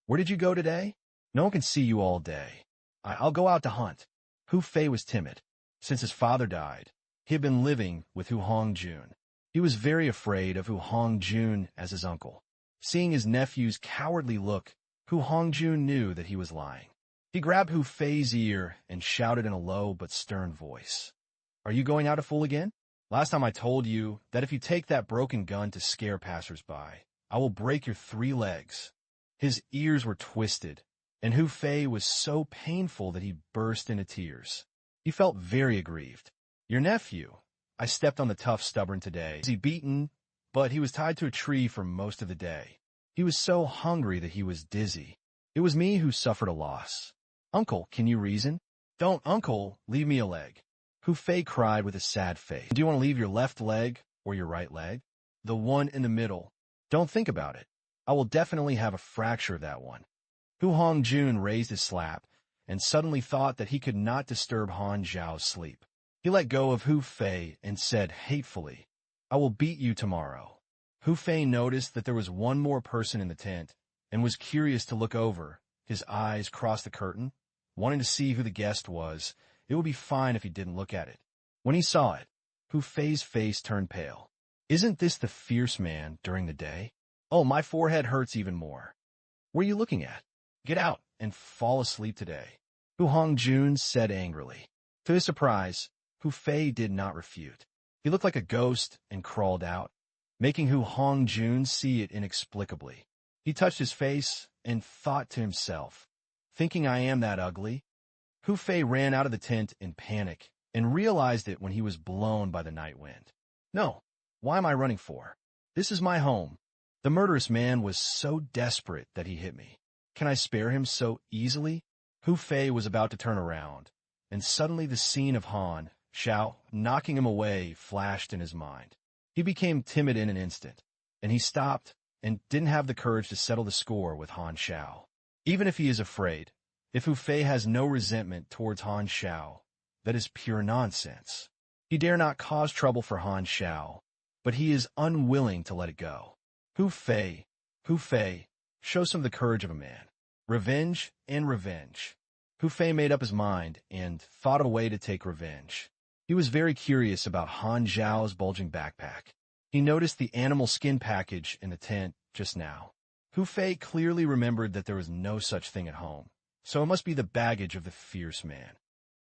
"Where did you go today? No one can see you all day. I'll go out to hunt." Hu Fei was timid. Since his father died, he had been living with Hu Hongjun. He was very afraid of Hu Hongjun as his uncle. Seeing his nephew's cowardly look, Hu Hongjun knew that he was lying. He grabbed Hu Fei's ear and shouted in a low but stern voice, "Are you going out to fool again? Last time I told you that if you take that broken gun to scare passersby, I will break your 3 legs." His ears were twisted, and Hu Fei was so painful that he burst into tears. He felt very aggrieved. "Your nephew. I stepped on the tough stubborn today. He beaten, but he was tied to a tree for most of the day. He was so hungry that he was dizzy. It was me who suffered a loss. Uncle, can you reason?" "Don't, Uncle, leave me a leg." Hu Fei cried with a sad face. "Do you want to leave your left leg or your right leg?" "The one in the middle." "Don't think about it. I will definitely have a fracture of that one." Hu Hongjun raised his slap and suddenly thought that he could not disturb Han Xiao's sleep. He let go of Hu Fei and said hatefully, "I will beat you tomorrow." Hu Fei noticed that there was one more person in the tent and was curious to look over. His eyes crossed the curtain, wanting to see who the guest was. It would be fine if he didn't look at it. When he saw it, Hu Fei's face turned pale. "Isn't this the fierce man during the day? Oh, my forehead hurts even more. What are you looking at? Get out and fall asleep today," Hu Hongjun said angrily. To his surprise, Hu Fei did not refute. He looked like a ghost and crawled out, making Hu Hongjun see it inexplicably. He touched his face and thought to himself, "Thinking I am that ugly?" Hu Fei ran out of the tent in panic and realized it when he was blown by the night wind. "No, why am I running for? This is my home. The murderous man was so desperate that he hit me. Can I spare him so easily?" Hu Fei was about to turn around, and suddenly the scene of Han Xiao knocking him away flashed in his mind. He became timid in an instant, and he stopped and didn't have the courage to settle the score with Han Xiao. Even if he is afraid, if Hu Fei has no resentment towards Han Xiao, that is pure nonsense. He dare not cause trouble for Han Xiao, but he is unwilling to let it go. Hu Fei, show some of the courage of a man. Revenge and revenge. Hu Fei made up his mind and thought of a way to take revenge. He was very curious about Han Xiao's bulging backpack. He noticed the animal skin package in the tent just now. Hu Fei clearly remembered that there was no such thing at home, so it must be the baggage of the fierce man.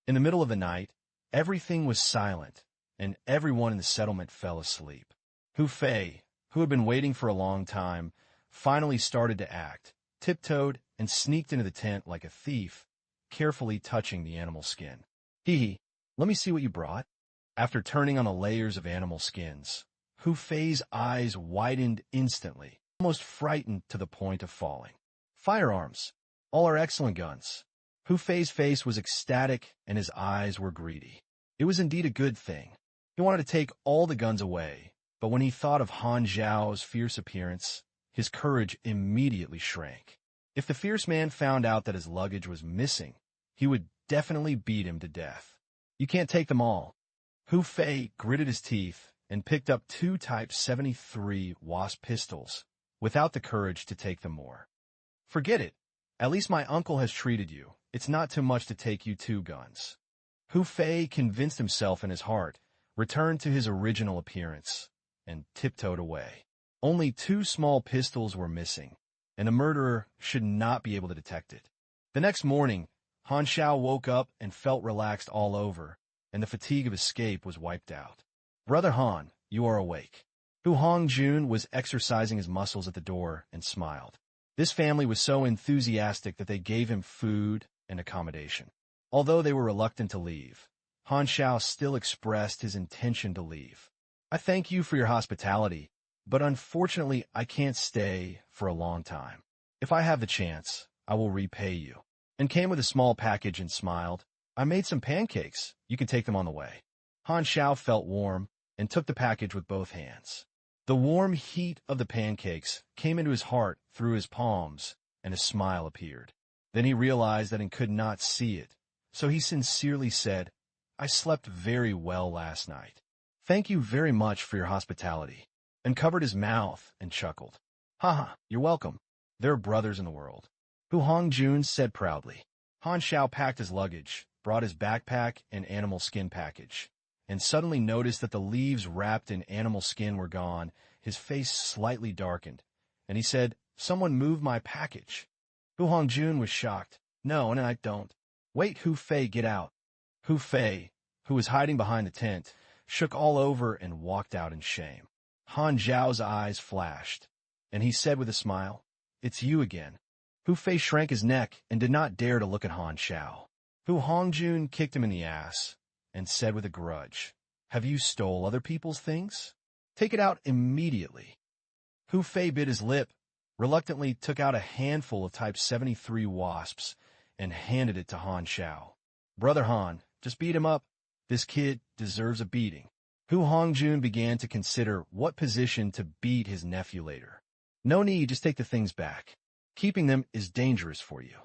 In the middle of the night, everything was silent, and everyone in the settlement fell asleep. Hu Fei, who had been waiting for a long time, finally started to act, tiptoed, and sneaked into the tent like a thief, carefully touching the animal skin. "Hee, let me see what you brought." After turning on the layers of animal skins, Hu Fei's eyes widened instantly, almost frightened to the point of falling. "Firearms. All are excellent guns." Hu Fei's face was ecstatic and his eyes were greedy. It was indeed a good thing. He wanted to take all the guns away, but when he thought of Han Xiao's fierce appearance, his courage immediately shrank. If the fierce man found out that his luggage was missing, he would definitely beat him to death. "You can't take them all. Hu Fei gritted his teeth and picked up two Type 73 Wasp pistols, without the courage to take them more. Forget it. At least my uncle has treated you. It's not too much to take you two guns. Hu Fei convinced himself in his heart, returned to his original appearance, and tiptoed away. Only two small pistols were missing, and a murderer should not be able to detect it. The next morning, Han Xiao woke up and felt relaxed all over, and the fatigue of escape was wiped out. Brother Han, you are awake. Hu Hongjun was exercising his muscles at the door and smiled. This family was so enthusiastic that they gave him food and accommodation. Although they were reluctant to leave, Han Xiao still expressed his intention to leave. I thank you for your hospitality, but unfortunately I can't stay for a long time. If I have the chance, I will repay you. And came with a small package and smiled. I made some pancakes. You can take them on the way. Han Xiao felt warm and took the package with both hands. The warm heat of the pancakes came into his heart through his palms, and a smile appeared. Then he realized that he could not see it, so he sincerely said, I slept very well last night. Thank you very much for your hospitality, and covered his mouth and chuckled. Haha, you're welcome. There are brothers in the world. Hu Hongjun said proudly. Han Xiao packed his luggage, brought his backpack and animal skin package, and suddenly noticed that the leaves wrapped in animal skin were gone. His face slightly darkened, and he said, Someone moved my package. Hu Hongjun was shocked. No, and I don't. Wait, Hu Fei, get out. Hu Fei, who was hiding behind the tent, shook all over and walked out in shame. Han Xiao's eyes flashed, and he said with a smile, It's you again. Hu Fei shrank his neck and did not dare to look at Han Xiao. Hu Hongjun kicked him in the ass and said with a grudge, Have you stole other people's things? Take it out immediately. Hu Fei bit his lip, reluctantly took out a handful of Type 73 wasps and handed it to Han Xiao. Brother Han, just beat him up. This kid deserves a beating. Hu Hongjun began to consider what position to beat his nephew later. No need, just take the things back. Keeping them is dangerous for you.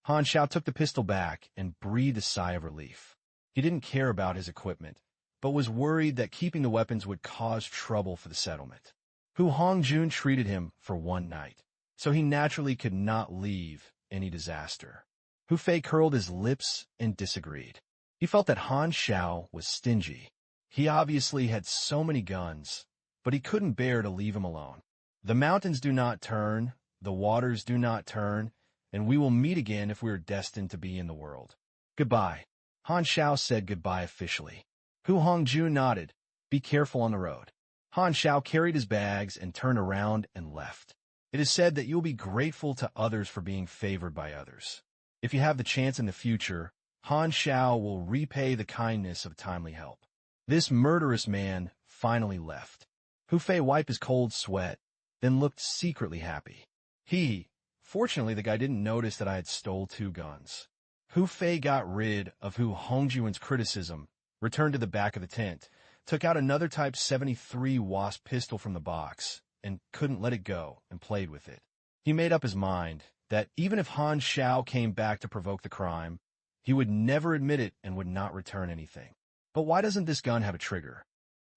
Han Xiao took the pistol back and breathed a sigh of relief. He didn't care about his equipment, but was worried that keeping the weapons would cause trouble for the settlement. Hu Hongjun treated him for one night, so he naturally could not leave any disaster. Hu Fei curled his lips and disagreed. He felt that Han Xiao was stingy. He obviously had so many guns, but he couldn't bear to leave him alone. The mountains do not turn, the waters do not turn, and we will meet again if we are destined to be in the world. Goodbye. Han Xiao said goodbye officially. Hu Hongjun nodded. Be careful on the road. Han Xiao carried his bags and turned around and left. It is said that you will be grateful to others for being favored by others. If you have the chance in the future, Han Xiao will repay the kindness of timely help. This murderous man finally left. Hu Fei wiped his cold sweat, then looked secretly happy. Fortunately, the guy didn't notice that I had stole two guns. Hu Fei got rid of Hu Hongjun's criticism, returned to the back of the tent, took out another Type 73 Wasp pistol from the box, and couldn't let it go, and played with it. He made up his mind that even if Han Xiao came back to provoke the crime, he would never admit it and would not return anything. But why doesn't this gun have a trigger?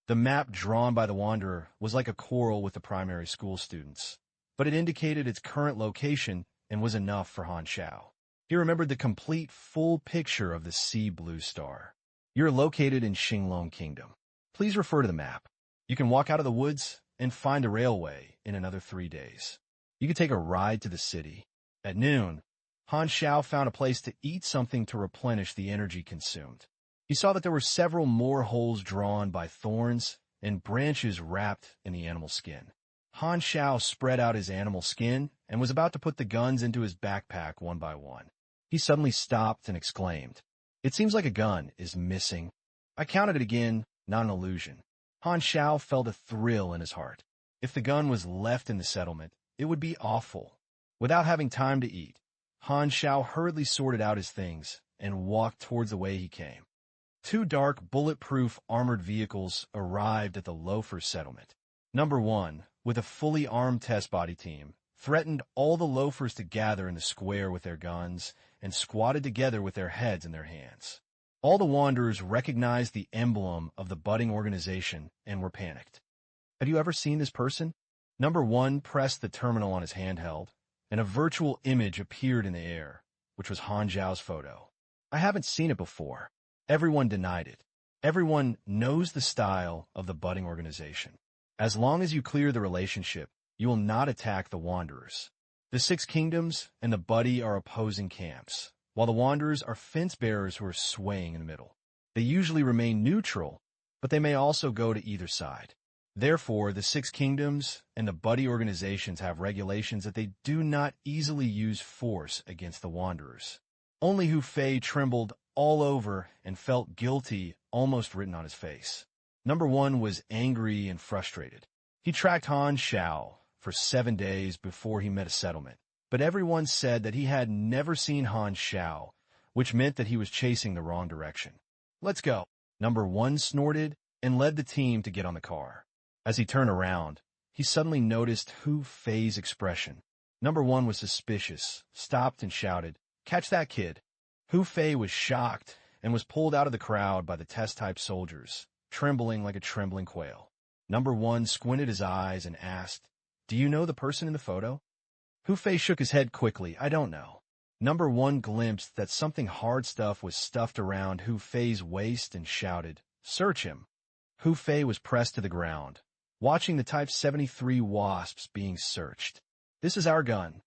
The map drawn by the Wanderer was like a quarrel with the primary school students, but it indicated its current location and was enough for Han Xiao. He remembered the complete full picture of the sea blue star. You're located in Xinglong Kingdom. Please refer to the map. You can walk out of the woods and find a railway in another 3 days. You can take a ride to the city. At noon, Han Xiao found a place to eat something to replenish the energy consumed. He saw that there were several more holes drawn by thorns and branches wrapped in the animal skin. Han Xiao spread out his animal skin and was about to put the guns into his backpack one by one. He suddenly stopped and exclaimed, It seems like a gun is missing. I counted it again, not an illusion. Han Xiao felt a thrill in his heart. If the gun was left in the settlement, it would be awful. Without having time to eat, Han Xiao hurriedly sorted out his things and walked towards the way he came. 2 dark, bulletproof armored vehicles arrived at the loafers' settlement. Number 1, with a fully armed test body team, threatened all the loafers to gather in the square with their guns and squatted together with their heads in their hands. All the wanderers recognized the emblem of the budding organization and were panicked. Have you ever seen this person? Number 1 pressed the terminal on his handheld, and a virtual image appeared in the air, which was Han Xiao's photo. I haven't seen it before. Everyone denied it. Everyone knows the style of the budding organization. As long as you clear the relationship, you will not attack the wanderers. The 6 kingdoms and the buddy are opposing camps, while the wanderers are fence-bearers who are swaying in the middle. They usually remain neutral, but they may also go to either side. Therefore, the 6 kingdoms and the buddy organizations have regulations that they do not easily use force against the wanderers. Only Hu Fei trembled all over and felt guilty almost written on his face. Number 1 was angry and frustrated. He tracked Han Xiao for 7 days before he met a settlement, but everyone said that he had never seen Han Xiao, which meant that he was chasing the wrong direction. Let's go. Number 1 snorted and led the team to get on the car. As he turned around, he suddenly noticed Hu Fei's expression. Number 1 was suspicious, stopped and shouted, "Catch that kid!" Hu Fei was shocked and was pulled out of the crowd by the test-type soldiers, trembling like a trembling quail. Number 1 squinted his eyes and asked, "Do you know the person in the photo?" Hu Fei shook his head quickly. "I don't know." Number 1 glimpsed that something hard stuff was stuffed around Hu Fei's waist and shouted, "Search him!" Hu Fei was pressed to the ground, watching the Type 73 wasps being searched. "This is our gun."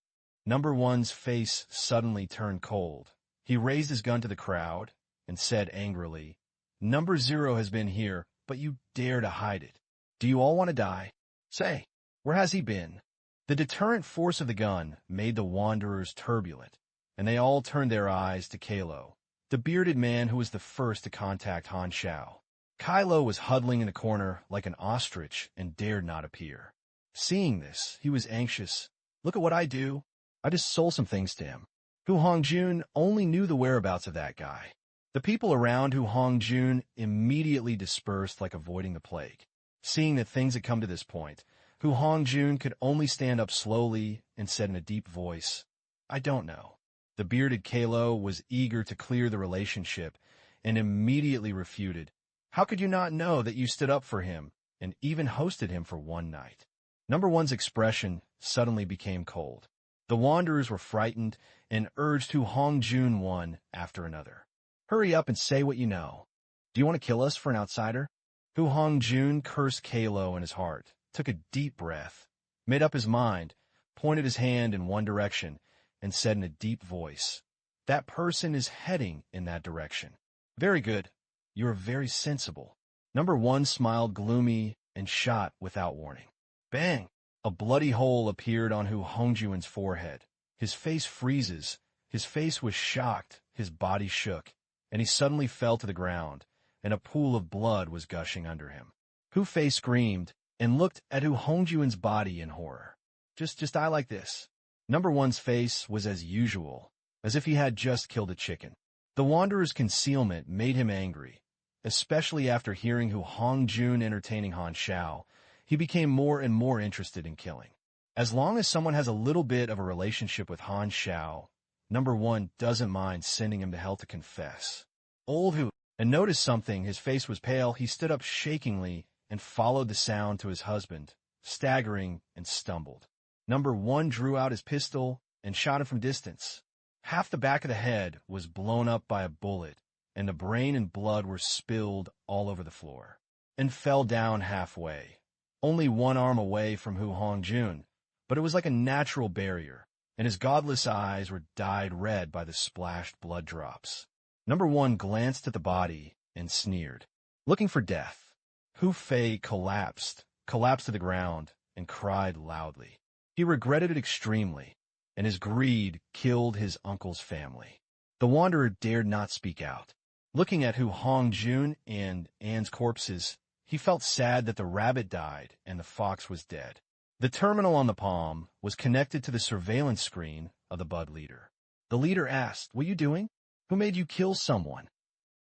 Number 1's face suddenly turned cold. He raised his gun to the crowd and said angrily, "Number 0 has been here, but you dare to hide it. Do you all want to die? Say, where has he been?" The deterrent force of the gun made the wanderers turbulent, and they all turned their eyes to Kalo, the bearded man who was the first to contact Han Xiao. Kylo was huddling in the corner like an ostrich and dared not appear. Seeing this, he was anxious. "Look at what I do. I just sold some things to him." Hu Hongjun only knew the whereabouts of that guy. The people around Hu Hongjun immediately dispersed like avoiding the plague. Seeing that things had come to this point, Hu Hongjun could only stand up slowly and said in a deep voice, "I don't know." The bearded Kalo was eager to clear the relationship and immediately refuted, "How could you not know that you stood up for him and even hosted him for one night?" Number 1's expression suddenly became cold. The wanderers were frightened and urged Hu Hongjun one after another. "Hurry up and say what you know. Do you want to kill us for an outsider?" Hu Hongjun cursed Kalo in his heart, took a deep breath, made up his mind, pointed his hand in one direction, and said in a deep voice, "That person is heading in that direction." "Very good. You are very sensible." Number 1 smiled gloomy and shot without warning. Bang! A bloody hole appeared on Hu Hongjun's forehead. His face freezes. His face was shocked, his body shook, and he suddenly fell to the ground, and a pool of blood was gushing under him. Hu Fei screamed and looked at Hu Hongjun's body in horror. Just die like this." Number 1's face was as usual, as if he had just killed a chicken. The wanderer's concealment made him angry, especially after hearing Hu Hongjun entertaining Han Xiao. He became more and more interested in killing. As long as someone has a little bit of a relationship with Han Xiao, Number 1 doesn't mind sending him to hell to confess. Old Hu, and noticed something, his face was pale, he stood up shakingly and followed the sound to his husband, staggering and stumbled. Number 1 drew out his pistol and shot him from distance. Half the back of the head was blown up by a bullet, and the brain and blood were spilled all over the floor, and fell down halfway, only one arm away from Hu Hongjun, but it was like a natural barrier, and his godless eyes were dyed red by the splashed blood drops. Number 1 glanced at the body and sneered, looking for death. Hu Fei collapsed to the ground, and cried loudly. He regretted it extremely, and his greed killed his uncle's family. The wanderer dared not speak out. Looking at Hu Hongjun and Anne's corpses, he felt sad that the rabbit died and the fox was dead. The terminal on the palm was connected to the surveillance screen of the Bud leader. The leader asked, "What are you doing? Who made you kill someone?"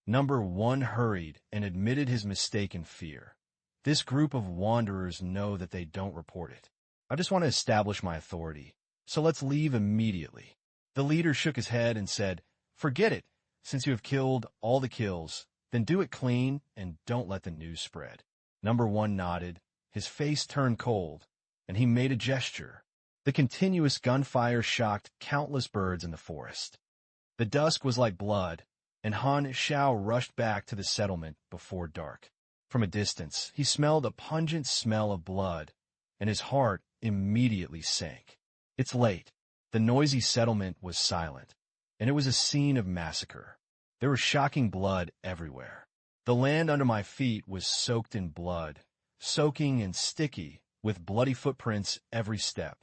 Number 1 hurried and admitted his mistake in fear. This group of wanderers know that they don't report it. "I just want to establish my authority, so let's leave immediately." The leader shook his head and said, "Forget it. Since you have killed all the kills, then do it clean and don't let the news spread. Number 1 nodded, his face turned cold, and he made a gesture. The continuous gunfire shocked countless birds in the forest. The dusk was like blood, and Han Xiao rushed back to the settlement before dark. From a distance, he smelled a pungent smell of blood, and his heart immediately sank. It's late. The noisy settlement was silent, and it was a scene of massacre. There was shocking blood everywhere. The land under my feet was soaked in blood, soaking and sticky, with bloody footprints every step.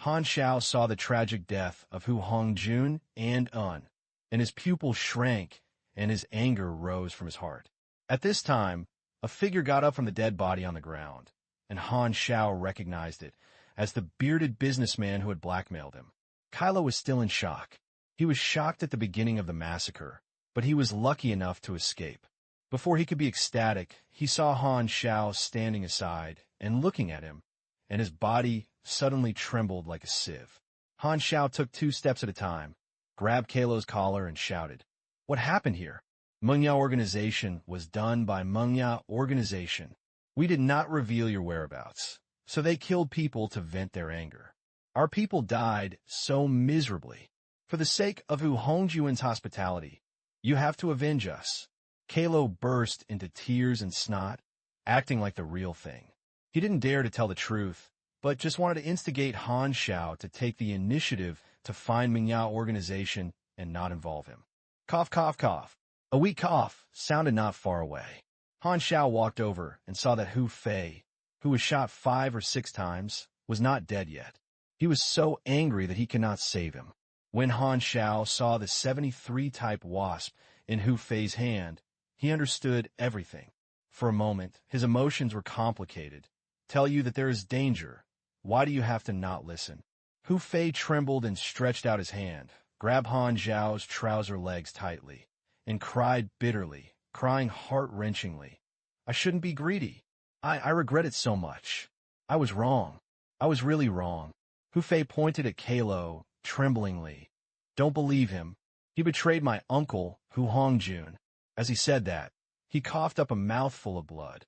Han Xiao saw the tragic death of Hu Hongjun and Un, and his pupil shrank, and his anger rose from his heart. At this time, a figure got up from the dead body on the ground, and Han Xiao recognized it as the bearded businessman who had blackmailed him. Kylo was still in shock. He was shocked at the beginning of the massacre, but he was lucky enough to escape. Before he could be ecstatic, he saw Han Xiao standing aside and looking at him, and his body suddenly trembled like a sieve. Han Xiao took 2 steps at a time, grabbed Kylo's collar, and shouted, "What happened here?" Mengya organization was done by Mengya organization. We did not reveal your whereabouts, so they killed people to vent their anger. Our people died so miserably. For the sake of Hu Hongjuan's hospitality, you have to avenge us. Kylo burst into tears and snot, acting like the real thing. He didn't dare to tell the truth, but just wanted to instigate Han Xiao to take the initiative to find Mengya organization and not involve him. Cough, cough, cough. A weak cough sounded not far away. Han Xiao walked over and saw that Hu Fei, who was shot 5 or 6 times, was not dead yet. He was so angry that he could not save him. When Han Xiao saw the 73-type wasp in Hu Fei's hand, he understood everything. For a moment, his emotions were complicated. Tell you that there is danger. Why do you have to not listen? Hu Fei trembled and stretched out his hand, grabbed Han Xiao's trouser legs tightly, and cried bitterly, crying heart-wrenchingly. I shouldn't be greedy. I regret it so much. I was wrong. I was really wrong. Hu Fei pointed at Kylo, tremblingly. Don't believe him. He betrayed my uncle, Hu Hongjun. As he said that, he coughed up a mouthful of blood.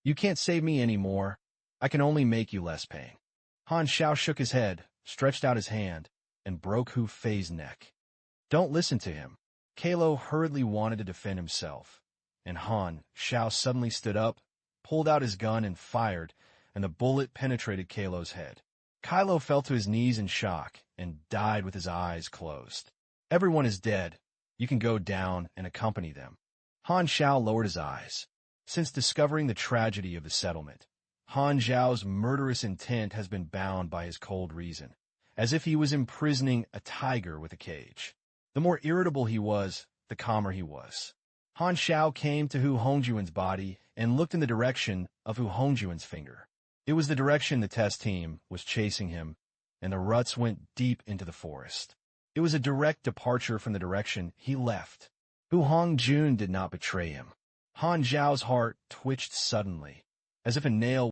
You can't save me anymore. I can only make you less pain. Han Xiao shook his head, stretched out his hand, and broke Hu Fei's neck. Don't listen to him. Kylo hurriedly wanted to defend himself, and Han Xiao suddenly stood up, pulled out his gun and fired, and the bullet penetrated Kylo's head. Kylo fell to his knees in shock and died with his eyes closed. Everyone is dead. You can go down and accompany them. Han Xiao lowered his eyes. Since discovering the tragedy of the settlement, Han Xiao's murderous intent has been bound by his cold reason, as if he was imprisoning a tiger with a cage. The more irritable he was, the calmer he was. Han Xiao came to Hu Hongjuan's body and looked in the direction of Hu Hongjuan's finger. It was the direction the test team was chasing him, and the ruts went deep into the forest. It was a direct departure from the direction he left. Hu Hongjun did not betray him. Han Xiao's heart twitched suddenly, as if a nail